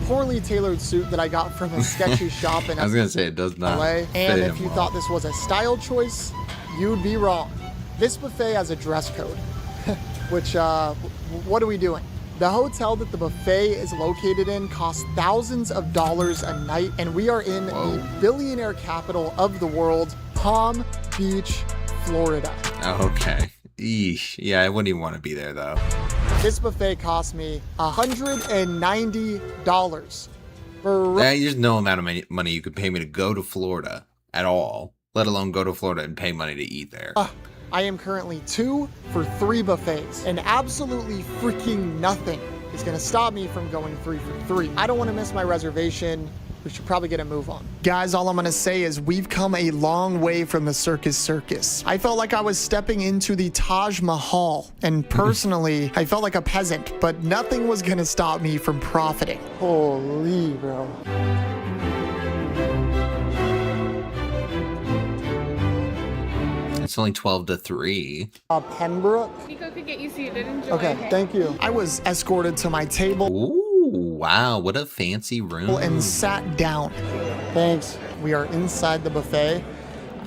poorly tailored suit that I got from a sketchy shop in I was gonna say, it does not LA. fit And if him you well. thought this was a style choice, you'd be wrong. This buffet has a dress code, which, what are we doing? The hotel that the buffet is located in costs thousands of dollars a night, and we are in the billionaire capital of the world, Palm Beach, Florida. Oh, okay. Eesh. Yeah, I wouldn't even want to be there, though. This buffet cost me $190. There's no amount of money you could pay me to go to Florida at all, let alone go to Florida and pay money to eat there. I am currently 2 for 3 buffets, and absolutely freaking nothing is gonna stop me from going 3 for 3. I don't wanna miss my reservation. We should probably get a move on. Guys, all I'm gonna say is we've come a long way from the circus. I felt like I was stepping into the Taj Mahal, and personally, I felt like a peasant, but nothing was gonna stop me from profiting. Holy, bro. It's only 12-3. Pembroke? Nico could get you seated. Enjoy. Okay, thank you. I was escorted to my table. Ooh, wow, what a fancy room. And sat down. Thanks. We are inside the buffet.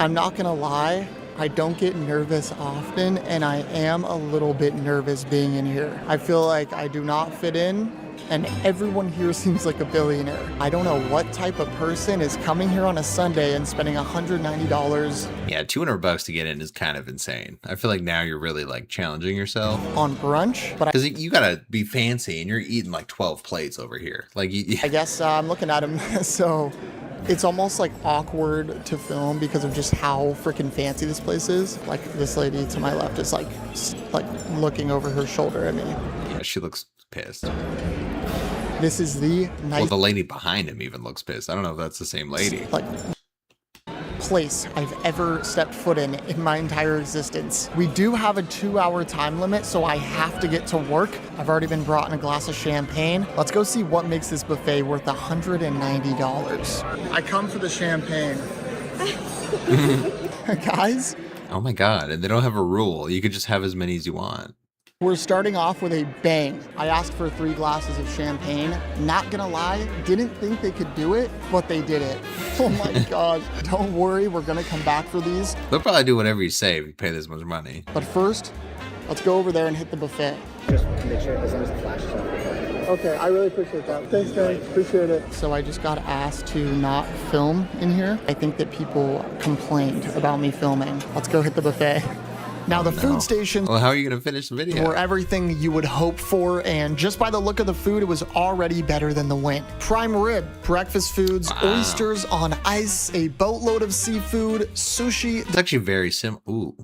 I'm not gonna lie, I don't get nervous often, and I am a little bit nervous being in here. I feel like I do not fit in, and everyone here seems like a billionaire. I don't know what type of person is coming here on a Sunday and spending $190 Yeah, $200 to get in is kind of insane. I feel like now you're really like challenging yourself on brunch, but because you gotta be fancy and you're eating like 12 plates over here. Like, I guess I'm looking at him, so it's almost like awkward to film because of just how freaking fancy this place is. Like this lady to my left is like looking over her shoulder at me. Yeah, she looks pissed. This is the nice. Well, the lady behind him even looks pissed. I don't know if that's the same lady. Like place I've ever stepped foot in my entire existence. We do have a 2-hour time limit, so I have to get to work. I've already been brought in a glass of champagne. Let's go see what makes this buffet worth $190. I come for the champagne. Guys? Oh my god, and they don't have a rule. You could just have as many as you want. We're starting off with a bang. I asked for 3 glasses of champagne. Not gonna lie, didn't think they could do it, but they did it. Oh my god. Don't worry, we're gonna come back for these. They'll probably do whatever you say if you pay this much money. But first, let's go over there and hit the buffet. Just make sure as long as it flashes on. Okay, I really appreciate that. Thanks, guys. Appreciate it. So I just got asked to not film in here. I think that people complained about me filming. Let's go hit the buffet. Now, the food stations well, how are you going to finish the video? were everything you would hope for, and just by the look of the food, it was already better than the Wynn. Prime rib, breakfast foods, oysters on ice, a boatload of seafood, sushi. It's actually very simple. Ooh.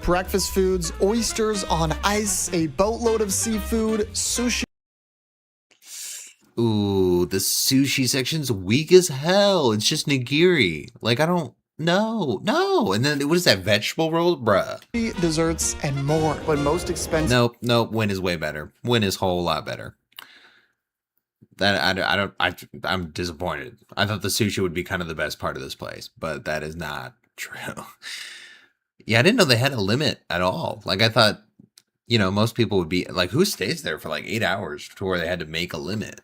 Breakfast foods, oysters on ice, a boatload of seafood, sushi. Ooh, the sushi section's weak as hell. It's just nigiri. Like, I don't... No. And then, what is that, vegetable roll? Bruh. Desserts and more. But most expensive... Nope. Wynn is way better. Wynn is a whole lot better. I'm disappointed. I thought the sushi would be kind of the best part of this place, but that is not true. Yeah, I didn't know they had a limit at all. Like, I thought, most people would be... Like, who stays there for like 8 hours to where they had to make a limit?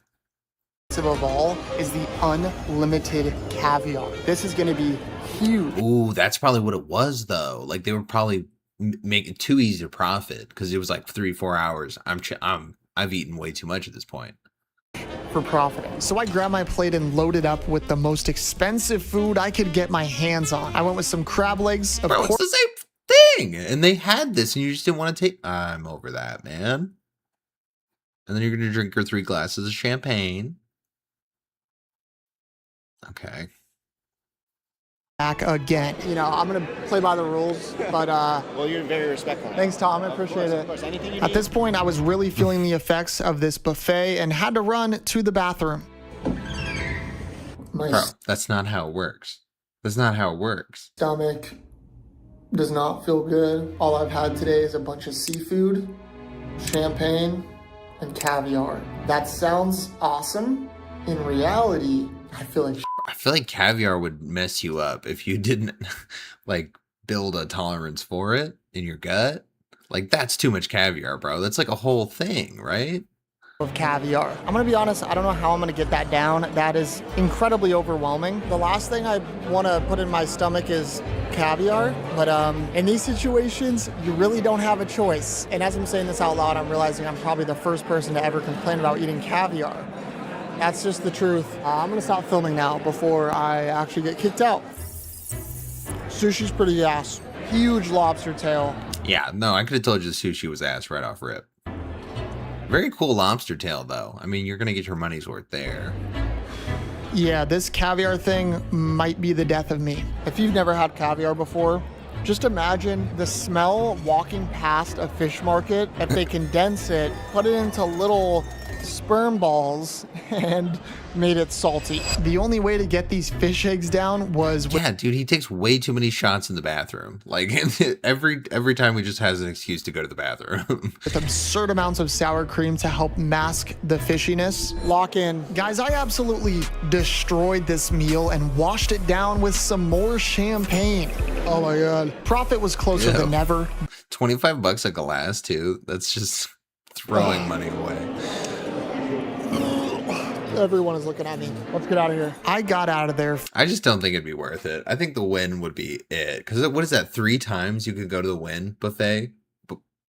Of all is the unlimited caviar. This is going to be huge. Ooh, that's probably what it was though. Like they were probably making it too easy to profit because it was like 3-4 hours. I've eaten way too much at this point. For profiting. So I grabbed my plate and loaded up with the most expensive food I could get my hands on. I went with some crab legs. Of course, it's the same thing. And they had this, and you just didn't want to take. I'm over that, man. And then you're gonna drink your 3 glasses of champagne. Okay. Back again. I'm going to play by the rules, but... well, you're very respectful. Thanks, Tom. I appreciate it. Of course. Anything you At need. this point, I was really feeling the effects of this buffet and had to run to the bathroom. Bro, that's not how it works. That's not how it works. Stomach does not feel good. All I've had today is a bunch of seafood, champagne, and caviar. That sounds awesome. In reality, I feel like caviar would mess you up if you didn't like build a tolerance for it in your gut. Like that's too much caviar, bro. That's like a whole thing, right? Of caviar. I'm gonna be honest, I don't know how I'm gonna get that down. That is incredibly overwhelming. The last thing I want to put in my stomach is caviar, but in these situations, you really don't have a choice. And as I'm saying this out loud, I'm realizing I'm probably the first person to ever complain about eating caviar. That's just the truth. I'm gonna stop filming now before I actually get kicked out. Sushi's pretty ass. Huge lobster tail. Yeah, no, I could have told you the sushi was ass right off rip. Very cool lobster tail, though. I mean, you're gonna get your money's worth there. Yeah, this caviar thing might be the death of me. If you've never had caviar before, just imagine the smell walking past a fish market. If they condense it, put it into little sperm balls and made it salty. The only way to get these fish eggs down was yeah, dude, he takes way too many shots in the bathroom. Like every time he just has an excuse to go to the bathroom. With absurd amounts of sour cream to help mask the fishiness. Lock in. Guys, I absolutely destroyed this meal and washed it down with some more champagne. Oh my god. Profit was closer than ever. $25 a glass too. That's just throwing money away. Everyone is looking at me. Let's get out of here. I got out of there. I just don't think it'd be worth it. I think the Wynn would be it. Because what is that, 3 times you could go to the Wynn buffet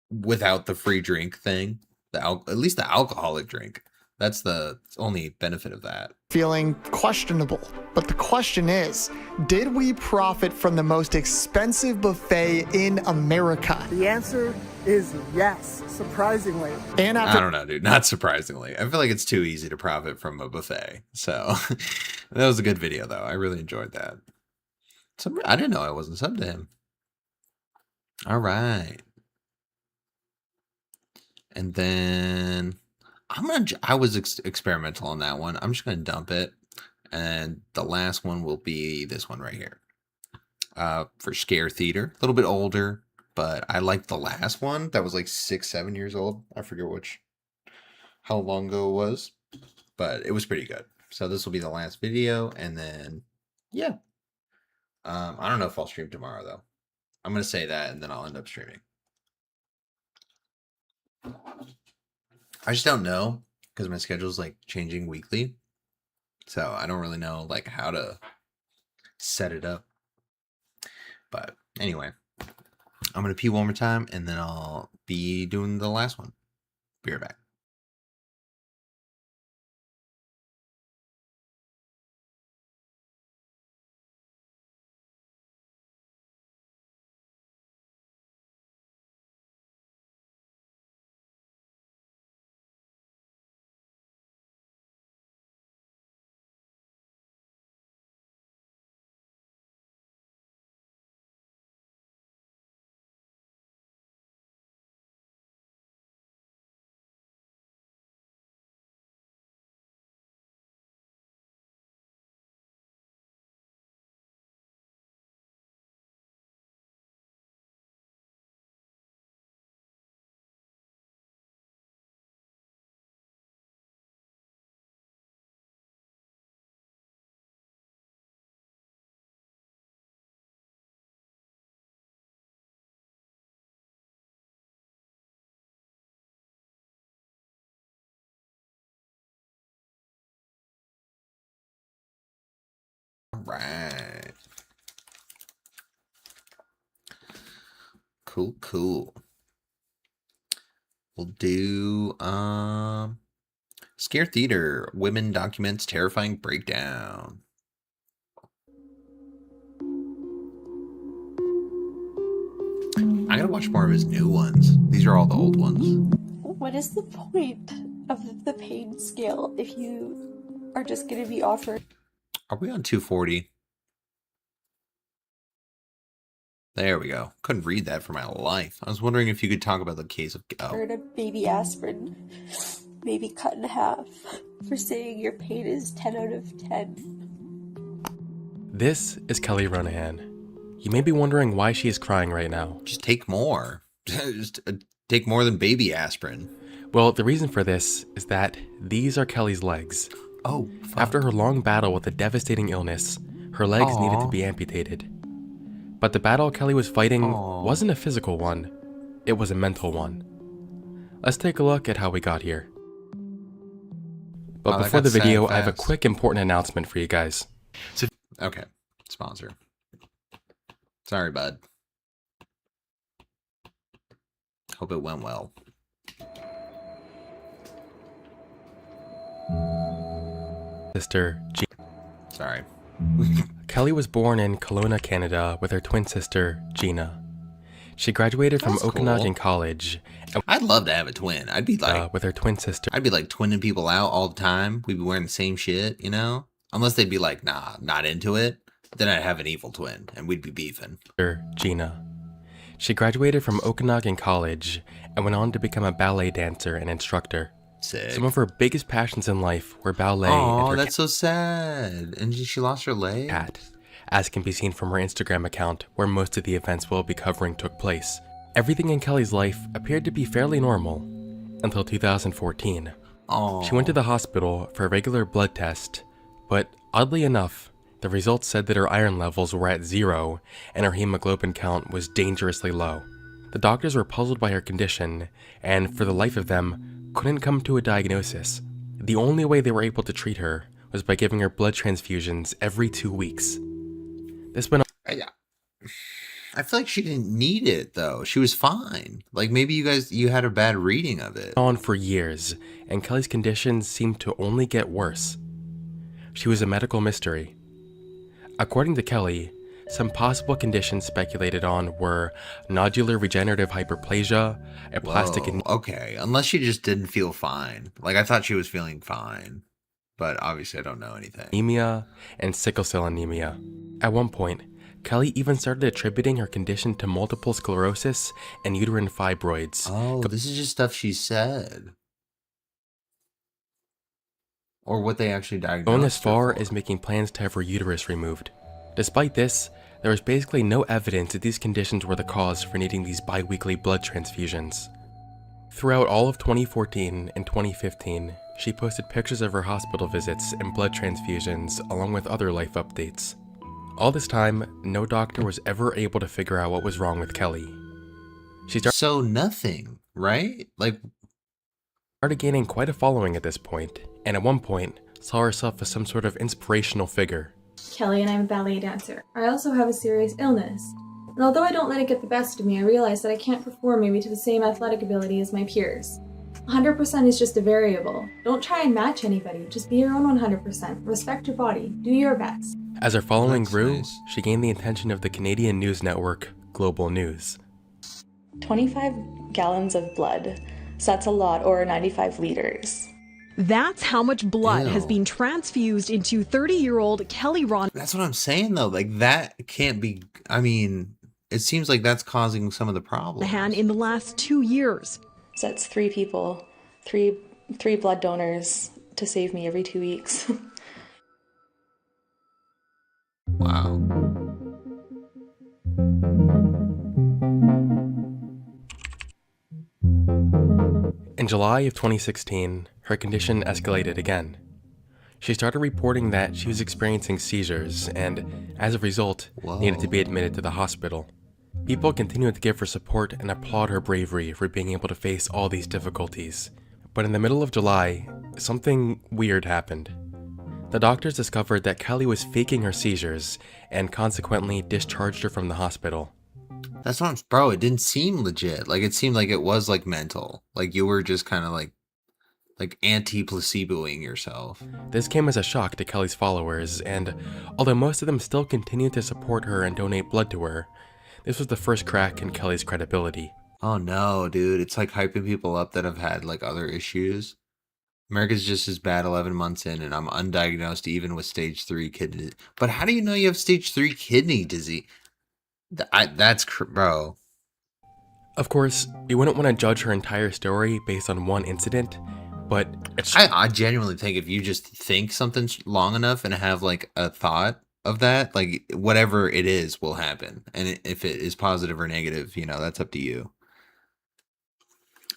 without the free drink thing? At least the alcoholic drink. That's the only benefit of that. Feeling questionable. But the question is, did we profit from the most expensive buffet in America? The answer is yes, surprisingly. And I don't know, dude. Not surprisingly. I feel like it's too easy to profit from a buffet. So that was a good video, though. I really enjoyed that. I didn't know I wasn't subbed to him. All right. And then I was experimental on that one. I'm just going to dump it. And the last one will be this one right here. for Scare Theater. A little bit older, but I liked the last one that was like 6, 7 years old. I forget how long ago it was, but it was pretty good. So this will be the last video, and then yeah. I don't know if I'll stream tomorrow though. I'm gonna say that, and then I'll end up streaming. I just don't know because my schedule's like changing weekly, so I don't really know like how to set it up. But anyway, I'm gonna pee one more time, and then I'll be doing the last one. Be right back. All right. Cool. We'll do Scare Theater, Women Documents Terrifying Breakdown. I gotta watch more of his new ones. These are all the old ones. What is the point of the pain scale if you are just going to be offered? Are we on 240? There we go. Couldn't read that for my life. I was wondering if you could talk about the case of... A baby aspirin, maybe cut in half, for saying your pain is 10 out of 10. This is Kelly Ronahan. You may be wondering why she is crying right now. Just take more. Just take more than baby aspirin. Well, the reason for this is that these are Kelly's legs. Oh, fuck. After her long battle with a devastating illness, her legs needed to be amputated. But the battle Kelly was fighting wasn't a physical one, it was a mental one. Let's take a look at how we got here. But before the video, I have a quick important announcement for you guys. Okay, sponsor. Sorry, bud. Hope it went well. Sister G. Sorry. Kelly was born in Kelowna, Canada, with her twin sister, Gina. She graduated from Okanagan College. I'd love to have a twin. I'd be like... with her twin sister. I'd be like twinning people out all the time. We'd be wearing the same shit, you know? Unless they'd be like, nah, not into it. Then I'd have an evil twin, and we'd be beefing. Gina. She graduated from Okanagan College and went on to become a ballet dancer and instructor. Sick. Some of her biggest passions in life were ballet and her that's so sad. And she lost her leg? Cat, as can be seen from her Instagram account, where most of the events we'll be covering took place. Everything in Kelly's life appeared to be fairly normal until 2014. She went to the hospital for a regular blood test, but oddly enough, the results said that her iron levels were at 0 and her hemoglobin count was dangerously low. The doctors were puzzled by her condition and, for the life of them, couldn't come to a diagnosis. The only way they were able to treat her was by giving her blood transfusions every 2 weeks. This went on. I feel like she didn't need it though. She was fine. Like maybe you had a bad reading of it. On for years, and Kelly's condition seemed to only get worse. She was a medical mystery. According to Kelly, some possible conditions speculated on were nodular regenerative hyperplasia, a plastic... Okay, unless she just didn't feel fine. Like, I thought she was feeling fine. But obviously I don't know anything. Anemia and sickle cell anemia. At one point, Kelly even started attributing her condition to multiple sclerosis and uterine fibroids. Oh, this is just stuff she said. Or what they actually diagnosed. Going as far as making plans to have her uterus removed. Despite this, there was basically no evidence that these conditions were the cause for needing these bi-weekly blood transfusions. Throughout all of 2014 and 2015, she posted pictures of her hospital visits and blood transfusions along with other life updates. All this time, no doctor was ever able to figure out what was wrong with Kelly. So nothing, right? Like, started gaining quite a following at this point, and at one point, saw herself as some sort of inspirational figure. Kelly, and I'm a ballet dancer. I also have a serious illness. And although I don't let it get the best of me, I realize that I can't perform maybe to the same athletic ability as my peers. 100% is just a variable. Don't try and match anybody, just be your own 100%. Respect your body, do your best. As her following grew, she gained the attention of the Canadian news network, Global News. 25 gallons of blood, so that's a lot, or 95 liters. That's how much blood has been transfused into 30-year-old Kelly Ron. That's what I'm saying, though. Like, that can't be, I mean, it seems like that's causing some of the problems. In the last 2 years. So that's 3 people, three blood donors to save me every 2 weeks. Wow. In July of 2016, her condition escalated again. She started reporting that she was experiencing seizures and, as a result, needed to be admitted to the hospital. People continued to give her support and applaud her bravery for being able to face all these difficulties. But in the middle of July, something weird happened. The doctors discovered that Kelly was faking her seizures and consequently discharged her from the hospital. That's what I'm, bro, it didn't seem legit. Like, it seemed like it was, like, mental. Like, you were just kind of, like anti-placeboing yourself. This came as a shock to Kelly's followers, and although most of them still continued to support her and donate blood to her, this was the first crack in Kelly's credibility. Oh no, dude. It's like hyping people up that have had, like, other issues. America's just as bad 11 months in, and I'm undiagnosed even with stage 3 kidney. But how do you know you have stage 3 kidney disease? Bro. Of course, you wouldn't want to judge her entire story based on one incident, but I genuinely think if you just think something long enough and have, like, a thought of that, like, whatever it is will happen. And if it is positive or negative, you know, that's up to you.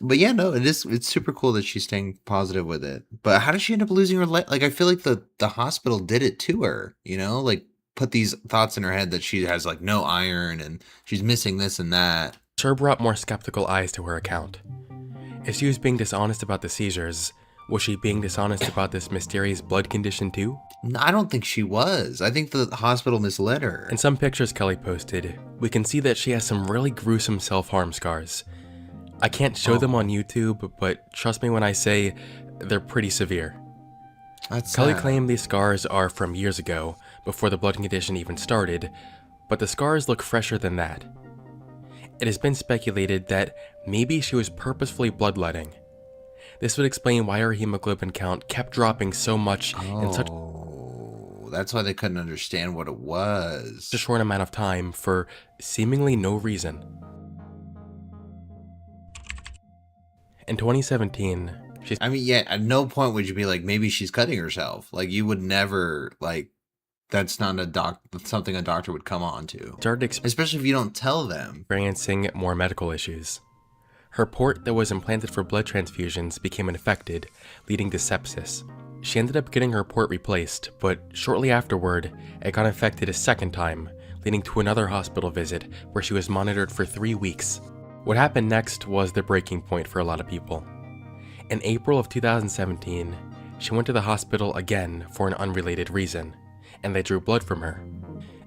But yeah, no, it's super cool that she's staying positive with it. But how did she end up losing her leg? Like, I feel like the hospital did it to her, you know, like, put these thoughts in her head that she has, like, no iron and she's missing this and that. Sure brought more skeptical eyes to her account. If she was being dishonest about the seizures, was she being dishonest about this mysterious blood condition too? No, I don't think she was. I think the hospital misled her. In some pictures Kelly posted, we can see that she has some really gruesome self-harm scars. I can't show them on YouTube, but trust me when I say they're pretty severe. Kelly claimed these scars are from years ago, before the blood condition even started, but the scars look fresher than that. It has been speculated that maybe she was purposefully bloodletting. This would explain why her hemoglobin count kept dropping so much in such that's why they couldn't understand what it was. A short amount of time for seemingly no reason. In 2017, I mean, yeah, at no point would you be like, maybe she's cutting herself. Like, you would never, like, that's not something a doctor would come on to. Especially if you don't tell them. Experiencing more medical issues. Her port that was implanted for blood transfusions became infected, leading to sepsis. She ended up getting her port replaced, but shortly afterward, it got infected a second time, leading to another hospital visit where she was monitored for 3 weeks. What happened next was the breaking point for a lot of people. In April of 2017, she went to the hospital again for an unrelated reason, and they drew blood from her.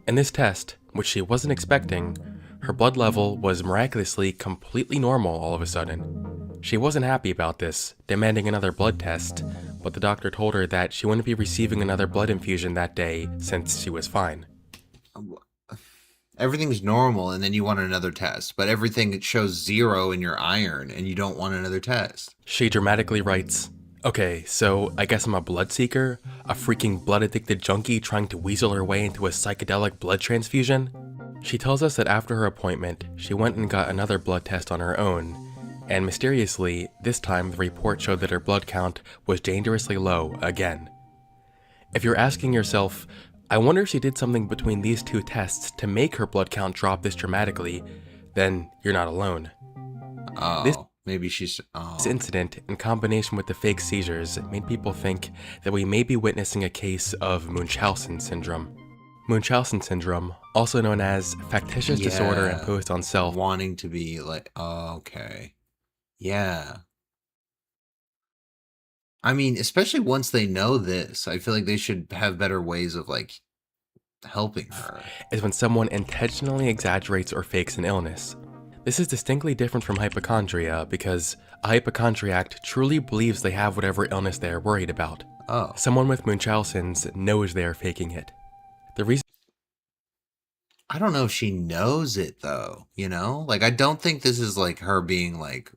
In this test, which she wasn't expecting, her blood level was miraculously completely normal all of a sudden. She wasn't happy about this, demanding another blood test, but the doctor told her that she wouldn't be receiving another blood infusion that day since she was fine. Everything's normal, and then you want another test, but everything shows 0 in your iron, and you don't want another test. She dramatically writes, "Okay, so I guess I'm a blood seeker? A freaking blood-addicted junkie trying to weasel her way into a psychedelic blood transfusion?" She tells us that after her appointment, she went and got another blood test on her own, and mysteriously, this time the report showed that her blood count was dangerously low again. If you're asking yourself, I wonder if she did something between these two tests to make her blood count drop this dramatically. Then you're not alone. Oh, maybe she's... This incident, in combination with the fake seizures, made people think that we may be witnessing a case of Munchausen syndrome. Munchausen syndrome, also known as factitious disorder imposed on self. Wanting to be like... Oh, okay. Yeah. I mean, especially once they know this, I feel like they should have better ways of, like, helping her. Is when someone intentionally exaggerates or fakes an illness. This is distinctly different from hypochondria because a hypochondriac truly believes they have whatever illness they are worried about. Oh. Someone with Munchausen's knows they are faking it. The reason... I don't know if she knows it, though, you know? Like, I don't think this is, like, her being, like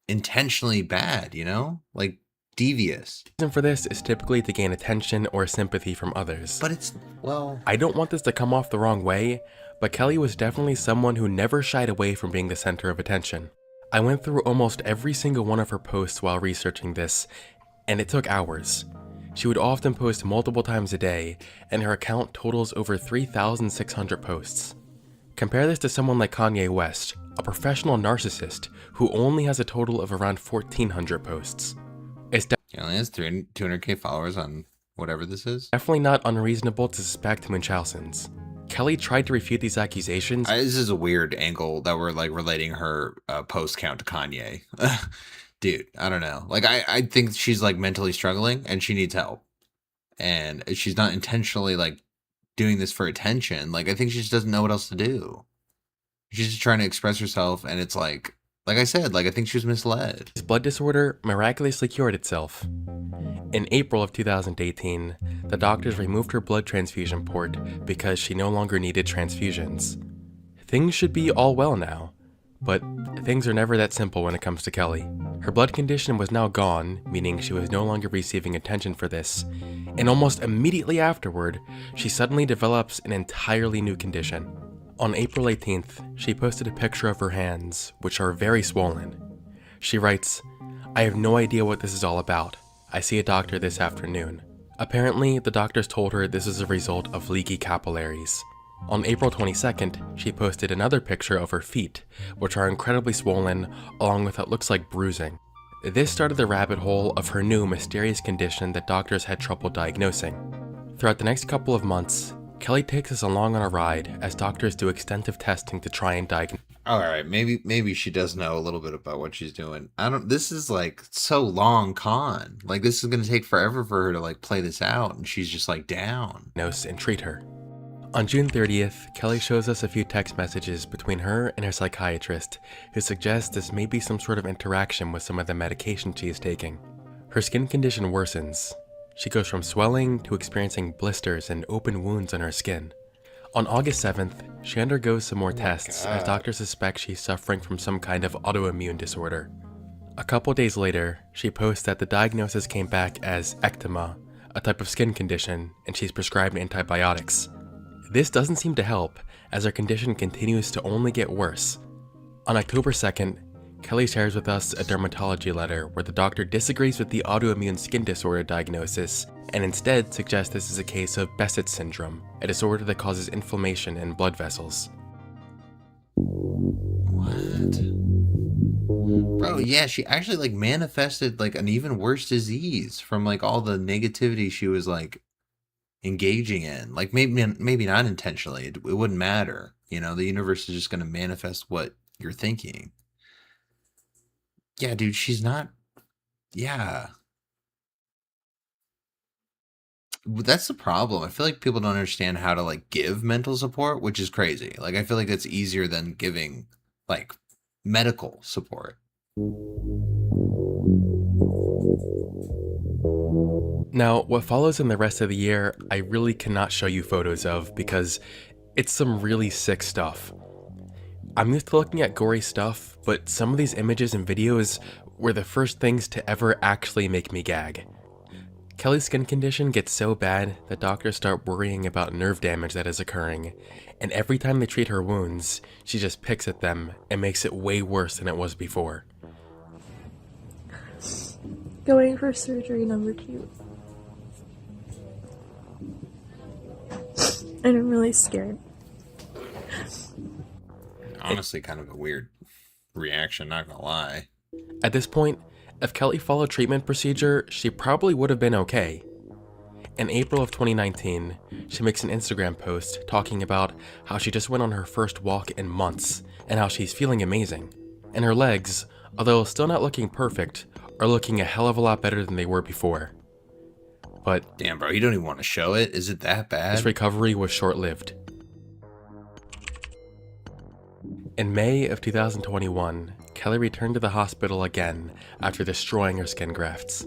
intentionally bad, you know? Like, devious. The reason for this is typically to gain attention or sympathy from others. But it's, well... I don't want this to come off the wrong way, but Kelly was definitely someone who never shied away from being the center of attention. I went through almost every single one of her posts while researching this, and it took hours. She would often post multiple times a day, and her account totals over 3,600 posts. Compare this to someone like Kanye West, a professional narcissist who only has a total of around 1,400 posts. It's He only has 200k followers on whatever this is. Definitely not unreasonable to suspect Munchausen's. Kelly tried to refute these accusations. This is a weird angle that we're like relating her post count to Kanye. Dude, I don't know. Like, I think she's like mentally struggling and she needs help. And she's not intentionally like doing this for attention. Like, I think she just doesn't know what else to do. She's just trying to express herself, and it's like I said, like, I think she was misled. His blood disorder miraculously cured itself. In April of 2018, the doctors removed her blood transfusion port because she no longer needed transfusions. Things should be all well now, but things are never that simple when it comes to Kelly. Her blood condition was now gone, meaning she was no longer receiving attention for this, and almost immediately afterward, she suddenly develops an entirely new condition. On April 18th, she posted a picture of her hands, which are very swollen. She writes, "I have no idea what this is all about. I see a doctor this afternoon." Apparently, the doctors told her this is a result of leaky capillaries. On April 22nd, she posted another picture of her feet, which are incredibly swollen, along with what looks like bruising. This started the rabbit hole of her new mysterious condition that doctors had trouble diagnosing. Throughout the next couple of months, Kelly takes us along on a ride as doctors do extensive testing to try and diagnose. All right, maybe she does know a little bit about what she's doing. This is like so long con. Like, this is going to take forever for her to like play this out, and she's just like down. And treat her. On June 30th, Kelly shows us a few text messages between her and her psychiatrist, who suggests this may be some sort of interaction with some of the medication she is taking. Her skin condition worsens. She goes from swelling to experiencing blisters and open wounds on her skin. On August 7th, she undergoes some more tests as doctors suspect she's suffering from some kind of autoimmune disorder. A couple days later, she posts that the diagnosis came back as eczema, a type of skin condition, and she's prescribed antibiotics. This doesn't seem to help, as her condition continues to only get worse. On October 2nd, Kelly shares with us a dermatology letter where the doctor disagrees with the autoimmune skin disorder diagnosis and instead suggests this is a case of Behçet's syndrome, a disorder that causes inflammation in blood vessels. What? Bro, yeah, she actually like manifested like an even worse disease from like all the negativity she was like engaging in. Like maybe not intentionally. It wouldn't matter. You know, the universe is just going to manifest what you're thinking. Yeah, dude, she's not. Yeah. That's the problem. I feel like people don't understand how to like give mental support, which is crazy. Like, I feel like it's easier than giving like medical support. Now, what follows in the rest of the year, I really cannot show you photos of because it's some really sick stuff. I'm used to looking at gory stuff, but some of these images and videos were the first things to ever actually make me gag. Kelly's skin condition gets so bad that doctors start worrying about nerve damage that is occurring, and every time they treat her wounds, she just picks at them and makes it way worse than it was before. Going for surgery number 2. and I'm really scared. Honestly, kind of a weird reaction, not gonna lie. At this point, if Kelly followed treatment procedure, she probably would have been okay. In April of 2019, she makes an Instagram post talking about how she just went on her first walk in months and how she's feeling amazing. And her legs, although still not looking perfect, are looking a hell of a lot better than they were before. But damn, bro, you don't even want to show it? Is it that bad? This recovery was short-lived. In May of 2021, Kelly returned to the hospital again after destroying her skin grafts.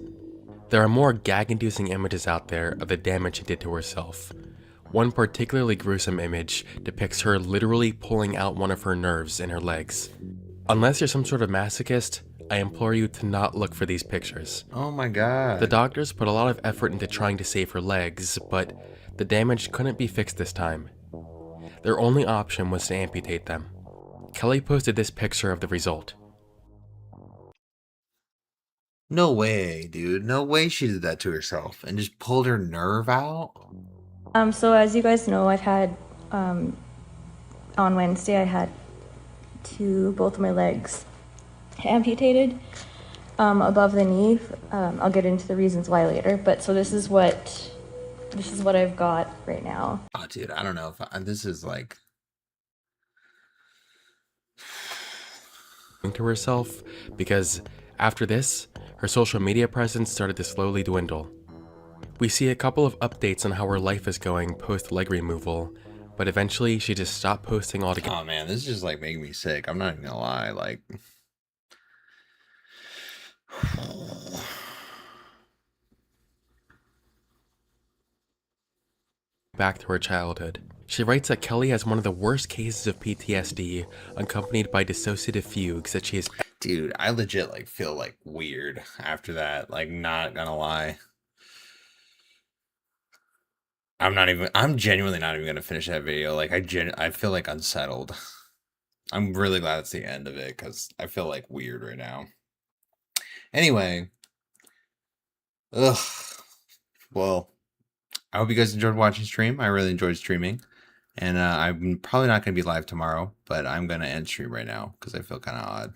There are more gag-inducing images out there of the damage she did to herself. One particularly gruesome image depicts her literally pulling out one of her nerves in her legs. Unless you're some sort of masochist, I implore you to not look for these pictures. Oh my god. The doctors put a lot of effort into trying to save her legs, but the damage couldn't be fixed this time. Their only option was to amputate them. Kelly posted this picture of the result. No way, dude. No way she did that to herself and just pulled her nerve out. So as you guys know, I've had, on Wednesday, I had both of my legs amputated above the knee. I'll get into the reasons why later, but so this is what I've got right now. Oh, dude, I don't know if this is like To herself, because after this, her social media presence started to slowly dwindle. We see a couple of updates on how her life is going post leg removal, but eventually she just stopped posting altogether. Oh man, this is just like making me sick. I'm not even gonna lie, like back to her childhood. She writes that Kelly has one of the worst cases of PTSD, accompanied by dissociative fugues that she is. Dude, I legit like feel like weird after that, like not gonna lie. I'm genuinely not even gonna finish that video. Like I feel like unsettled. I'm really glad it's the end of it because I feel like weird right now. Anyway. Ugh. Well, I hope you guys enjoyed watching stream. I really enjoyed streaming. And I'm probably not going to be live tomorrow, but I'm going to end stream right now because I feel kind of odd.